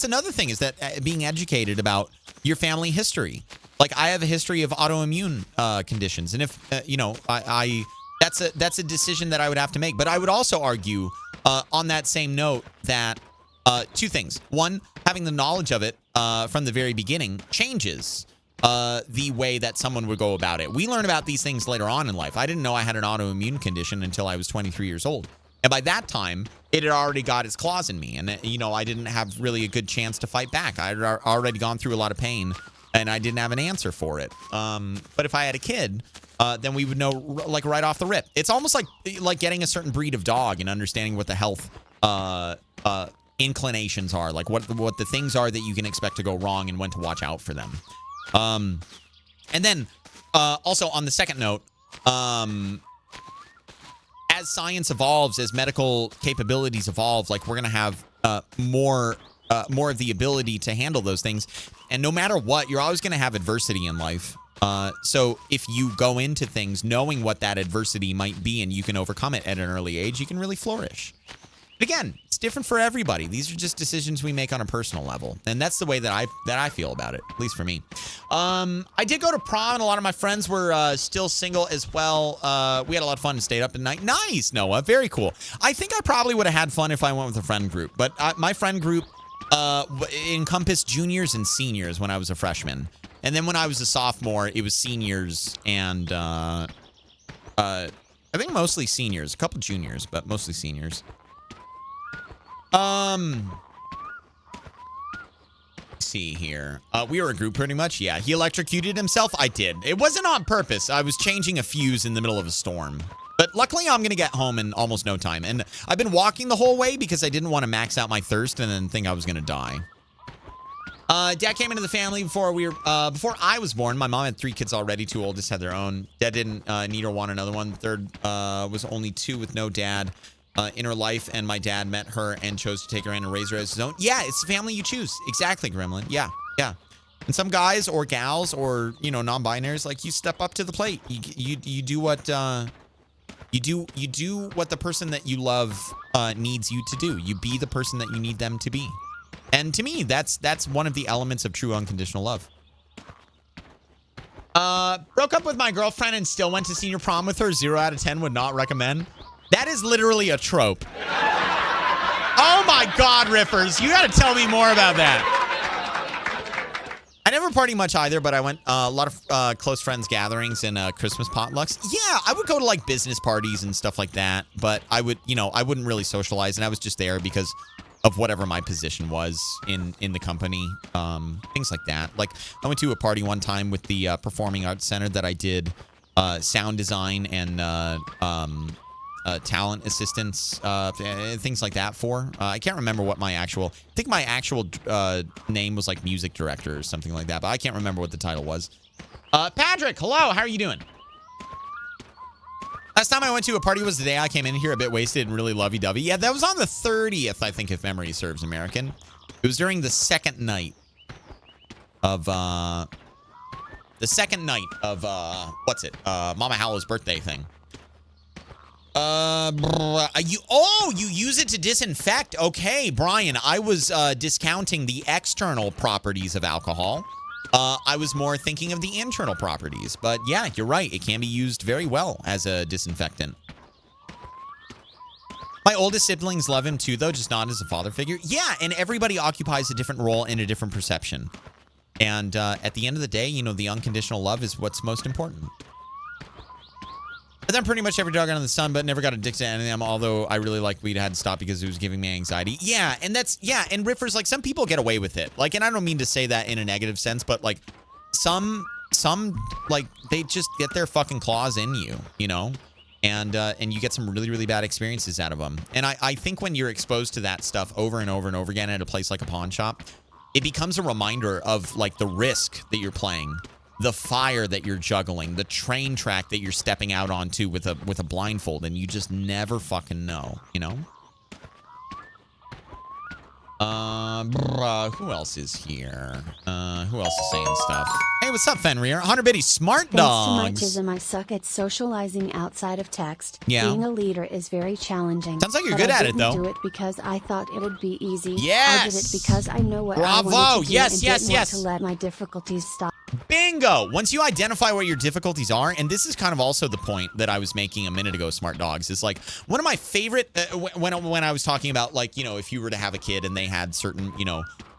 another thing, is that being educated about your family history. Like, I have a history of autoimmune conditions. And if, that's a decision that I would have to make. But I would also argue on that same note that two things. One, having the knowledge of it from the very beginning changes the way that someone would go about it. We learn about these things later on in life. I didn't know I had an autoimmune condition until I was 23 years old. And by that time, it had already got its claws in me. And, I didn't have really a good chance to fight back. I had already gone through a lot of pain, and I didn't have an answer for it. But if I had a kid, then we would know, like, right off the rip. It's almost like getting a certain breed of dog and understanding what the health inclinations are, like what the things are that you can expect to go wrong and when to watch out for them. And then also on the second note, as science evolves, as medical capabilities evolve, like, we're gonna have more more of the ability to handle those things. And no matter what, you're always going to have adversity in life. So if you go into things knowing what that adversity might be and you can overcome it at an early age, you can really flourish. But again, it's different for everybody. These are just decisions we make on a personal level. And that's the way that I feel about it, at least for me. I did go to prom, and a lot of my friends were still single as well. We had a lot of fun and stayed up at night. Nice, Noah. Very cool. I think I probably would have had fun if I went with a friend group. But my friend group encompassed juniors and seniors when I was a freshman. And then when I was a sophomore, it was seniors and I think mostly seniors. A couple juniors, but mostly seniors. Let's see here. We were a group pretty much. Yeah, he electrocuted himself. I did. It wasn't on purpose. I was changing a fuse in the middle of a storm. But luckily, I'm going to get home in almost no time. And I've been walking the whole way because I didn't want to max out my thirst and then think I was going to die. Dad came into the family before before I was born. My mom had 3 kids already. 2 oldest had their own. Dad didn't need or want another one. The third was only 2 with no dad. In her life, and my dad met her and chose to take her in and raise her as his own. Yeah, it's the family you choose. Exactly, Gremlin. Yeah. And some guys or gals or, non-binaries, like, you step up to the plate. You do what you do what the person that you love needs you to do. You be the person that you need them to be. And to me, that's one of the elements of true unconditional love. Broke up with my girlfriend and still went to senior prom with her. 0 out of 10 would not recommend. That is literally a trope. Oh my God, Riffers. You got to tell me more about that. I never party much either, but I went a lot of close friends gatherings and Christmas potlucks. Yeah, I would go to like business parties and stuff like that, but I would, I wouldn't really socialize, and I was just there because of whatever my position was in the company, things like that. Like, I went to a party one time with the Performing Arts Center that I did sound design and talent assistance, things like that for. I can't remember what I think my actual name was like music director or something like that, but I can't remember what the title was. Patrick, hello, how are you doing? Last time I went to a party was the day I came in here a bit wasted and really lovey-dovey. Yeah, that was on the 30th, I think, if memory serves American. It was during the second night of, Mama HaLLow's birthday thing. You use it to disinfect. Okay, Brian, I was discounting the external properties of alcohol. I was more thinking of the internal properties, but yeah, you're right. It can be used very well as a disinfectant. My oldest siblings love him too, though, just not as a father figure. Yeah, and everybody occupies a different role and a different perception. And at the end of the day, the unconditional love is what's most important. But then pretty much every dog under the sun, but never got addicted to any of them, although I really liked weed. I had to stop because it was giving me anxiety. Yeah, and and Riffers, like, some people get away with it. Like, and I don't mean to say that in a negative sense, but, like, some, like, they just get their fucking claws in you, And you get some really, really bad experiences out of them. And I think when you're exposed to that stuff over and over and over again at a place like a pawn shop, it becomes a reminder of, like, the risk that you're playing. The fire that you're juggling, the train track that you're stepping out onto with a blindfold, and you just never fucking know, Who else is here? Who else is saying stuff? Hey, what's up, Fenrir? 100 Biddy Smart Dogs. Thanks to my autism, I suck at socializing outside of text. Yeah. Being a leader is very challenging. Sounds like you're good at it, though. I didn't do it because I thought it would be easy. Yes. I did it because I know what Bravo. I wanted to do Yes, and yes, didn't yes. want to let my difficulties stop. Bingo! Once you identify what your difficulties are, and this is kind of also the point that I was making a minute ago, Smart Dogs, is like one of my favorite, when I was talking about, like, if you were to have a kid and they had certain,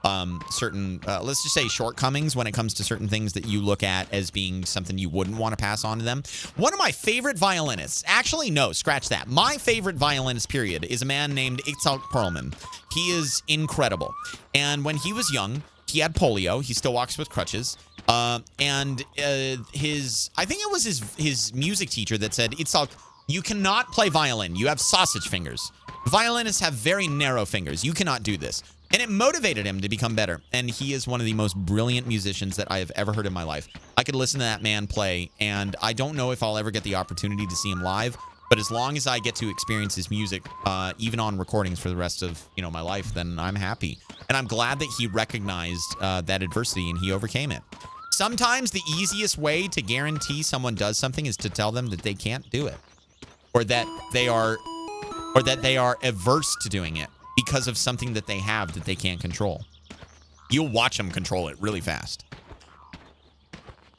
let's just say shortcomings when it comes to certain things that you look at as being something you wouldn't want to pass on to them. One of my favorite violinists, actually, no, scratch that. My favorite violinist, period, is a man named Itzhak Perlman. He is incredible. And when he was young, he had polio. He still walks with crutches. And I think it was his music teacher that said, Itzhak, you cannot play violin. You have sausage fingers. Violinists have very narrow fingers. You cannot do this. And it motivated him to become better. And he is one of the most brilliant musicians that I have ever heard in my life. I could listen to that man play, and I don't know if I'll ever get the opportunity to see him live, But as long as I get to experience his music, even on recordings for the rest of, my life, then I'm happy. And I'm glad that he recognized that adversity and he overcame it. Sometimes the easiest way to guarantee someone does something is to tell them that they can't do it, or that they are averse to doing it because of something that they have that they can't control. You'll watch them control it really fast.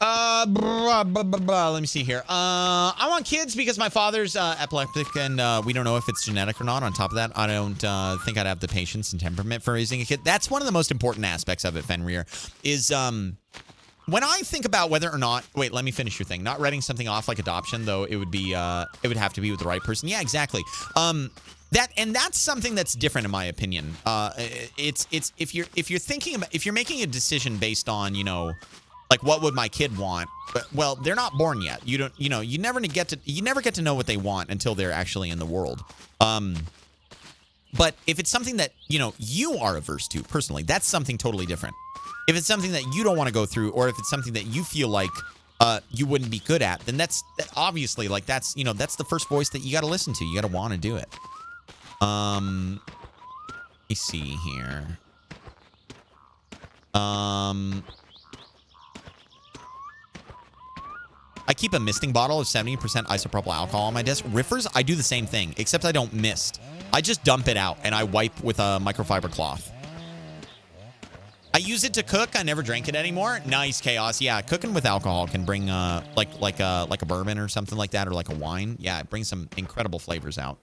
Let me see here. I want kids because my father's epileptic, and we don't know if it's genetic or not. On top of that, I don't think I'd have the patience and temperament for raising a kid. That's one of the most important aspects of it, Fenrir, is when I think about whether or not, wait, let me finish your thing. Not writing something off like adoption, though, it would have to be with the right person. Yeah, exactly. That's something that's different in my opinion. It's if you're making a decision based on, like, what would my kid want? Well, they're not born yet. You never get to know what they want until they're actually in the world. But if it's something that, you are averse to personally, that's something totally different. If it's something that you don't want to go through, or if it's something that you feel like you wouldn't be good at, then that's obviously, like, that's the first voice that you got to listen to. You got to want to do it. Let me see here. I keep a misting bottle of 70% isopropyl alcohol on my desk. Riffers, I do the same thing, except I don't mist. I just dump it out and I wipe with a microfiber cloth. I use it to cook. I never drink it anymore. Nice, Chaos. Yeah, cooking with alcohol can bring like a bourbon or something like that, or like a wine. Yeah, it brings some incredible flavors out.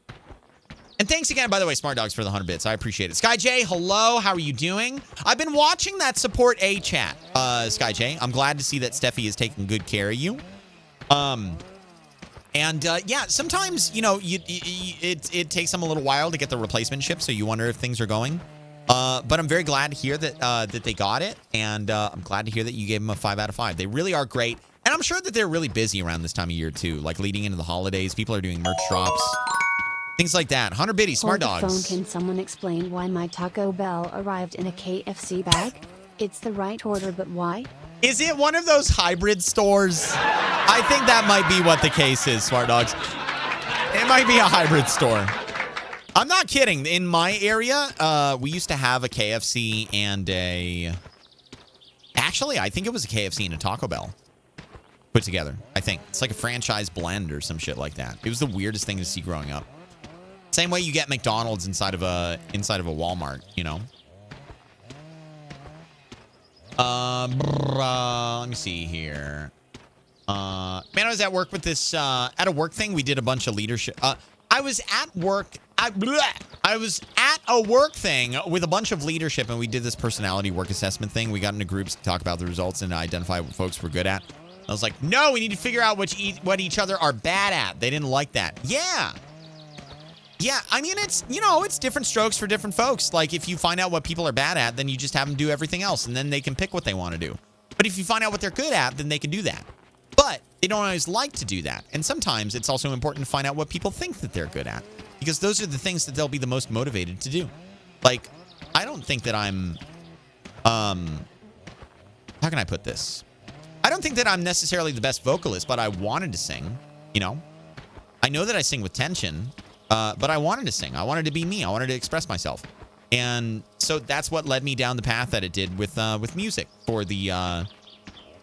And thanks again, by the way, Smart Dogs, for the 100 bits. I appreciate it. Sky J, hello. How are you doing? I've been watching that support A chat, Sky J. I'm glad to see that Steffi is taking good care of you. Yeah, sometimes, it takes them a little while to get the replacement ship, so you wonder if things are going. But I'm very glad to hear that they got it, and I'm glad to hear that you gave them a 5 out of 5. They really are great, and I'm sure that they're really busy around this time of year too, like leading into the holidays. People are doing merch drops, things like that. 100 biddies, Smart Hold the Dogs. phone. Can someone explain why my Taco Bell arrived in a KFC bag? It's the right order, but why? Is it one of those hybrid stores? I think that might be what the case is, Smart Dogs. It might be a hybrid store. I'm not kidding. In my area, we used to have a KFC and actually, I think it was a KFC and a Taco Bell put together. I think it's like a franchise blend or some shit like that. It was the weirdest thing to see growing up. Same way you get McDonald's inside of a Walmart, Let me see here. Man, I was at work with this at a work thing. We did a bunch of leadership. I was at work. I was at a work thing with a bunch of leadership, and we did this personality work assessment thing. We got into groups to talk about the results and identify what folks were good at. I was like, no, we need to figure out what each other are bad at. They didn't like that. Yeah. Yeah, I mean, it's, it's different strokes for different folks. Like, if you find out what people are bad at, then you just have them do everything else, and then they can pick what they want to do. But if you find out what they're good at, then they can do that. But they don't always like to do that. And sometimes it's also important to find out what people think that they're good at, because those are the things that they'll be the most motivated to do. Like, I don't think that I'm, how can I put this? I don't think that I'm necessarily the best vocalist, but I wanted to sing, I know that I sing with tension, but I wanted to sing. I wanted to be me. I wanted to express myself. And so that's what led me down the path that it did with music for the,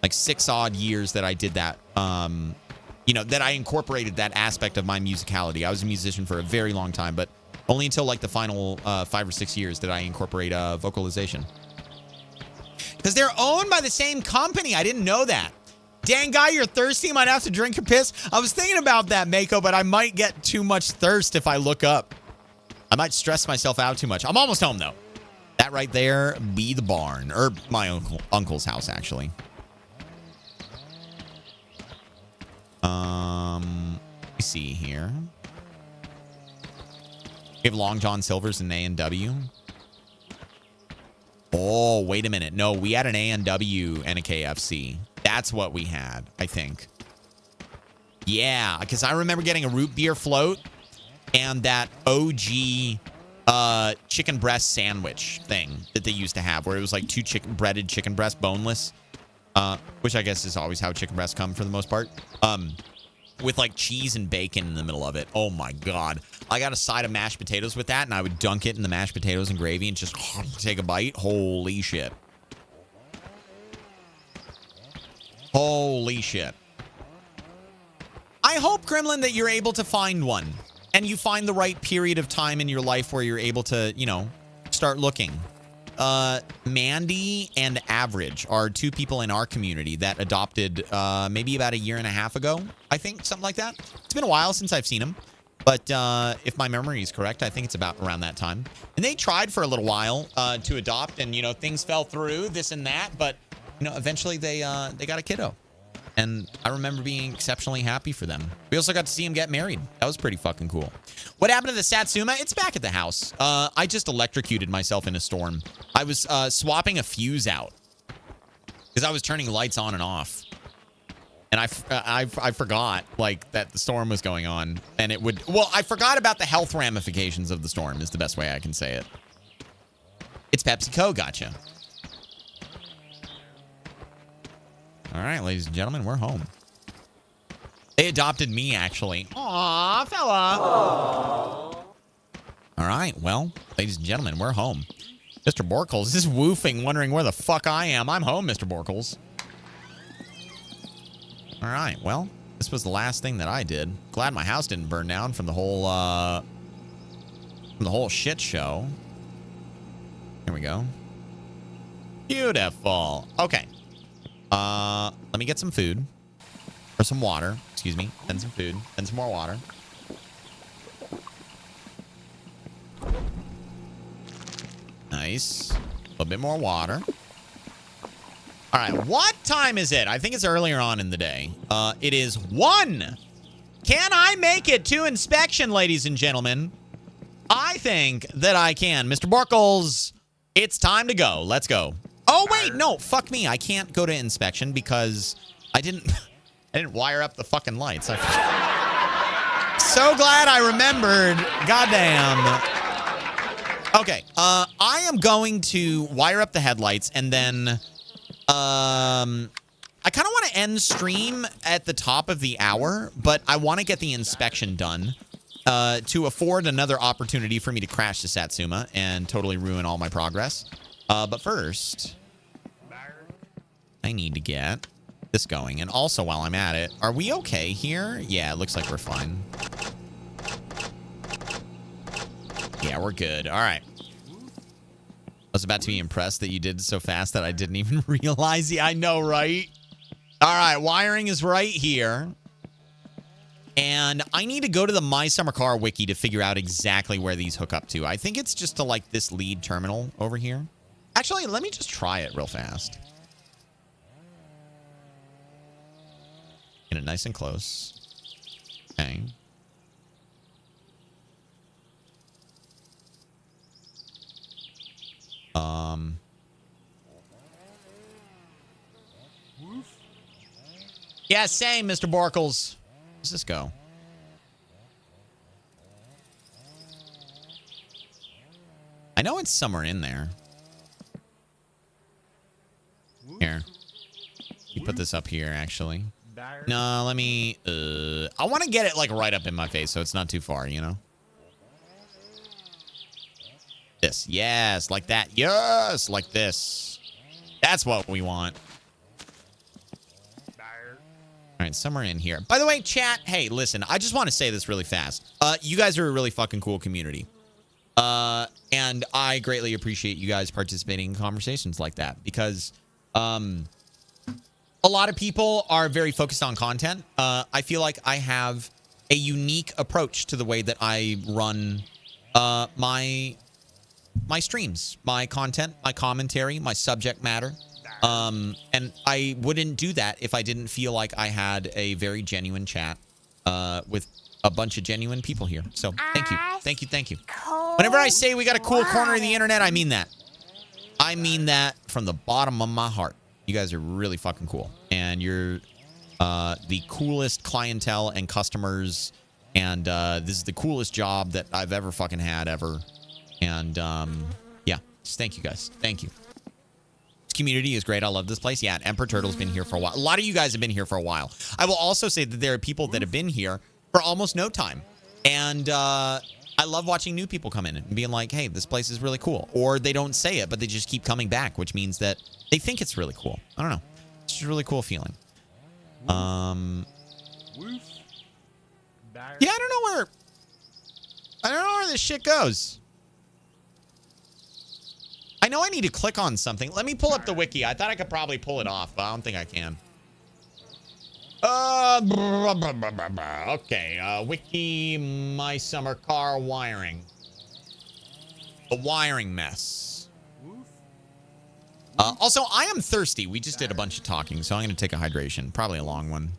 like 6 odd years that I did that, that I incorporated that aspect of my musicality. I was a musician for a very long time, but only until like the final 5 or 6 years did I incorporate vocalization. Because they're owned by the same company. I didn't know that. Dang, guy, you're thirsty. Might have to drink your piss. I was thinking about that, Mako, but I might get too much thirst if I look up. I might stress myself out too much. I'm almost home, though. That right there be the barn. Or my uncle's house, actually. Let me see here. We have Long John Silver's and A&W. Oh, wait a minute. No, we had an A&W and a KFC. That's what we had, I think. Yeah, because I remember getting a root beer float and that OG chicken breast sandwich thing that they used to have, where it was like 2 breaded chicken breasts, boneless, which I guess is always how chicken breasts come for the most part. with like cheese and bacon in the middle of it. Oh my God. I got a side of mashed potatoes with that, and I would dunk it in the mashed potatoes and gravy and just take a bite. Holy shit. Holy shit. I hope, Gremlin, that you're able to find one and you find the right period of time in your life where you're able to, you know, start looking. Mandy and Average are two people in our community that adopted maybe about a year and a half ago, I think, something like that. It's been a while since I've seen them, but if my memory is correct, I think it's about around that time. And they tried for a little while to adopt, and, you know, things fell through, this and that, but, you know, eventually they got a kiddo. And I remember being exceptionally happy for them. We also got to see him get married. That was pretty fucking cool. What happened to the Satsuma? It's back at the house. I just electrocuted myself in a storm. I was swapping a fuse out because I was turning lights on and off. And I forgot, like, that the storm was going on. And it would... Well, I forgot about the health ramifications of the storm is the best way I can say it. It's PepsiCo, gotcha. All right, ladies and gentlemen, we're home. They adopted me, actually. Aw, fella. Aww. All right, well, ladies and gentlemen, we're home. Mr. Borkles is woofing, wondering where the fuck I am. I'm home, Mr. Borkles. All right, well, this was the last thing that I did. Glad my house didn't burn down from the whole shit show. Here we go. Beautiful. Okay. Let me get some food. Or some water. Excuse me. Then some food. Then some more water. Nice. A little bit more water. All right. What time is it? I think it's earlier on in the day. It is 1. Can I make it to inspection, ladies and gentlemen? I think that I can. Mr. Borkles, it's time to go. Let's go. Oh, wait, no, fuck me. I can't go to inspection because I didn't wire up the fucking lights. So glad I remembered. Goddamn. Okay, I am going to wire up the headlights and then, I kind of want to end stream at the top of the hour, but I want to get the inspection done, to afford another opportunity for me to crash the Satsuma and totally ruin all my progress. But first, I need to get this going. And also, while I'm at it, are we okay here? Yeah, it looks like we're fine. Yeah, we're good. All right. I was about to be impressed that you did so fast that I didn't even realize. Yeah, I know, right? All right, wiring is right here. And I need to go to the My Summer Car wiki to figure out exactly where these hook up to. I think it's just to, like, this lead terminal over here. Actually, let me just try it real fast. Get it nice and close. Okay. Yeah, same, Mr. Borkles. Where's this go? I know it's somewhere in there. Here. You put this up here, actually. No, let me... I want to get it, like, right up in my face so it's not too far, you know? This. Yes, like that. Yes, like this. That's what we want. All right, somewhere in here. By the way, chat, hey, listen, I just want to say this really fast. You guys are a really fucking cool community. And I greatly appreciate you guys participating in conversations like that because a lot of people are very focused on content. I feel like I have a unique approach to the way that I run my streams, my content, my commentary, my subject matter. And I wouldn't do that if I didn't feel like I had a very genuine chat with a bunch of genuine people here. So thank you. Thank you. Thank you. Whenever I say we got a cool corner of the internet, I mean that. I mean that from the bottom of my heart. You guys are really fucking cool. And you're the coolest clientele and customers. And this is the coolest job that I've ever fucking had ever. And yeah, just thank you guys. Thank you. community is great. I love this place. Yeah, Emperor Turtle's been here for a while. A lot of you guys have been here for a while. I will also say that there are people that have been here for almost no time. And I love watching new people come in and being like, hey, this place is really cool. Or they don't say it, but they just keep coming back, which means that they think it's really cool. I don't know. It's just a really cool feeling. Yeah, I don't know where this shit goes. I know I need to click on something. Let me pull up the wiki. I thought I could probably pull it off, but I don't think I can. Okay, wiki, my summer car wiring. The wiring mess. Also, I am thirsty. We just did a bunch of talking, so I'm going to take a hydration. Probably a long one.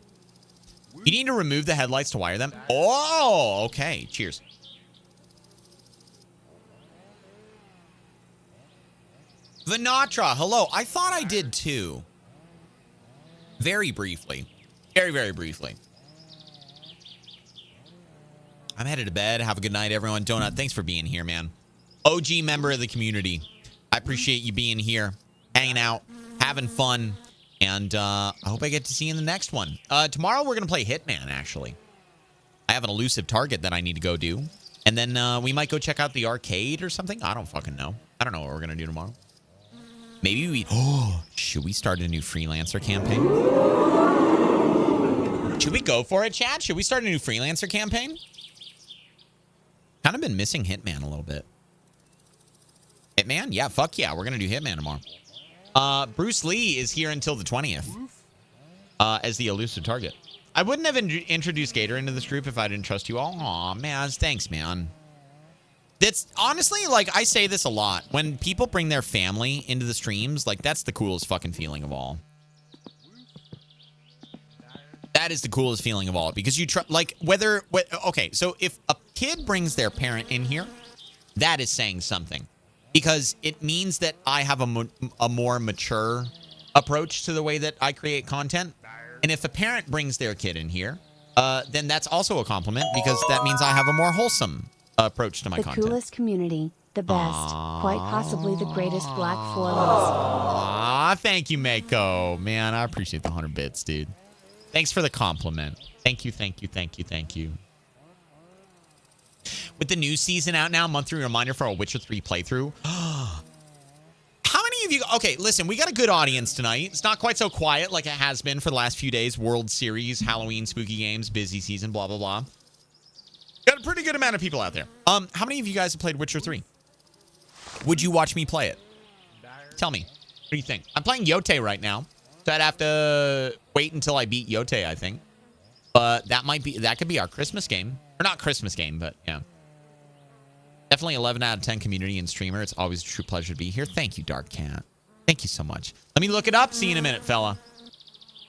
You need to remove the headlights to wire them? Oh, okay. Cheers. Vinatra, hello. I thought I did too. Very briefly. Very, very briefly. I'm headed to bed. Have a good night, everyone. Donut, thanks for being here, man. OG member of the community. I appreciate you being here, hanging out, having fun, and I hope I get to see you in the next one. Tomorrow we're going to play Hitman, actually. I have an elusive target that I need to go do, and then we might go check out the arcade or something. I don't fucking know. I don't know what we're going to do tomorrow. Maybe we... Oh, should we start a new freelancer campaign? Should we go for it, chat? Should we start a new freelancer campaign? Kind of been missing Hitman a little bit. Hitman? Yeah, fuck yeah. We're going to do Hitman tomorrow. Bruce Lee is here until the 20th as the elusive target. I wouldn't have introduced Gator into this group if I didn't trust you all. Aw, man. Thanks, man. That's honestly, like, I say this a lot. When people bring their family into the streams, like, that's the coolest fucking feeling of all. That is the coolest feeling of all. Because you try, like, okay, so if a kid brings their parent in here, that is saying something. Because it means that I have a more mature approach to the way that I create content. And if a parent brings their kid in here, then that's also a compliment because that means I have a more wholesome approach to my content. The coolest community, the best, quite possibly the greatest Black Forest. Aw, thank you, Mako. Man, I appreciate the 100 bits, dude. Thanks for the compliment. Thank you, thank you, thank you, thank you. With the new season out now, monthly reminder for a Witcher 3 playthrough. How many of you... Okay, listen, we got a good audience tonight. It's not quite so quiet like it has been for the last few days. World Series, Halloween, spooky games, busy season, blah, blah, blah. Got a pretty good amount of people out there. How many of you guys have played Witcher 3? Would you watch me play it? Tell me. What do you think? I'm playing Yote right now. So I'd have to wait until I beat Yote, I think. But that could be our Christmas game. Or not Christmas game, but yeah. Definitely 11 out of 10 community and streamer. It's always a true pleasure to be here. Thank you, Dark Cat. Thank you so much. Let me look it up. See you in a minute, fella.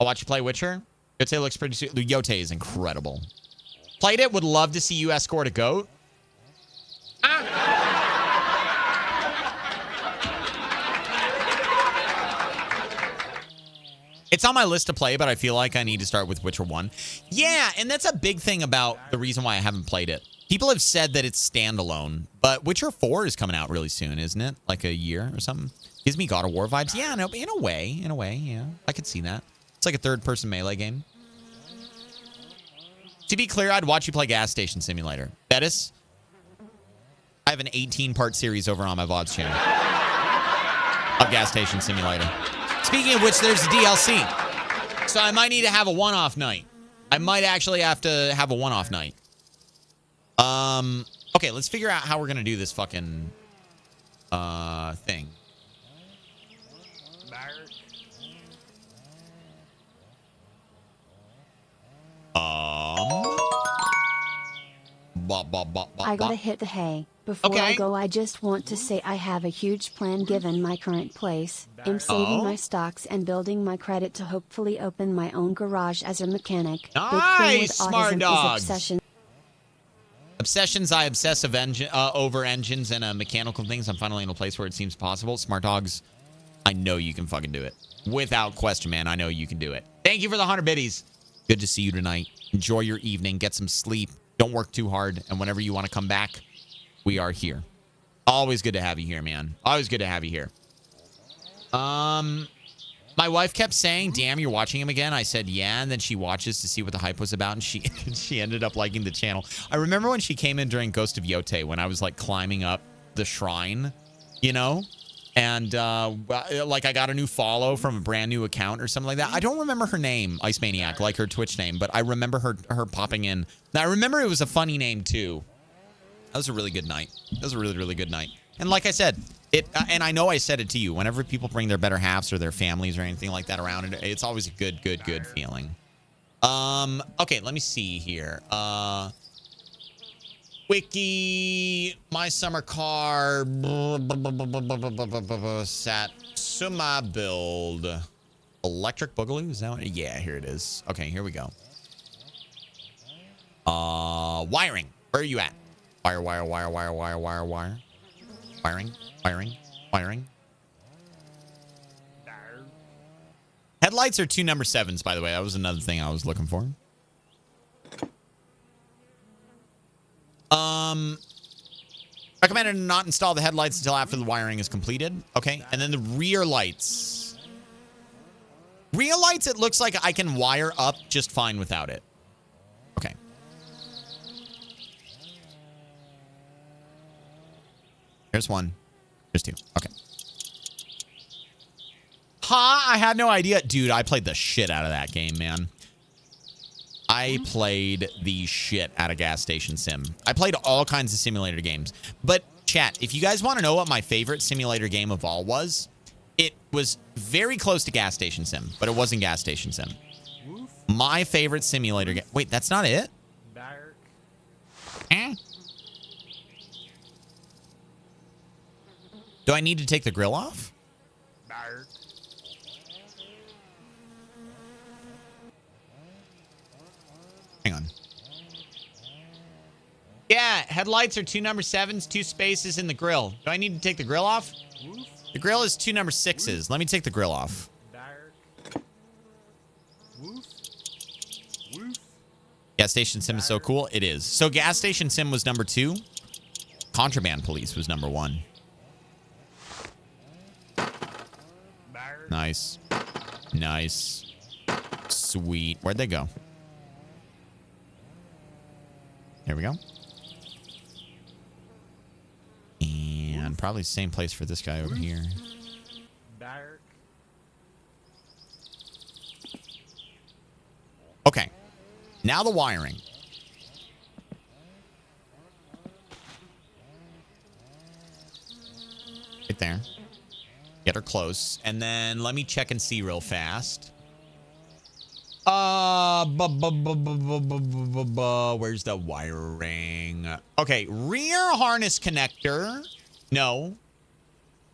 I'll watch you play Witcher. Yote looks pretty sweet. Yote is incredible. Played it. Would love to see you escort a goat. It's on my list to play, but I feel like I need to start with Witcher 1. Yeah, and that's a big thing about the reason why I haven't played it. People have said that it's standalone, but Witcher 4 is coming out really soon, isn't it? Like a year or something. Gives me God of War vibes. Yeah, no, in a way, yeah. I could see that. It's like a third-person melee game. To be clear, I'd watch you play Gas Station Simulator. Bettis, I have an 18-part series over on my VODs channel of Gas Station Simulator. Speaking of which, there's the DLC. So I might need to have a one-off night. I might actually have to have a one-off night. Okay, let's figure out how we're going to do this fucking thing. I gotta hit the hay. Before I go, I just want to say I have a huge plan given my current place. I'm saving my stocks and building my credit to hopefully open my own garage as a mechanic. Nice, smart dogs. Obsession. Obsessions, I obsess over engines and mechanical things. I'm finally in a place where it seems possible. Smart dogs, I know you can fucking do it. Without question, man, I know you can do it. Thank you for the 100 biddies. Good to see you tonight. Enjoy your evening. Get some sleep. Don't work too hard. And whenever you want to come back, we are here. Always good to have you here, man. Always good to have you here. My wife kept saying, damn, you're watching him again. I said, yeah. And then she watches to see what the hype was about. And she ended up liking the channel. I remember when she came in during Ghost of Yote when I was like climbing up the shrine, you know? And like I got a new follow from a brand new account or something like that. I don't remember her name, Ice Maniac, like her Twitch name, but I remember her popping in. Now, I remember it was a funny name too. That was a really good night. That was a really, really good night. And like I said, and I know I said it to you, whenever people bring their better halves or their families or anything like that around, it's always a good feeling. Okay, let me see here. Wiki, my summer car, Satsuma build. Electric Boogaloo, is that one? Yeah, here it is. Okay, here we go. Wiring, where are you at? Wire. Wiring. Headlights are 2 number 7s, by the way. That was another thing I was looking for. Recommended to not install the headlights until after the wiring is completed. Okay, and then the rear lights. Rear lights, it looks like I can wire up just fine without it. Okay. Here's 1. Here's 2. Okay. I had no idea. Dude, I played the shit out of that game, man. I played the shit out of Gas Station Sim. I played all kinds of simulator games. But, chat, if you guys want to know what my favorite simulator game of all was, it was very close to Gas Station Sim, but it wasn't Gas Station Sim. My favorite simulator game... Wait, that's not it? Do I need to take the grill off? Hang on. Yeah, headlights are 2 number 7s, 2 spaces in the grill. Do I need to take the grill off? The grill is 2 number 6s. Let me take the grill off. Gas Station Sim is so cool. It is. So Gas Station Sim was number 2. Contraband Police was number 1. Nice. Nice. Sweet. Where'd they go? There we go. And probably same place for this guy over here. Okay. Now the wiring. Right there. Get her close. And then let me check and see real fast. Where's the wiring? Okay, rear harness connector. No.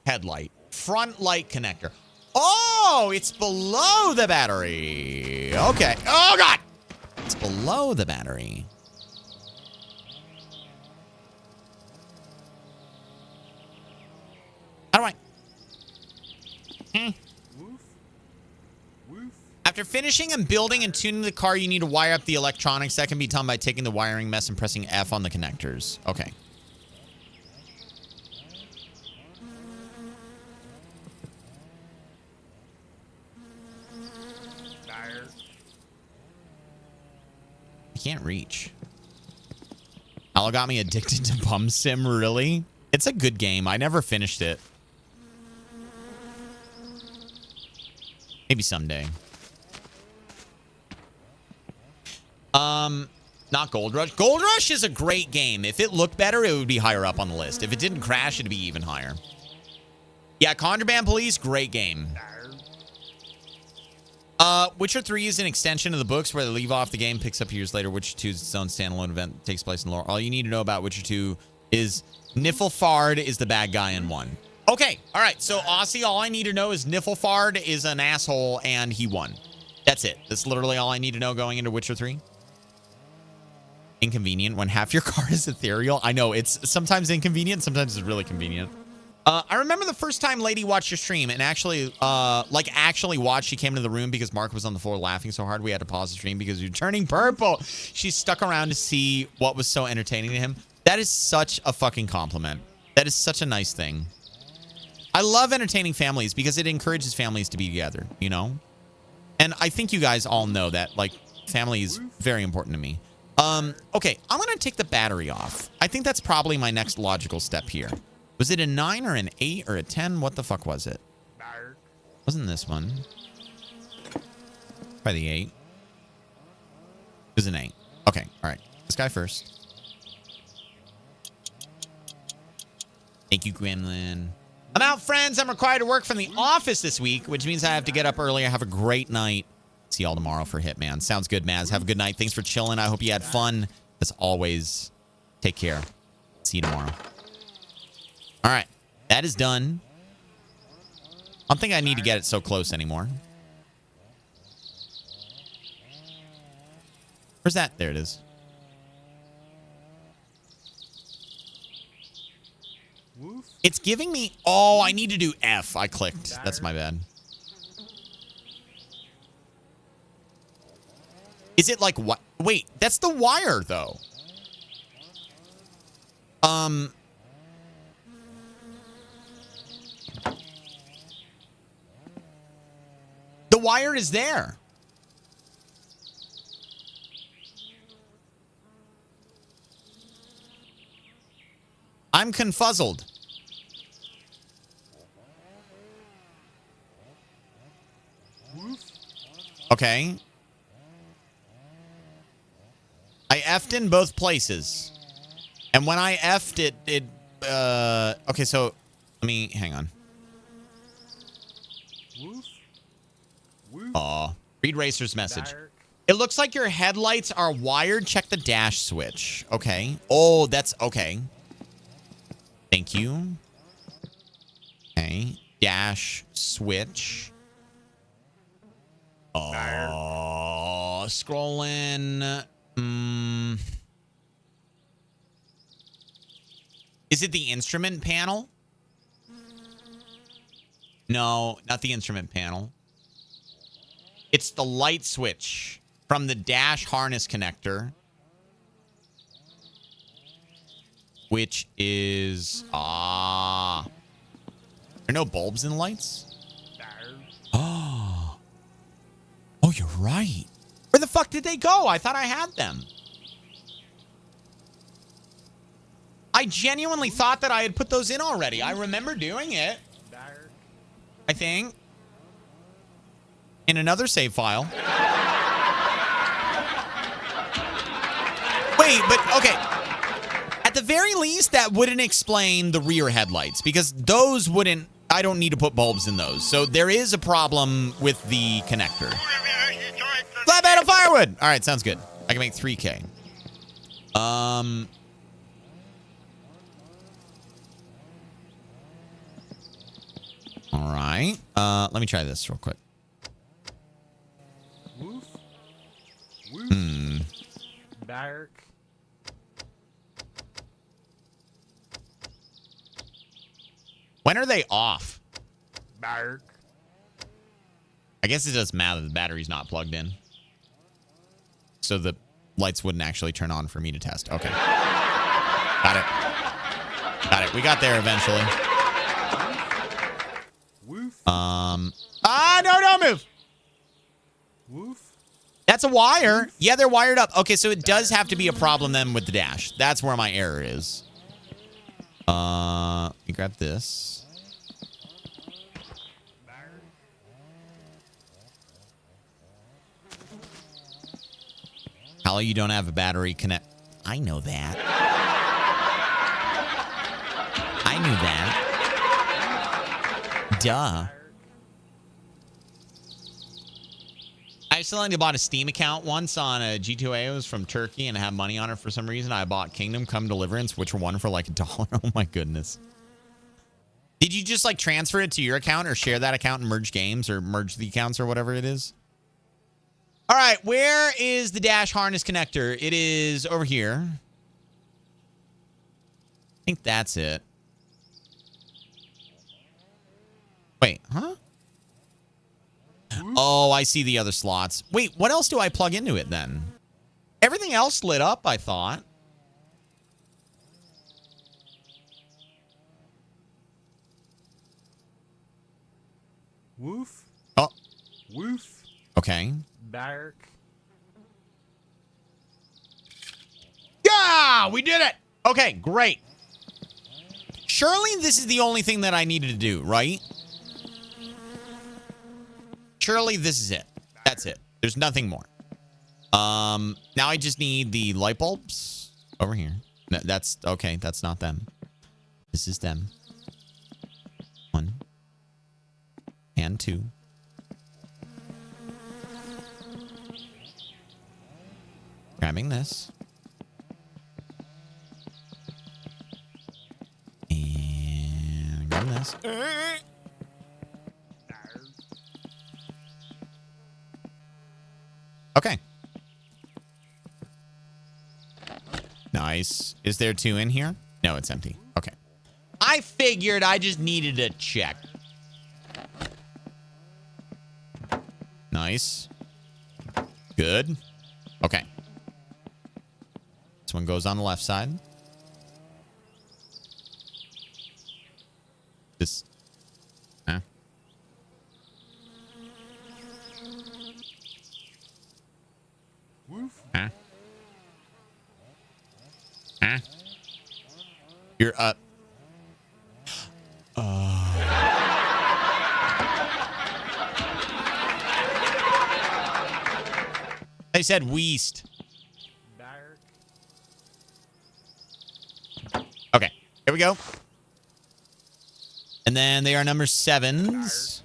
Headlight. Front light connector. Oh, it's below the battery. Okay. Oh, God. It's below the battery. How do I... After finishing and building and tuning the car, you need to wire up the electronics. That can be done by taking the wiring mess and pressing F on the connectors. Okay. I can't reach. HaLLoW got me addicted to Bum Sim, really? It's a good game. I never finished it. Maybe someday. Not Gold Rush. Gold Rush is a great game. If it looked better, it would be higher up on the list. If it didn't crash, it'd be even higher. Yeah, Contraband Police, great game. Witcher 3 is an extension of the books where they leave off the game, picks up years later. Witcher 2 is its own standalone event that takes place in lore. All you need to know about Witcher 2 is Niflfard is the bad guy in 1. Okay, all right. So, Aussie, all I need to know is Niflfard is an asshole and he won. That's it. That's literally all I need to know going into Witcher 3. Inconvenient when half your car is ethereal. I know, it's sometimes inconvenient, sometimes it's really convenient. I remember the first time Lady watched your stream and actually watched. She came into the room because Mark was on the floor laughing so hard we had to pause the stream because you're turning purple. She stuck around to see what was so entertaining to him. That is such a fucking compliment. That is such a nice thing. I love entertaining families because it encourages families to be together, you know? And I think you guys all know that, like, family is very important to me. Okay, I'm going to take the battery off. I think that's probably my next logical step here. Was it a 9 or an 8 or a 10? What the fuck was it? Wasn't this one. Probably the 8. It was an 8. Okay, all right. This guy first. Thank you, Gwendolyn. I'm out, friends. I'm required to work from the office this week, which means I have to get up earlier. Have a great night. See y'all tomorrow for Hitman. Sounds good, Maz. Have a good night. Thanks for chilling. I hope you had fun. As always, take care. See you tomorrow. All right. That is done. I don't think I need to get it so close anymore. Where's that? There it is. It's giving me... Oh, I need to do F. I clicked. That's my bad. Is it like what? Wait, that's the wire, though. The wire is there. I'm confuzzled. Okay. I F'd in both places. And when I F'd it, okay, so let me, hang on. Aw. Read Racer's message. It looks like your headlights are wired. Check the dash switch. Okay. Oh, that's okay. Thank you. Okay. Dash switch. Oh, scrolling. Is it the instrument panel? No, not the instrument panel. It's the light switch from the dash harness connector, which is there are no bulbs in the lights? Oh, you're right. Where the fuck did they go? I thought I had them. I genuinely thought that I had put those in already. I remember doing it. I think. In another save file. Wait, but okay. At the very least, that wouldn't explain the rear headlights because those wouldn't, I don't need to put bulbs in those. So there is a problem with the connector. Flat bed of firewood. All right, sounds good. I can make 3K. All right. Let me try this real quick. Dark. When are they off? Dark. I guess it doesn't matter. The battery's not plugged in. So the lights wouldn't actually turn on for me to test. Okay. Got it. Got it. We got there eventually. No, don't move. Woof. That's a wire. Yeah, they're wired up. Okay, so it does have to be a problem then with the dash. That's where my error is. Let me grab this. HaLLoW, you don't have a battery connect. I know that. I knew that. Duh. I accidentally bought a Steam account once on a G2A. It was from Turkey and I had money on it for some reason. I bought Kingdom Come Deliverance, which were one for like $1. Oh my goodness. Did you just like transfer it to your account or share that account and merge games or merge the accounts or whatever it is? All right, where is the dash harness connector? It is over here. I think that's it. Wait, huh? Oh, I see the other slots. Wait, what else do I plug into it then? Everything else lit up, I thought. Woof. Oh, Woof. okay. Bark. Yeah, we did it. Okay, great. Surely this is the only thing that I needed to do, right? Surely this is it. That's it. There's nothing more. Now I just need the light bulbs over here. No, that's okay. That's not them. This is them. 1 and 2. Grabbing this. And grabbing this. Okay. Nice. Is there 2 in here? No, it's empty. Okay. I figured I just needed to check. Nice. Good. Okay. This one goes on the left side. This. Huh? Woof. Huh? Huh? You're up. I said Weast. Bark. Okay, here we go. And then they are number 7s.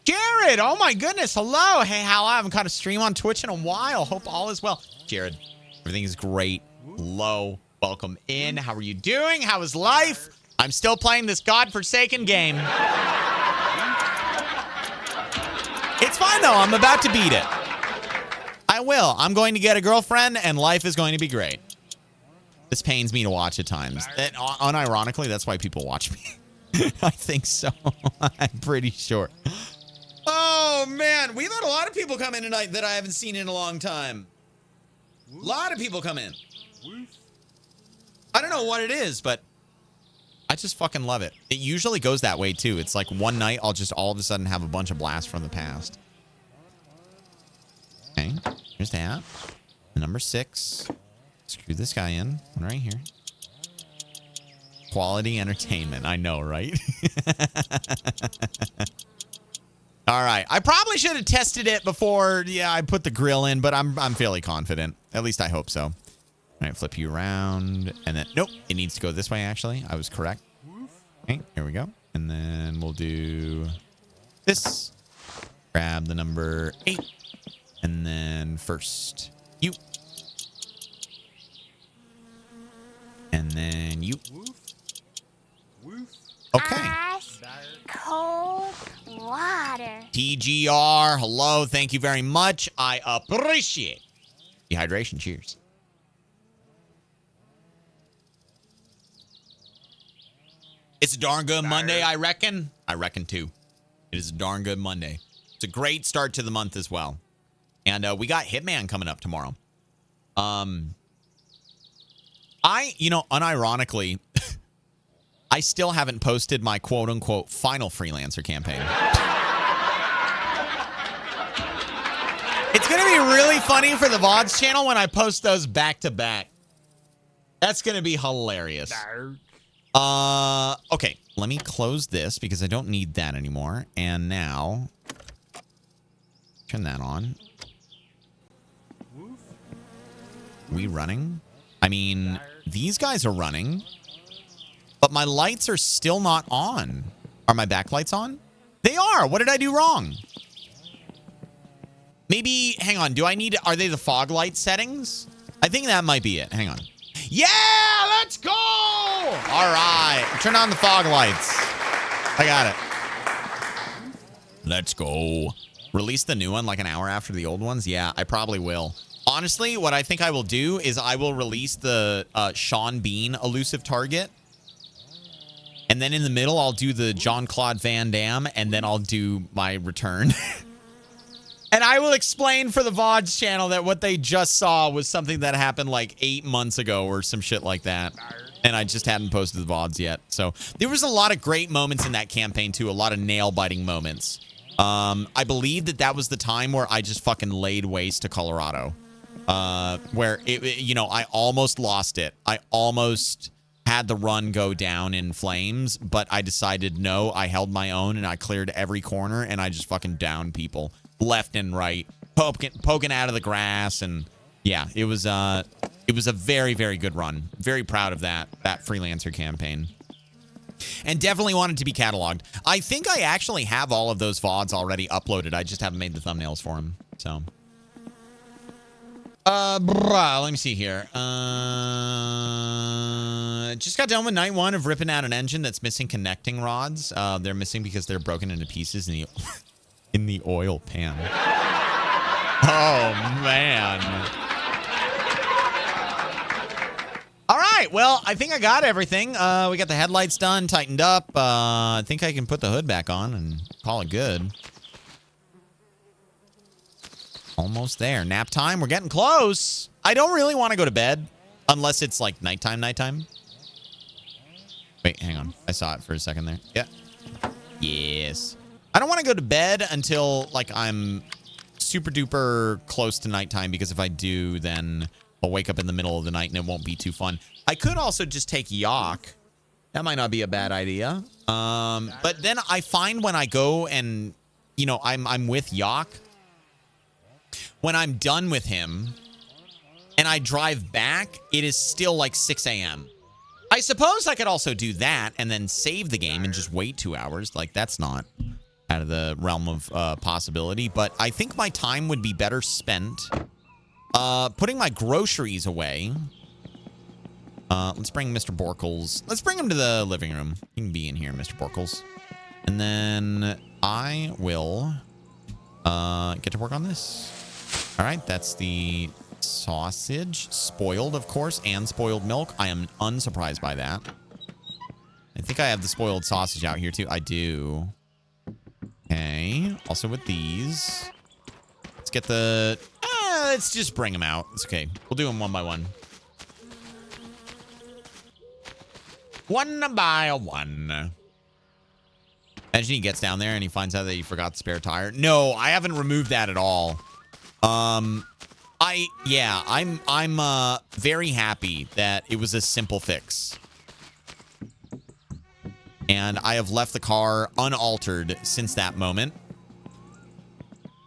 Jared, oh my goodness, hello. Hey, HaLLoW, I haven't caught a stream on Twitch in a while. Hope all is well. Jared, everything is great. Hello, welcome in. How are you doing? How is life? I'm still playing this godforsaken game. It's fine, though. I'm about to beat it. I will. I'm going to get a girlfriend, and life is going to be great. This pains me to watch at times. And unironically, that's why people watch me. I think so. I'm pretty sure. Oh, man. We've had a lot of people come in tonight that I haven't seen in a long time. A lot of people come in. I don't know what it is, but I just fucking love it. It usually goes that way, too. It's like one night I'll just all of a sudden have a bunch of blasts from the past. Okay. Here's that. Number 6. Screw this guy in. Right here. Quality entertainment. I know, right? All right. I probably should have tested it before, I put the grill in, but I'm fairly confident. At least I hope so. All right, flip you around. And then, nope, it needs to go this way, actually. I was correct. Okay, here we go. And then we'll do this. Grab the number 8. And then first, you. And then you. Okay. Ice, cold water. TGR, hello. Thank you very much. I appreciate the hydration. Cheers. It's a darn good Monday, I reckon. I reckon, too. It is a darn good Monday. It's a great start to the month as well. And we got Hitman coming up tomorrow. Unironically, I still haven't posted my quote-unquote final freelancer campaign. It's going to be really funny for the VODs channel when I post those back-to-back. That's going to be hilarious. Okay, let me close this because I don't need that anymore. And now, turn that on. We running? I mean, these guys are running, but my lights are still not on. Are my backlights on? They are. What did I do wrong? Maybe, hang on. Are they the fog light settings? I think that might be it. Hang on. Yeah, let's go. All right. Turn on the fog lights. I got it. Let's go. Release the new one like an hour after the old ones? Yeah, I probably will. Honestly, what I think I will do is I will release the Sean Bean elusive target. And then in the middle, I'll do the Jean-Claude Van Damme, and then I'll do my return. And I will explain for the VODs channel that what they just saw was something that happened like 8 months ago or some shit like that. and I just hadn't posted the VODs yet. So there was a lot of great moments in that campaign too, a lot of nail-biting moments. I believe that was the time where I just fucking laid waste to Colorado. Where I almost lost it. I almost had the run go down in flames, but I decided no, I held my own and I cleared every corner and I just fucking downed people left and right, poking out of the grass. And yeah, it was a very, very good run. Very proud of that freelancer campaign. And definitely wanted to be cataloged. I think I actually have all of those VODs already uploaded. I just haven't made the thumbnails for them. So let me see here. Just got done with night 1 of ripping out an engine that's missing connecting rods. They're missing because they're broken into pieces in the oil pan. Oh, man. All right. Well, I think I got everything. We got the headlights done, tightened up. I think I can put the hood back on and call it good. Almost there. Nap time. We're getting close. I don't really want to go to bed unless it's like nighttime. Wait, hang on. I saw it for a second there. Yeah. Yes. I don't want to go to bed until like I'm super duper close to nighttime, because if I do, then I'll wake up in the middle of the night and it won't be too fun. I could also just take Yak. That might not be a bad idea. But then I find when I go and, I'm with Yak, when I'm done with him and I drive back, it is still like 6 a.m. I suppose I could also do that and then save the game and just wait 2 hours. Like, that's not out of the realm of possibility. But I think my time would be better spent putting my groceries away. Let's bring Mr. Borkles. Let's bring him to the living room. You can be in here, Mr. Borkles. And then I will get to work on this. All right, that's the sausage. Spoiled, of course, and spoiled milk. I am unsurprised by that. I think I have the spoiled sausage out here, too. I do. Okay. Also with these. Let's get the... let's just bring them out. It's okay. We'll do them one by one. One by one. Imagine he gets down there and he finds out that he forgot the spare tire. No, I haven't removed that at all. I'm very happy that it was a simple fix. And I have left the car unaltered since that moment.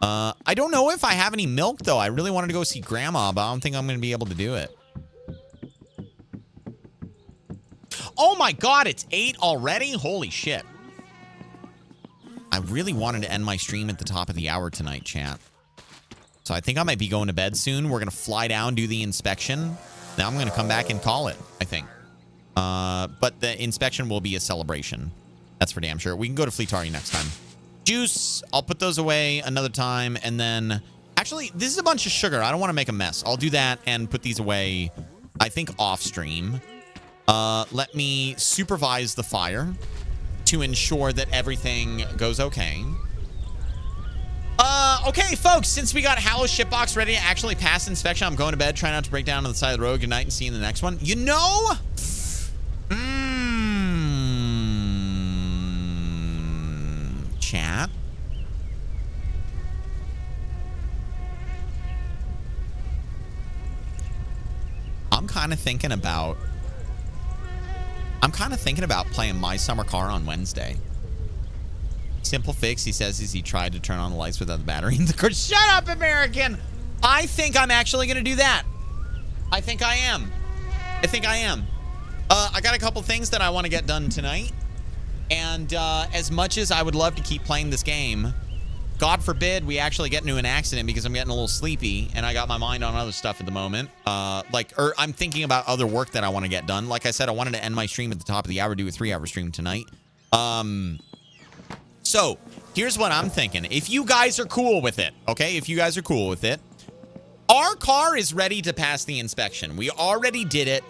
I don't know if I have any milk, though. I really wanted to go see Grandma, but I don't think I'm going to be able to do it. Oh my God, it's 8 already? Holy shit. I really wanted to end my stream at the top of the hour tonight, chat. So I think I might be going to bed soon. We're going to fly down, do the inspection. Now I'm going to come back and call it, I think. But the inspection will be a celebration. That's for damn sure. We can go to Fleetari next time. Juice, I'll put those away another time. And then, actually, this is a bunch of sugar. I don't want to make a mess. I'll do that and put these away, I think, off stream. Let me supervise the fire to ensure that everything goes okay. Okay, folks, since we got HaLLoW shipbox ready to actually pass inspection, I'm going to bed. Try not to break down on the side of the road. Good night and see you in the next one. You know... Chat. I'm kind of thinking about playing My Summer Car on Wednesday. Simple fix, he says, is he tried to turn on the lights without the battery in the car. Shut up, American! I think I'm actually going to do that. I think I am. I got a couple things that I want to get done tonight. And as much as I would love to keep playing this game, God forbid we actually get into an accident because I'm getting a little sleepy and I got my mind on other stuff at the moment. I'm thinking about other work that I want to get done. Like I said, I wanted to end my stream at the top of the hour, do a 3-hour stream tonight. So here's what I'm thinking. If you guys are cool with it, okay? If you guys are cool with it, our car is ready to pass the inspection. We already did it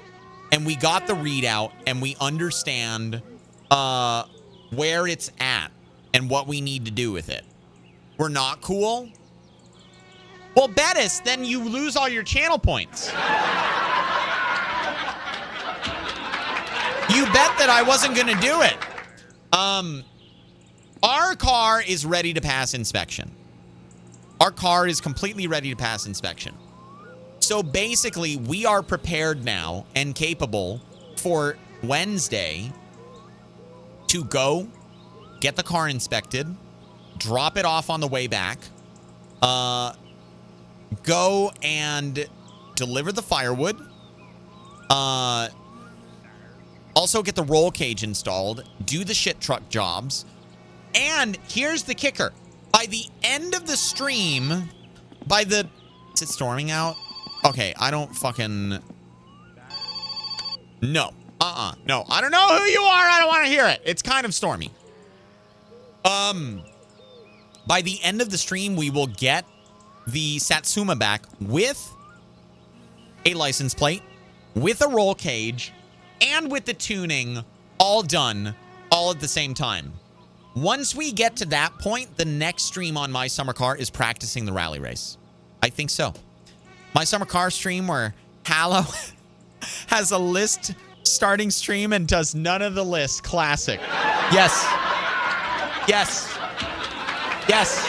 and we got the readout and we understand where it's at and what we need to do with it. We're not cool? Well, Bettis, then you lose all your channel points. You bet that I wasn't going to do it. Our car is ready to pass inspection. Our car is completely ready to pass inspection. So basically, we are prepared now and capable for Wednesday to go get the car inspected, drop it off on the way back, go and deliver the firewood, also get the roll cage installed, do the shit truck jobs, and here's the kicker. By the end of the stream, is it storming out? Okay, I don't fucking... No. No. I don't know who you are. I don't want to hear it. It's kind of stormy. By the end of the stream, we will get the Satsuma back with a license plate, with a roll cage, and with the tuning all done, all at the same time. Once we get to that point, the next stream on My Summer Car is practicing the rally race. I think so. My Summer Car stream where HaLLoW has a list starting stream and does none of the lists. Classic. Yes. Yes. Yes.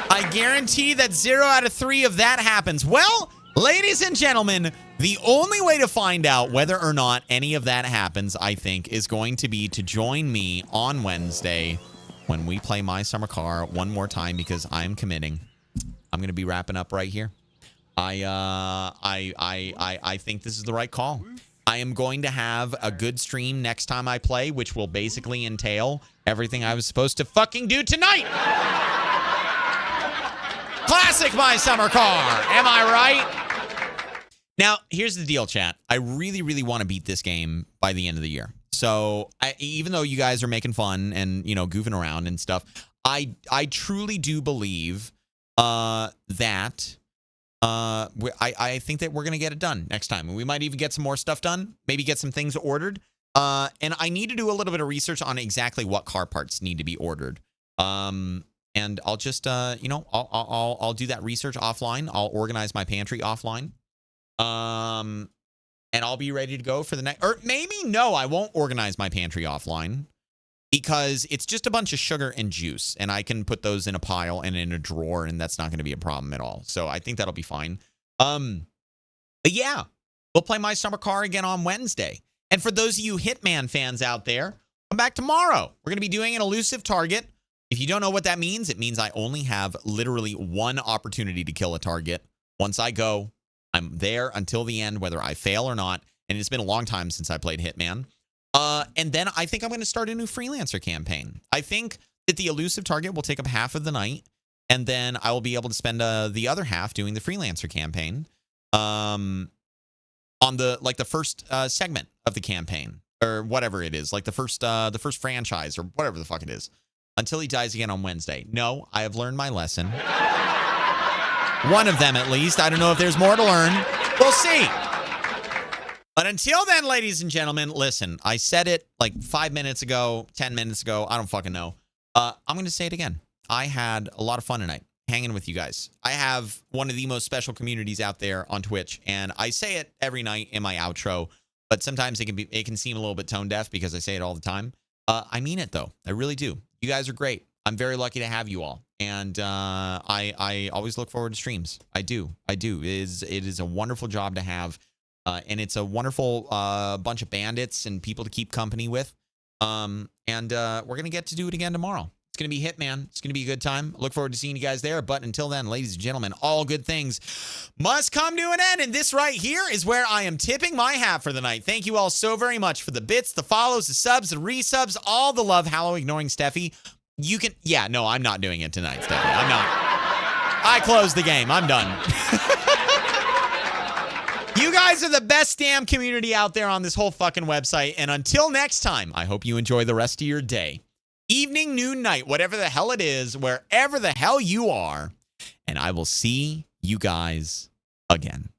I guarantee that 0 out of 3 of that happens. Well, ladies and gentlemen, the only way to find out whether or not any of that happens, I think, is going to be to join me on Wednesday when we play My Summer Car one more time, because I'm committing. I'm going to be wrapping up right here. I think this is the right call. I am going to have a good stream next time I play, which will basically entail everything I was supposed to fucking do tonight. Classic My Summer Car. Am I right? Now, here's the deal, chat. I really, really want to beat this game by the end of the year. So even though you guys are making fun and, you know, goofing around and stuff, I truly do believe that I think that we're going to get it done next time. And we might even get some more stuff done, maybe get some things ordered. And I need to do a little bit of research on exactly what car parts need to be ordered. And I'll just, you know, I'll do that research offline. I'll organize my pantry offline. And I'll be ready to go for the next, or maybe no, I won't organize my pantry offline because it's just a bunch of sugar and juice and I can put those in a pile and in a drawer and that's not going to be a problem at all. So I think that'll be fine. But yeah, we'll play My Summer Car again on Wednesday. And for those of you Hitman fans out there, come back tomorrow. We're going to be doing an elusive target. If you don't know what that means, it means I only have literally one opportunity to kill a target. Once I go, I'm there until the end, whether I fail or not. And it's been a long time since I played Hitman. And then I think I'm going to start a new freelancer campaign. I think that the elusive target will take up half of the night. And then I will be able to spend the other half doing the freelancer campaign on the first segment of the campaign or whatever it is, like the first franchise or whatever the fuck it is, until he dies again on Wednesday. No, I have learned my lesson. One of them, at least. I don't know if there's more to learn. We'll see. But until then, ladies and gentlemen, listen, I said it like 5 minutes ago, 10 minutes ago. I don't fucking know. I'm going to say it again. I had a lot of fun tonight hanging with you guys. I have one of the most special communities out there on Twitch, and I say it every night in my outro, but sometimes it can seem a little bit tone deaf because I say it all the time. I mean it, though. I really do. You guys are great. I'm very lucky to have you all. And I always look forward to streams. I do. It is a wonderful job to have. And it's a wonderful bunch of bandits and people to keep company with. And we're going to get to do it again tomorrow. It's going to be Hitman. It's going to be a good time. I look forward to seeing you guys there. But until then, ladies and gentlemen, all good things must come to an end. And this right here is where I am tipping my hat for the night. Thank you all so very much for the bits, the follows, the subs, the resubs, all the love. HaLLoW ignoring Steffi. You can, yeah, no, I'm not doing it tonight, Steffi. I'm not. I closed the game. I'm done. You guys are the best damn community out there on this whole fucking website. And until next time, I hope you enjoy the rest of your day. Evening, noon, night, whatever the hell it is, wherever the hell you are. And I will see you guys again.